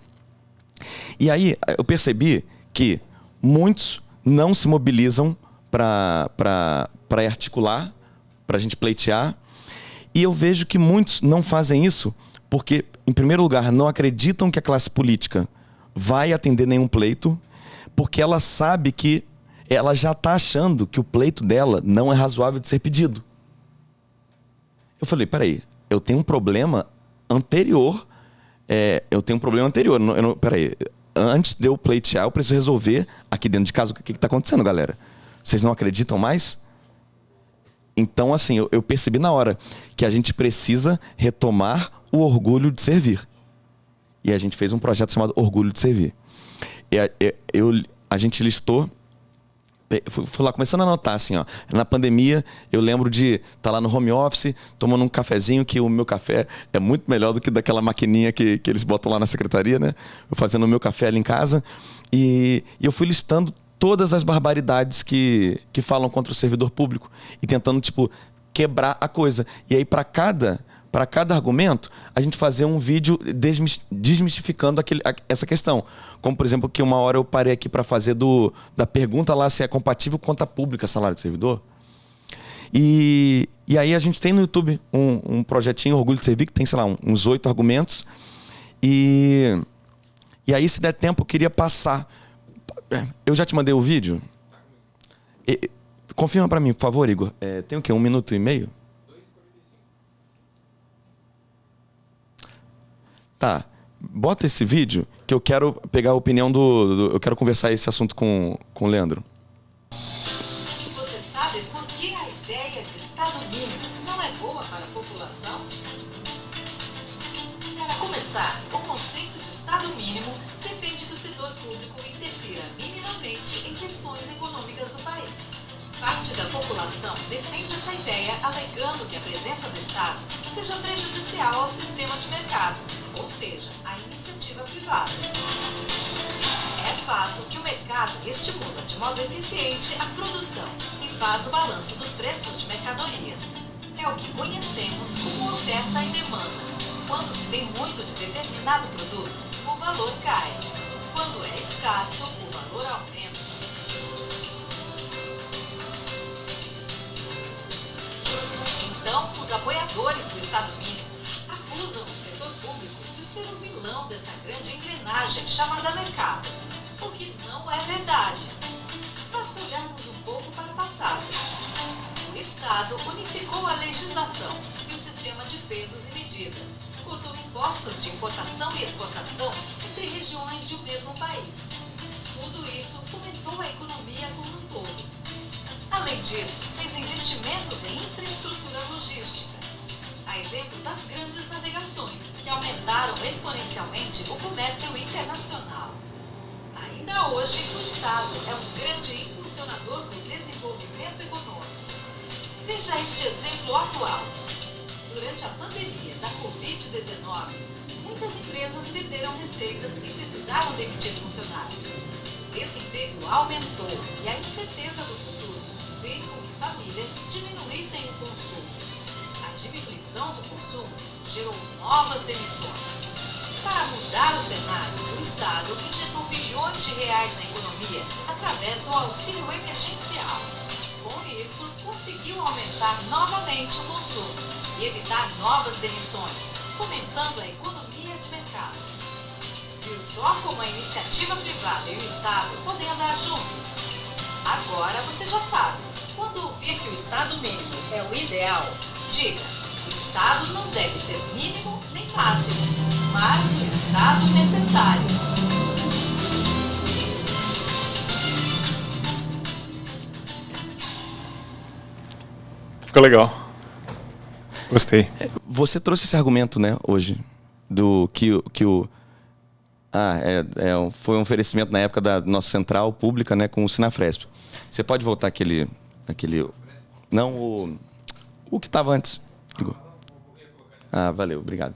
S1: E aí eu percebi que muitos não se mobilizam para articular, para a gente pleitear. E eu vejo que muitos não fazem isso porque, em primeiro lugar, não acreditam que a classe política vai atender nenhum pleito, porque ela sabe que ela já está achando que o pleito dela não é razoável de ser pedido. Eu falei, peraí, eu tenho um problema anterior. Peraí, antes de eu pleitear, eu preciso resolver aqui dentro de casa o que está acontecendo, galera. Vocês não acreditam mais? Então, assim, eu percebi na hora que a gente precisa retomar o orgulho de servir. E a gente fez um projeto chamado Orgulho de Servir. A gente listou, fui lá começando a anotar assim, ó. Na pandemia, eu lembro de estar lá no home office, tomando um cafezinho, que o meu café é muito melhor do que daquela maquininha que eles botam lá na secretaria, né? Eu fazendo o meu café ali em casa. E eu fui listando todas as barbaridades que falam contra o servidor público e tentando, tipo, quebrar a coisa. E aí, para cada argumento, a gente fazer um vídeo desmistificando essa questão. Como, por exemplo, que uma hora eu parei aqui para fazer da pergunta lá se é compatível com conta pública, salário de servidor. E aí a gente tem no YouTube um projetinho, Orgulho de Servir, que tem, sei lá, uns 8 argumentos. E aí, se der tempo, eu queria passar. Eu já te mandei o vídeo? Confirma para mim, por favor, Igor. Tem o quê? 1 minuto e meio? Tá, bota esse vídeo que eu quero pegar a opinião eu quero conversar esse assunto com o Leandro.
S3: Você sabe por que a ideia de Estado mínimo não é boa para a população? Para começar, o conceito de Estado mínimo defende que o setor público interfira minimamente em questões econômicas do país. Parte da população defende essa ideia alegando que a presença do Estado seja prejudicial ao sistema de mercado, ou seja, à iniciativa privada. É fato que o mercado estimula de modo eficiente a produção e faz o balanço dos preços de mercadorias. É o que conhecemos como oferta e demanda. Quando se tem muito de determinado produto, o valor cai. Quando é escasso, o valor aumenta. Então, os apoiadores do Estado mínimo acusam o setor público de ser o vilão dessa grande engrenagem chamada mercado, o que não é verdade. Basta olharmos um pouco para o passado. O Estado unificou a legislação e o sistema de pesos e medidas, cortou impostos de importação e exportação entre regiões de um mesmo país. Tudo isso fomentou a economia como um todo. Além disso, fez investimentos em infraestrutura logística. A exemplo das grandes navegações, que aumentaram exponencialmente o comércio internacional. Ainda hoje, o Estado é um grande impulsionador do desenvolvimento econômico. Veja este exemplo atual. Durante a pandemia da Covid-19, muitas empresas perderam receitas e precisaram demitir funcionários. O desemprego aumentou e a incerteza do futuro fez com que famílias diminuíssem o consumo. A diminuição do consumo gerou novas demissões. Para mudar o cenário, o Estado injetou bilhões de reais na economia através do auxílio emergencial. Com isso, conseguiu aumentar novamente o consumo e evitar novas demissões, fomentando a economia de mercado. Viu só como a iniciativa privada e o Estado podem andar juntos? Agora você já sabe. Quando ouvir que o Estado mínimo é o ideal, diga: o Estado não deve ser mínimo nem máximo, mas o Estado necessário.
S2: Ficou legal. Gostei.
S1: Você trouxe esse argumento, né, hoje, do que o foi um oferecimento na época da nossa central pública, né, com o Sinafresp. Você pode voltar aquele não, o que estava antes. Valeu, obrigado.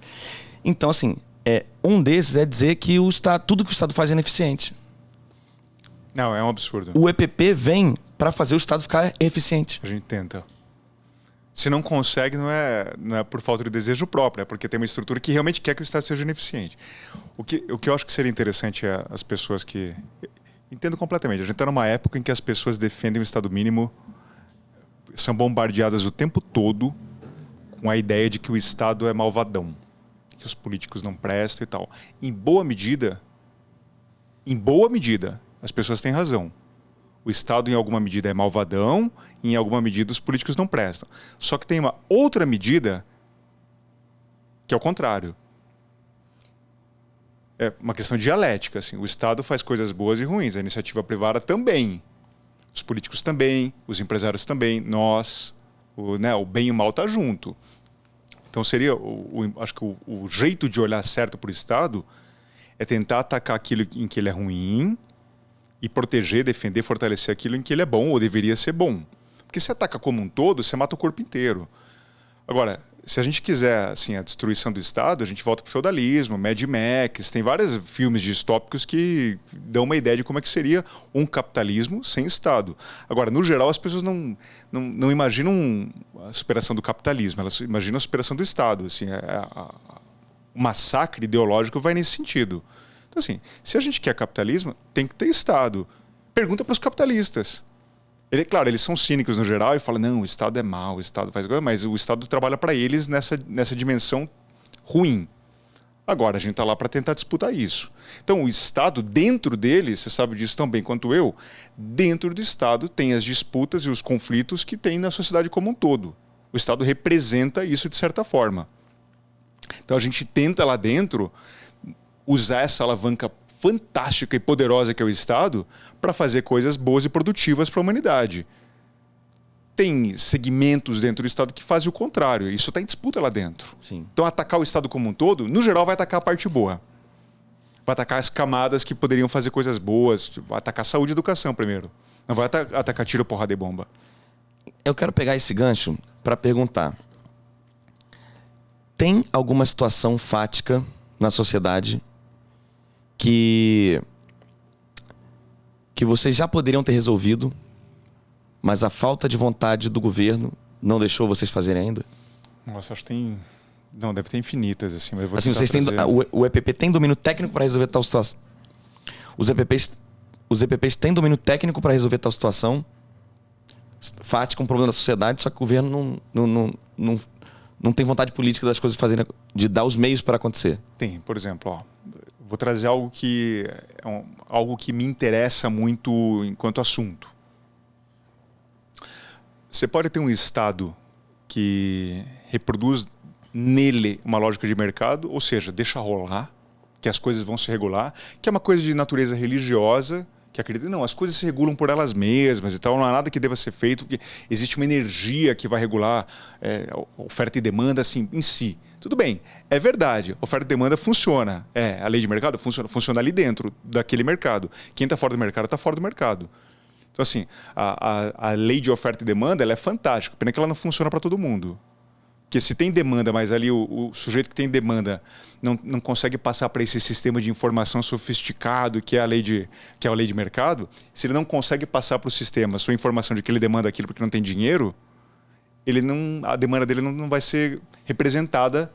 S1: Então, assim, um desses é dizer que tudo que o Estado faz é ineficiente.
S2: Não, é um absurdo.
S1: O EPP vem para fazer o Estado ficar eficiente.
S2: A gente tenta. Se não consegue, não é por falta de desejo próprio, é porque tem uma estrutura que realmente quer que o Estado seja ineficiente. O que eu acho que seria interessante é as pessoas que... Entendo completamente. A gente está numa época em que as pessoas defendem o Estado mínimo, são bombardeadas o tempo todo com a ideia de que o Estado é malvadão, que os políticos não prestam e tal. Em boa medida, as pessoas têm razão. O Estado, em alguma medida, é malvadão, e em alguma medida os políticos não prestam. Só que tem uma outra medida que é o contrário. É uma questão dialética. Assim. O Estado faz coisas boas e ruins, a iniciativa privada também. Os políticos também, os empresários também, nós, o bem e o mal está junto. Então seria, acho que o jeito de olhar certo para o Estado é tentar atacar aquilo em que ele é ruim e proteger, defender, fortalecer aquilo em que ele é bom ou deveria ser bom. Porque se ataca como um todo, você mata o corpo inteiro. Agora, se a gente quiser assim, a destruição do Estado, a gente volta para o feudalismo, Mad Max, tem vários filmes distópicos que dão uma ideia de como é que seria um capitalismo sem Estado. Agora, no geral, as pessoas não imaginam a superação do capitalismo, elas imaginam a superação do Estado. Assim, o massacre ideológico vai nesse sentido. Então, assim, se a gente quer capitalismo, tem que ter Estado. Pergunta para os capitalistas. Claro, eles são cínicos no geral e falam, não, o Estado é mau, o Estado faz coisa, mas o Estado trabalha para eles nessa dimensão ruim. Agora, a gente está lá para tentar disputar isso. Então, o Estado, dentro dele, você sabe disso tão bem quanto eu, dentro do Estado tem as disputas e os conflitos que tem na sociedade como um todo. O Estado representa isso de certa forma. Então, a gente tenta lá dentro usar essa alavanca fantástica e poderosa que é o Estado para fazer coisas boas e produtivas para a humanidade. Tem segmentos dentro do Estado que fazem o contrário. Isso está em disputa lá dentro.
S1: Sim.
S2: Então, atacar o Estado como um todo, no geral, vai atacar a parte boa. Vai atacar as camadas que poderiam fazer coisas boas. Vai atacar saúde e educação primeiro. Não vai atacar tiro, porrada e bomba.
S1: Eu quero pegar esse gancho para perguntar. Tem alguma situação fática na sociedade que vocês já poderiam ter resolvido, mas a falta de vontade do governo não deixou vocês fazerem ainda?
S2: Nossa, acho que tem... Não, deve ter infinitas, assim. Mas eu vou
S1: assim, vocês têm, o EPP tem domínio técnico para resolver tal situação? Os EPPs têm domínio técnico para resolver tal situação? Fática, um problema da sociedade, só que o governo não tem vontade política das coisas fazerem, de dar os meios para acontecer.
S2: Tem, por exemplo, vou trazer algo que algo que me interessa muito enquanto assunto. Você pode ter um Estado que reproduz nele uma lógica de mercado, ou seja, deixa rolar, que as coisas vão se regular, que é uma coisa de natureza religiosa, que acredita, não, as coisas se regulam por elas mesmas e tal, não há nada que deva ser feito, porque existe uma energia que vai regular oferta e demanda assim, em si. Tudo bem, é verdade, oferta e demanda funciona. A lei de mercado funciona ali dentro daquele mercado. Quem está fora do mercado está fora do mercado. Então, assim, a lei de oferta e demanda ela é fantástica, pena que ela não funciona para todo mundo. Porque se tem demanda, mas ali o sujeito que tem demanda não consegue passar para esse sistema de informação sofisticado que é a lei de mercado, se ele não consegue passar para o sistema a sua informação de que ele demanda aquilo porque não tem dinheiro, a demanda dele não vai ser representada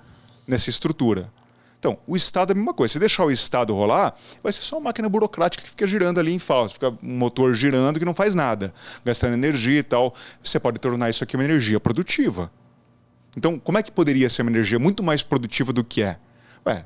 S2: nessa estrutura. Então, o Estado é a mesma coisa. Se deixar o Estado rolar, vai ser só uma máquina burocrática que fica girando ali em falso, fica um motor girando que não faz nada, gastando energia e tal. Você pode tornar isso aqui uma energia produtiva. Então, como é que poderia ser uma energia muito mais produtiva do que é?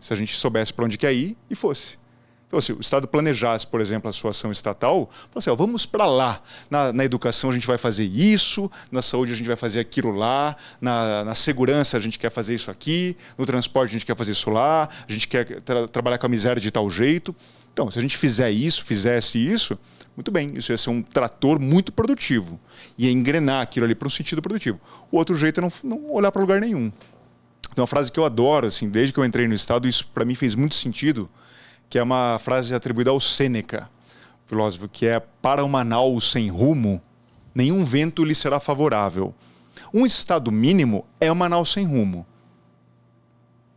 S2: Se a gente soubesse para onde quer ir e fosse. Então, se o Estado planejasse, por exemplo, a sua ação estatal, assim, vamos para lá. Na educação a gente vai fazer isso, na saúde a gente vai fazer aquilo lá, na segurança a gente quer fazer isso aqui, no transporte a gente quer fazer isso lá, a gente quer trabalhar com a miséria de tal jeito. Então, se a gente fizesse isso, muito bem, isso ia ser um trator muito produtivo. Ia engrenar aquilo ali para um sentido produtivo. O outro jeito é não olhar para lugar nenhum. Então, uma frase que eu adoro, assim, desde que eu entrei no Estado, isso para mim fez muito sentido, que é uma frase atribuída ao Sêneca, filósofo, que é: para uma nau sem rumo, nenhum vento lhe será favorável. Um estado mínimo é uma nau sem rumo.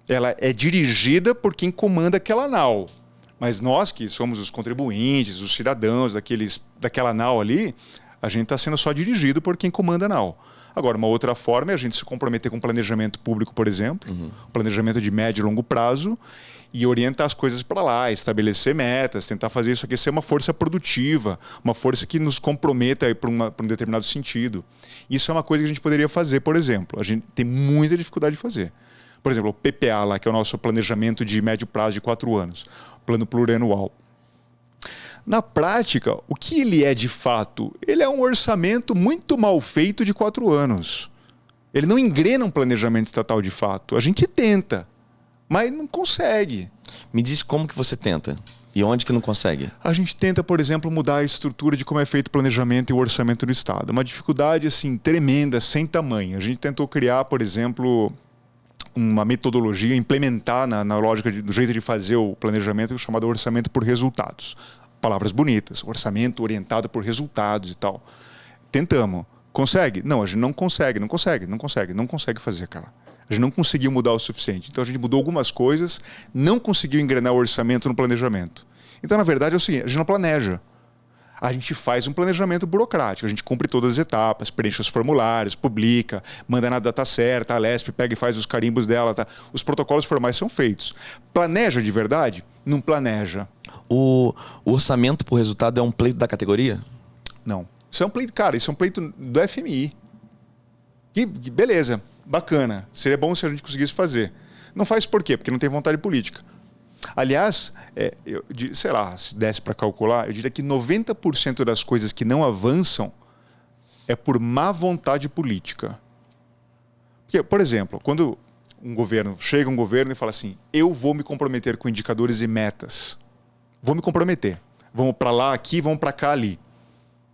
S2: Ela é dirigida por quem comanda aquela nau. Mas nós que somos os contribuintes, os cidadãos daquela nau ali, a gente está sendo só dirigido por quem comanda a nau. Agora, uma outra forma é a gente se comprometer com planejamento público, por exemplo, planejamento de médio e longo prazo, e orientar as coisas para lá, estabelecer metas, tentar fazer isso aqui ser uma força produtiva, uma força que nos comprometa para um determinado sentido. Isso é uma coisa que a gente poderia fazer, por exemplo. A gente tem muita dificuldade de fazer. Por exemplo, o PPA, lá, que é o nosso planejamento de médio prazo de 4 anos, plano plurianual. Na prática, o que ele é de fato? Ele é um orçamento muito mal feito de 4 anos. Ele não engrena um planejamento estatal de fato. A gente tenta, mas não consegue.
S1: Me diz como que você tenta e onde que não consegue.
S2: A gente tenta, por exemplo, mudar a estrutura de como é feito o planejamento e o orçamento no Estado. Uma dificuldade assim, tremenda, sem tamanho. A gente tentou criar, por exemplo, uma metodologia, implementar na lógica do jeito de fazer o planejamento chamado orçamento por resultados. Palavras bonitas, orçamento orientado por resultados e tal. Tentamos. Consegue? Não, a gente não consegue fazer, cara. A gente não conseguiu mudar o suficiente. Então a gente mudou algumas coisas, não conseguiu engrenar o orçamento no planejamento. Então, na verdade, é o seguinte, a gente não planeja. A gente faz um planejamento burocrático, a gente cumpre todas as etapas, preenche os formulários, publica, manda na data certa, a Lesp pega e faz os carimbos dela. Tá? Os protocolos formais são feitos. Planeja de verdade? Não planeja.
S1: O orçamento por resultado é um pleito da categoria?
S2: Não. Isso é um pleito, cara, isso é um pleito do FMI. E beleza, bacana. Seria bom se a gente conseguisse fazer. Não faz por quê? Porque não tem vontade política. Aliás, sei lá, se desse para calcular, eu diria que 90% das coisas que não avançam é por má vontade política. Porque, por exemplo, quando chega um governo e fala assim, eu vou me comprometer com indicadores e metas. Vou me comprometer. Vamos para lá, aqui, vamos para cá, ali.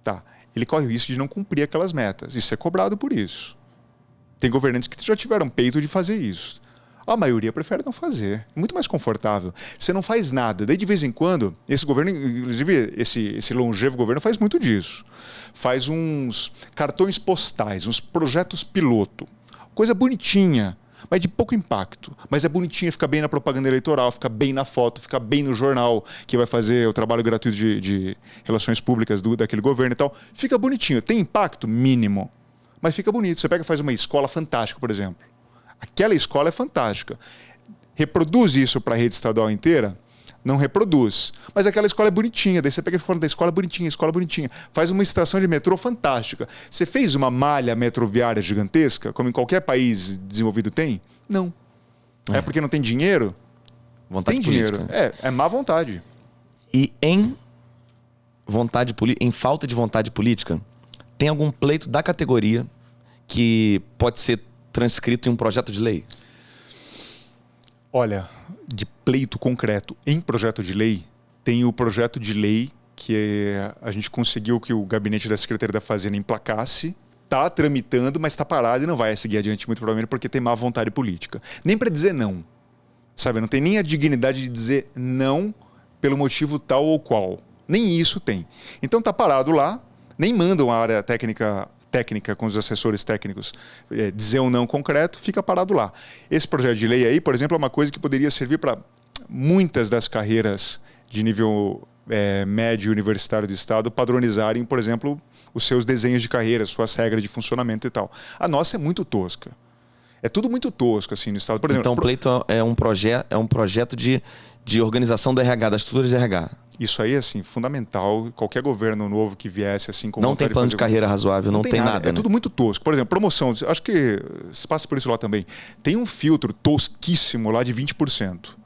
S2: Tá. Ele corre o risco de não cumprir aquelas metas e ser cobrado por isso. Tem governantes que já tiveram peito de fazer isso. A maioria prefere não fazer. É muito mais confortável. Você não faz nada. Daí, de vez em quando, esse governo, inclusive esse longevo governo, faz muito disso. Faz uns cartões postais, uns projetos piloto. Coisa bonitinha, mas de pouco impacto. Mas é bonitinha, fica bem na propaganda eleitoral, fica bem na foto, fica bem no jornal que vai fazer o trabalho gratuito de relações públicas daquele governo e tal. Fica bonitinho. Tem impacto mínimo, mas fica bonito. Você pega e faz uma escola fantástica, por exemplo. Aquela escola é fantástica. Reproduz isso para a rede estadual inteira? Não reproduz. Mas aquela escola é bonitinha. Daí você pega e fala da escola bonitinha. Faz uma estação de metrô fantástica. Você fez uma malha metroviária gigantesca, como em qualquer país desenvolvido tem? Não. É porque não tem dinheiro?
S1: Vontade
S2: tem
S1: política.
S2: dinheiro. É má vontade.
S1: E em falta de vontade política, tem algum pleito da categoria que pode ser transcrito em um projeto de lei?
S2: Olha, de pleito concreto em projeto de lei, tem o projeto de lei que a gente conseguiu que o gabinete da Secretaria da Fazenda emplacasse está tramitando, mas está parado e não vai seguir adiante muito provavelmente porque tem má vontade política. Nem para dizer não. Sabe, não tem nem a dignidade de dizer não pelo motivo tal ou qual. Nem isso tem. Então está parado lá, nem mandam a área técnica com os assessores técnicos dizer um não concreto, fica parado lá. Esse projeto de lei aí, por exemplo, é uma coisa que poderia servir para muitas das carreiras de nível médio universitário do Estado padronizarem, por exemplo, os seus desenhos de carreira, suas regras de funcionamento e tal. A nossa é muito tosca. É tudo muito tosco assim no Estado. Por exemplo,
S1: então o pleito é um projeto de organização do RH, da estrutura de RH.
S2: Isso aí, assim, fundamental. Qualquer governo novo que viesse, assim, com
S1: não tem plano de carreira razoável, não tem nada.
S2: É tudo muito tosco. Por exemplo, promoção. Acho que se passa por isso lá também. Tem um filtro tosquíssimo lá de 20%.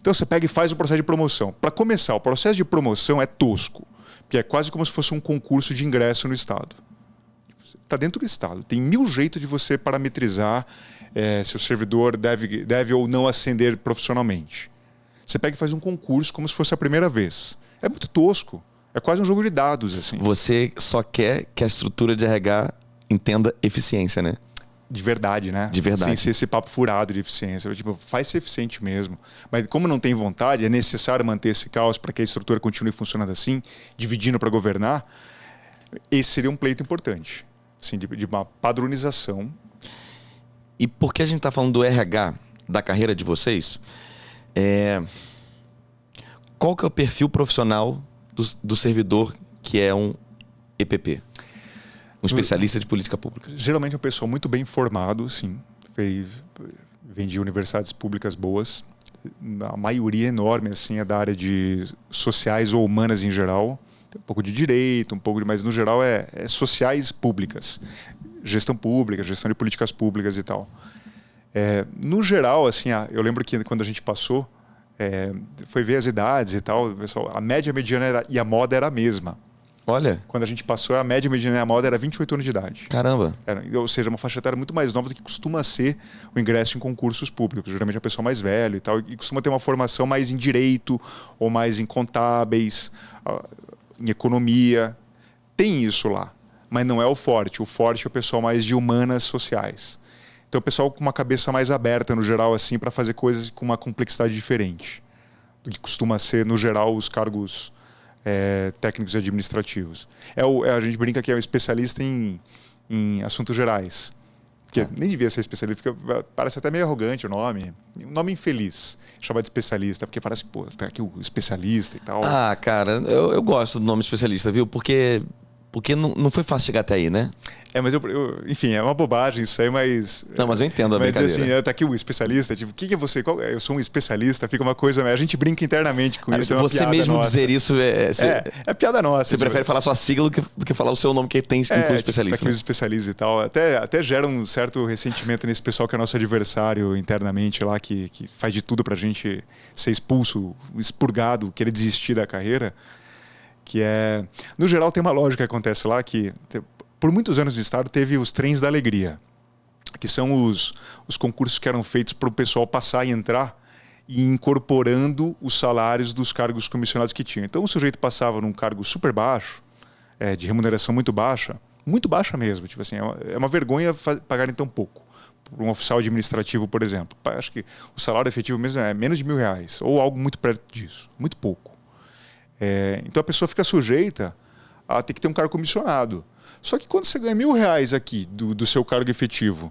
S2: Então você pega e faz o processo de promoção. Para começar, o processo de promoção é tosco, porque é quase como se fosse um concurso de ingresso no Estado. Está dentro do Estado. Tem 1000 jeitos de você parametrizar se o servidor deve ou não ascender profissionalmente. Você pega e faz um concurso como se fosse a primeira vez. É muito tosco. É quase um jogo de dados, assim.
S1: Você só quer que a estrutura de RH entenda eficiência, né?
S2: De verdade, né?
S1: De verdade.
S2: Sem ser esse papo furado de eficiência. Tipo, faz ser eficiente mesmo. Mas como não tem vontade, é necessário manter esse caos para que a estrutura continue funcionando assim, dividindo para governar. Esse seria um pleito importante. Assim, de uma padronização.
S1: E por que a gente está falando do RH, da carreira de vocês? Qual que é o perfil profissional do servidor que é um EPP? Um especialista de política pública.
S2: Geralmente é um pessoal muito bem formado, sim. Vem de universidades públicas boas. A maioria enorme assim, é da área de sociais ou humanas em geral. Tem um pouco de direito, mas no geral é sociais públicas. Gestão pública, gestão de políticas públicas e tal. No geral, assim, eu lembro que quando a gente passou, foi ver as idades e tal, pessoal, a média, mediana e a moda era a mesma.
S1: Olha.
S2: Quando a gente passou, a média, mediana e a moda era 28 anos de idade.
S1: Caramba.
S2: Ou seja, uma faixa etária muito mais nova do que costuma ser o ingresso em concursos públicos. Geralmente é uma pessoa mais velha e tal, e costuma ter uma formação mais em direito, ou mais em contábeis, em economia. Tem isso lá, mas não é o forte. O forte é o pessoal mais de humanas sociais. Então, o pessoal com uma cabeça mais aberta, no geral, assim, para fazer coisas com uma complexidade diferente do que costuma ser, no geral, os cargos técnicos e administrativos. A gente brinca que é um especialista em assuntos gerais. Porque nem devia ser especialista, parece até meio arrogante o nome. Um nome infeliz, chamar de especialista, porque parece que, pô, tá aqui o especialista e tal.
S1: Ah, cara, eu gosto do nome especialista, viu? Porque não foi fácil chegar até aí, né?
S2: Mas enfim, é uma bobagem isso aí, mas...
S1: Não, mas eu entendo a brincadeira.
S2: Mas assim, tá aqui o especialista, tipo, o que é você? Eu sou um especialista, fica uma coisa... A gente brinca internamente com isso, é uma
S1: você
S2: piada
S1: mesmo
S2: nossa.
S1: dizer isso...
S2: É piada nossa.
S1: Você prefere falar sua sigla do que falar o seu nome que tem inclui especialista.
S2: Tá aqui os especialistas e tal. Até gera um certo ressentimento nesse pessoal que é nosso adversário internamente lá, que faz de tudo pra gente ser expulso, expurgado, querer desistir da carreira. Que no geral, tem uma lógica que acontece lá que... Por muitos anos no Estado teve os trens da alegria, que são os concursos que eram feitos para o pessoal passar e entrar e incorporando os salários dos cargos comissionados que tinham. Então o sujeito passava num cargo super baixo, de remuneração muito baixa mesmo. Tipo assim, é uma vergonha pagarem tão pouco. Por um oficial administrativo, por exemplo. Acho que o salário efetivo mesmo é menos de R$1.000, ou algo muito perto disso, muito pouco. Então a pessoa fica sujeita a ter que ter um cargo comissionado. Só que quando você ganha R$1.000 aqui do seu cargo efetivo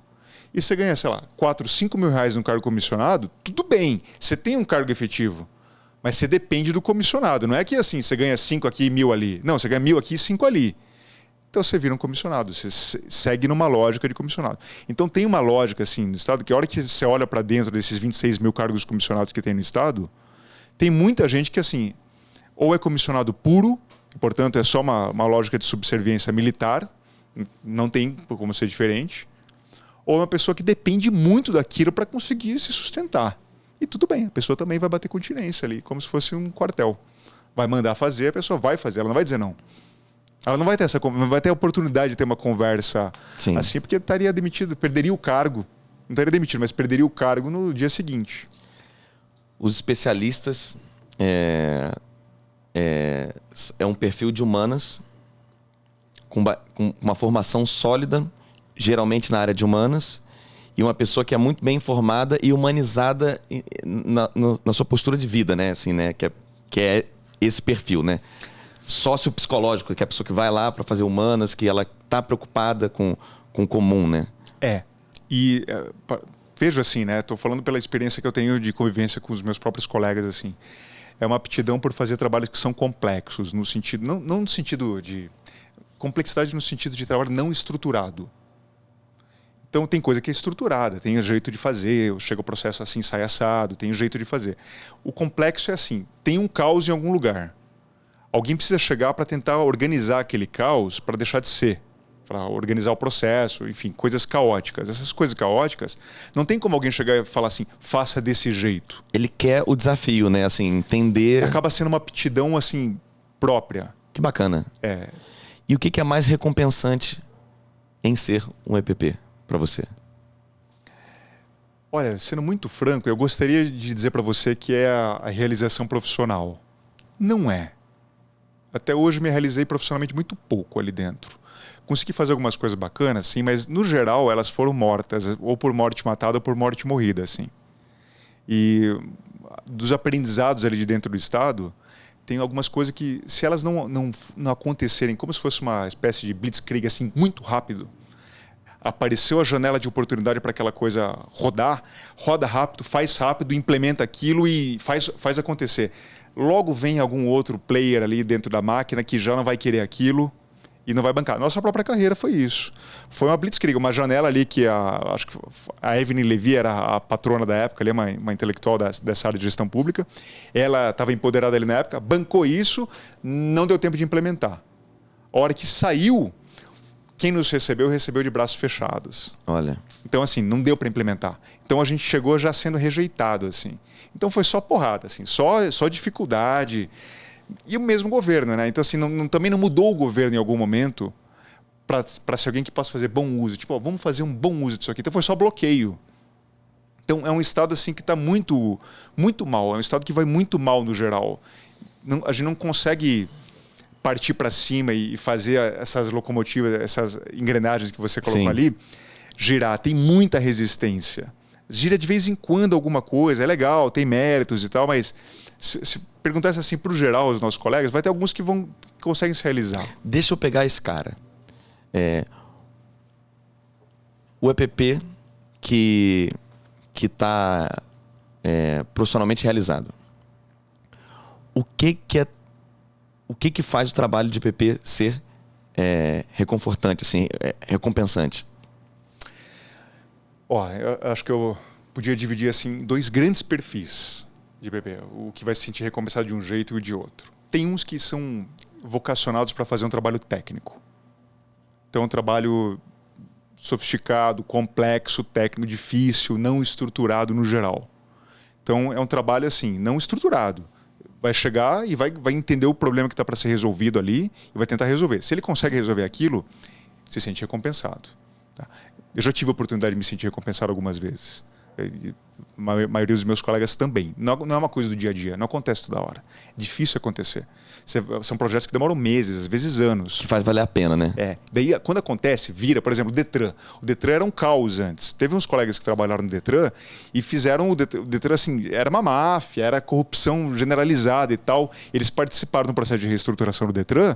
S2: e você ganha, sei lá, 4, 5 mil reais no cargo comissionado, tudo bem, você tem um cargo efetivo, mas você depende do comissionado. Não é que assim, você ganha 5 aqui e 1.000 ali. Não, você ganha 1.000 aqui e 5 ali. Então você vira um comissionado, você segue numa lógica de comissionado. Então tem uma lógica assim no Estado, que a hora que você olha para dentro desses 26 mil cargos comissionados que tem no Estado, tem muita gente que assim, ou é comissionado puro, e, portanto, é só uma lógica de subserviência militar, não tem como ser diferente, ou é uma pessoa que depende muito daquilo para conseguir se sustentar. E tudo bem, a pessoa também vai bater continência ali, como se fosse um quartel. Vai mandar fazer, a pessoa vai fazer, ela não vai dizer não. Ela não vai ter a oportunidade de ter uma conversa assim, porque estaria demitido, perderia o cargo. Não estaria demitido, mas perderia o cargo no dia seguinte.
S1: Os especialistas... É um perfil de humanas com uma formação sólida geralmente na área de humanas, e uma pessoa que é muito bem informada e humanizada na sua postura de vida, né? Assim, né? Que é esse perfil, né? Sócio psicológico, que é a pessoa que vai lá para fazer humanas, que ela está preocupada com o comum, né?
S2: E vejo assim, né? Estou falando pela experiência que eu tenho de convivência com os meus próprios colegas, assim. É uma aptidão por fazer trabalhos que são complexos, no sentido, não no sentido de complexidade, no sentido de trabalho não estruturado. Então tem coisa que é estruturada, tem o jeito de fazer, chega o processo assim, sai assado, tem o jeito de fazer. O complexo é assim, tem um caos em algum lugar. Alguém precisa chegar para tentar organizar aquele caos para deixar de ser, para organizar o processo, enfim, coisas caóticas. Essas coisas caóticas, não tem como alguém chegar e falar assim, faça desse jeito.
S1: Ele quer o desafio, né? Assim, entender...
S2: Acaba sendo uma aptidão assim, própria.
S1: Que bacana. E o que é mais recompensante em ser um EPP para você?
S2: Olha, sendo muito franco, eu gostaria de dizer para você que é a realização profissional. Não é. Até hoje me realizei profissionalmente muito pouco ali dentro. Consegui fazer algumas coisas bacanas, sim, mas no geral elas foram mortas, ou por morte matada ou por morte morrida, assim. E dos aprendizados ali de dentro do Estado, tem algumas coisas que, se elas não acontecerem como se fosse uma espécie de blitzkrieg, assim, muito rápido, apareceu a janela de oportunidade para aquela coisa rodar, roda rápido, implementa aquilo e faz acontecer. Logo vem algum outro player ali dentro da máquina que já não vai querer aquilo e não vai bancar. Nossa própria carreira foi isso. Foi uma blitzkrieg, uma janela ali que acho que a Evelyn Levy era a patrona da época, ali, uma intelectual dessa área de gestão pública. Ela estava empoderada ali na época, bancou isso, não deu tempo de implementar. A hora que saiu, quem nos recebeu de braços fechados.
S1: Olha.
S2: Então, assim, não deu para implementar. Então, a gente chegou já sendo rejeitado, assim. Então, foi só porrada, assim, só dificuldade. E o mesmo governo, né? Então, assim, também não mudou o governo em algum momento para ser alguém que possa fazer bom uso. Tipo, vamos fazer um bom uso disso aqui. Então, foi só bloqueio. Então, é um Estado, assim, que está muito, muito mal. É um Estado que vai muito mal no geral. A gente não consegue partir para cima e fazer essas locomotivas, essas engrenagens que você colocou ali, girar. Tem muita resistência. Gira de vez em quando alguma coisa, é legal, tem méritos e tal, mas se perguntasse assim para o geral, os nossos colegas, vai ter alguns que conseguem se realizar.
S1: Deixa eu pegar esse cara. O EPP que está profissionalmente realizado. O que faz o trabalho de EPP ser reconfortante, assim, recompensante?
S2: Eu acho que eu podia dividir assim em dois grandes perfis de EPP. O que vai se sentir recompensado de um jeito e o de outro. Tem uns que são vocacionados para fazer um trabalho técnico. Então, um trabalho sofisticado, complexo, técnico, difícil, não estruturado no geral. Então, é um trabalho assim, não estruturado. Vai chegar e vai entender o problema que está para ser resolvido ali e vai tentar resolver. Se ele consegue resolver aquilo, se sente recompensado. Tá? Eu já tive a oportunidade de me sentir recompensado algumas vezes. A maioria dos meus colegas também. Não é uma coisa do dia a dia, não acontece toda hora. É difícil acontecer. São projetos que demoram meses, às vezes anos.
S1: Que faz valer a pena, né?
S2: Daí, quando acontece, vira, por exemplo, o Detran. O Detran era um caos antes. Teve uns colegas que trabalharam no Detran e fizeram o Detran assim, era uma máfia, era corrupção generalizada e tal. Eles participaram do processo de reestruturação do Detran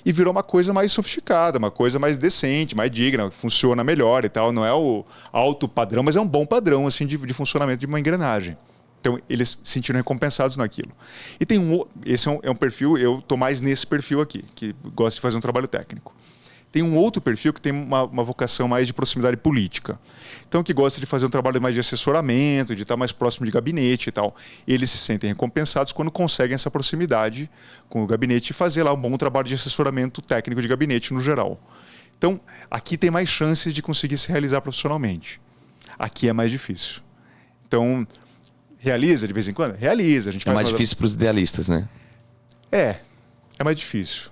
S2: e virou uma coisa mais sofisticada, uma coisa mais decente, mais digna, que funciona melhor e tal. Não é o alto padrão, mas é um bom padrão assim, de funcionamento de uma engrenagem. Então, eles se sentiram recompensados naquilo. E tem esse é um perfil, eu estou mais nesse perfil aqui, que gosta de fazer um trabalho técnico. Tem um outro perfil que tem uma vocação mais de proximidade política. Então, que gosta de fazer um trabalho mais de assessoramento, de estar mais próximo de gabinete e tal. Eles se sentem recompensados quando conseguem essa proximidade com o gabinete e fazer lá um bom trabalho de assessoramento técnico de gabinete no geral. Então, aqui tem mais chances de conseguir se realizar profissionalmente. Aqui é mais difícil. Então, realiza de vez em quando? Realiza. A gente faz
S1: mais difícil para os idealistas, né?
S2: É mais difícil.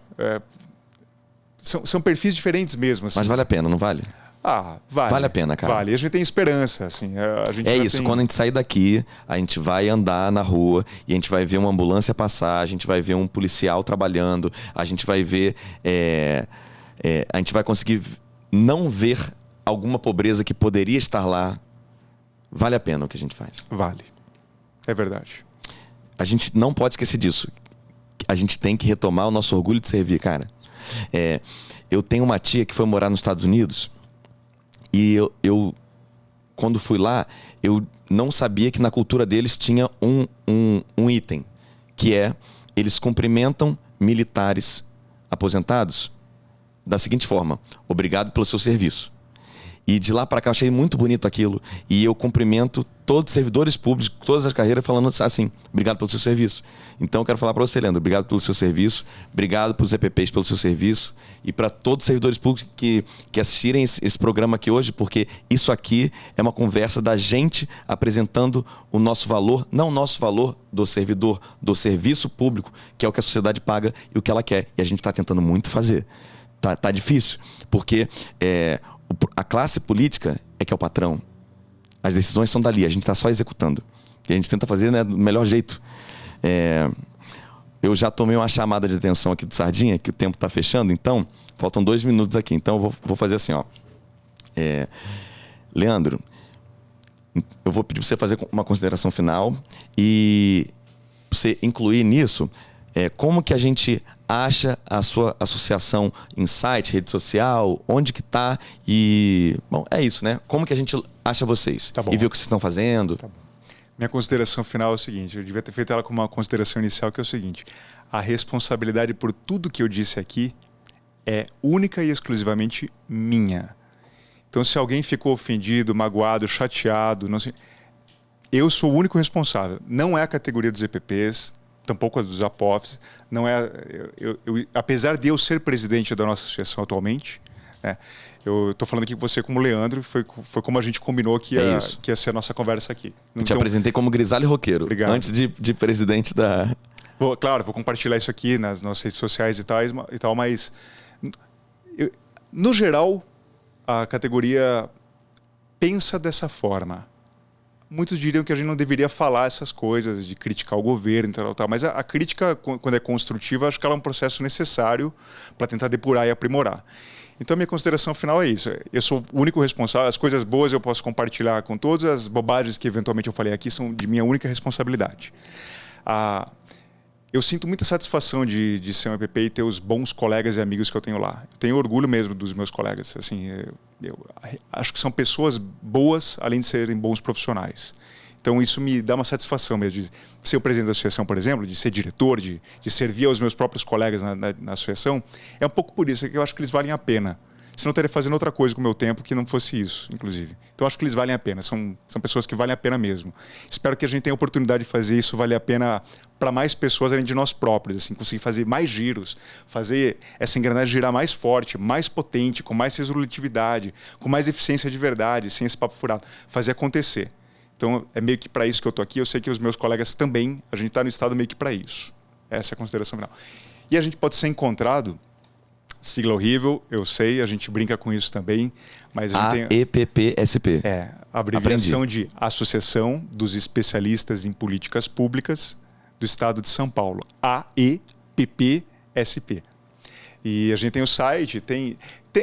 S2: São perfis diferentes mesmo. Assim.
S1: Mas vale a pena, não vale?
S2: Vale.
S1: Vale a pena, cara.
S2: Vale. E a gente tem esperança, assim.
S1: Quando a gente sair daqui, a gente vai andar na rua e a gente vai ver uma ambulância passar, a gente vai ver um policial trabalhando, a gente vai conseguir não ver alguma pobreza que poderia estar lá, vale a pena o que a gente faz.
S2: Vale. É verdade.
S1: A gente não pode esquecer disso. A gente tem que retomar o nosso orgulho de servir, cara. Eu tenho uma tia que foi morar nos Estados Unidos e eu quando fui lá, eu não sabia que na cultura deles tinha um item, que é, eles cumprimentam militares aposentados da seguinte forma: obrigado pelo seu serviço. E de lá para cá eu achei muito bonito aquilo. E eu cumprimento todos os servidores públicos, todas as carreiras, falando assim: obrigado pelo seu serviço. Então eu quero falar para você, Leandro, obrigado pelo seu serviço, obrigado para os EPPs pelo seu serviço e para todos os servidores públicos que assistirem esse programa aqui hoje, porque isso aqui é uma conversa da gente apresentando o nosso valor, não o nosso valor do servidor, do serviço público, que é o que a sociedade paga e o que ela quer. E a gente está tentando muito fazer. Tá difícil, porque a classe política é que é o patrão. As decisões são dali, a gente está só executando. E a gente tenta fazer, né, do melhor jeito. Eu já tomei uma chamada de atenção aqui do Sardinha, que o tempo está fechando, então faltam 2 minutos aqui. Então eu vou fazer assim, ó. Leandro, eu vou pedir para você fazer uma consideração final e você incluir nisso como que a gente acha a sua associação em site, rede social, onde que tá e... Bom, é isso, né? Como que a gente acha vocês?
S2: Tá bom.
S1: E vê o que vocês estão fazendo.
S2: Tá bom. Minha consideração final é o seguinte, eu devia ter feito ela como uma consideração inicial, que é o seguinte: a responsabilidade por tudo que eu disse aqui é única e exclusivamente minha. Então, se alguém ficou ofendido, magoado, chateado, não sei, eu sou o único responsável. Não é a categoria dos EPPs, tampouco a dos APOFs. Não é, apesar de eu ser presidente da nossa associação atualmente, né, eu estou falando aqui com você como Leandro, foi como a gente combinou que ia ser a nossa conversa aqui.
S1: Eu te apresentei como grisalho roqueiro, obrigado. Antes de presidente da...
S2: Claro, vou compartilhar isso aqui nas nossas redes sociais e tal, mas no geral a categoria pensa dessa forma. Muitos diriam que a gente não deveria falar essas coisas, de criticar o governo e tal, mas a crítica, quando é construtiva, acho que ela é um processo necessário para tentar depurar e aprimorar. Então, minha consideração final é isso. Eu sou o único responsável, as coisas boas eu posso compartilhar com todos, as bobagens que eventualmente eu falei aqui são de minha única responsabilidade. Eu sinto muita satisfação de ser um EPP e ter os bons colegas e amigos que eu tenho lá. Eu tenho orgulho mesmo dos meus colegas. Assim, eu acho que são pessoas boas, além de serem bons profissionais. Então isso me dá uma satisfação mesmo de ser o presidente da associação, por exemplo, de ser diretor, de servir aos meus próprios colegas na associação. É um pouco por isso que eu acho que eles valem a pena. Senão eu estaria fazendo outra coisa com o meu tempo que não fosse isso, inclusive. Então acho que eles valem a pena, são pessoas que valem a pena mesmo. Espero que a gente tenha a oportunidade de fazer isso valer a pena para mais pessoas além de nós próprios, assim, conseguir fazer mais giros, fazer essa engrenagem girar mais forte, mais potente, com mais resolutividade, com mais eficiência de verdade, sem esse papo furado, fazer acontecer. Então é meio que para isso que eu estou aqui, eu sei que os meus colegas também, a gente está no estado meio que para isso. Essa é a consideração final. E a gente pode ser encontrado... Sigla horrível, eu sei, a gente brinca com isso também, mas a gente tem...
S1: AEPPSP.
S2: A abreviação de Associação dos Especialistas em Políticas Públicas do Estado de São Paulo. AEPPSP. E a gente tem o site,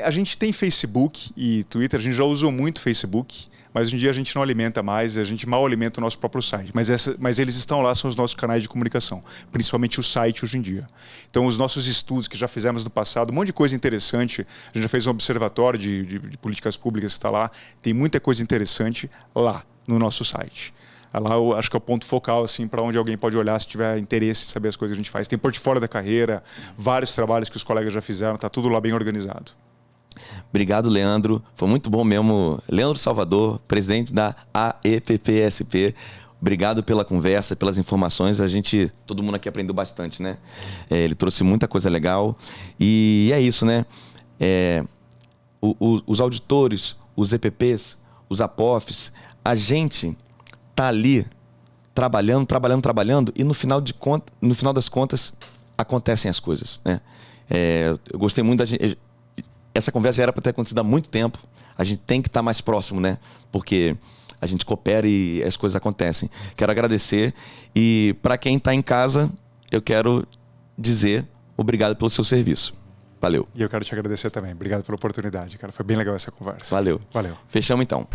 S2: a gente tem Facebook e Twitter, a gente já usou muito Facebook, mas hoje em dia a gente não alimenta mais, a gente mal alimenta o nosso próprio site. Mas eles estão lá, são os nossos canais de comunicação, principalmente o site hoje em dia. Então, os nossos estudos que já fizemos no passado, um monte de coisa interessante, a gente já fez um observatório de políticas públicas que está lá, tem muita coisa interessante lá no nosso site. Lá eu acho que é o ponto focal assim, para onde alguém pode olhar se tiver interesse em saber as coisas que a gente faz. Tem portfólio da carreira, vários trabalhos que os colegas já fizeram, está tudo lá bem organizado.
S1: Obrigado, Leandro. Foi muito bom mesmo. Leandro Salvador, presidente da AEPPSP. Obrigado pela conversa, pelas informações. Todo mundo aqui aprendeu bastante, né? Ele trouxe muita coisa legal. E é isso, né? Os auditores, os EPPs, os APOFs, a gente tá ali trabalhando e no final das contas acontecem as coisas, né? Eu gostei muito da gente... Essa conversa era para ter acontecido há muito tempo. A gente tem que estar mais próximo, né? Porque a gente coopera e as coisas acontecem. Quero agradecer. E para quem está em casa, eu quero dizer obrigado pelo seu serviço. Valeu.
S2: E eu quero te agradecer também. Obrigado pela oportunidade, cara. Foi bem legal essa conversa.
S1: Valeu.
S2: Valeu.
S1: Fechamos então.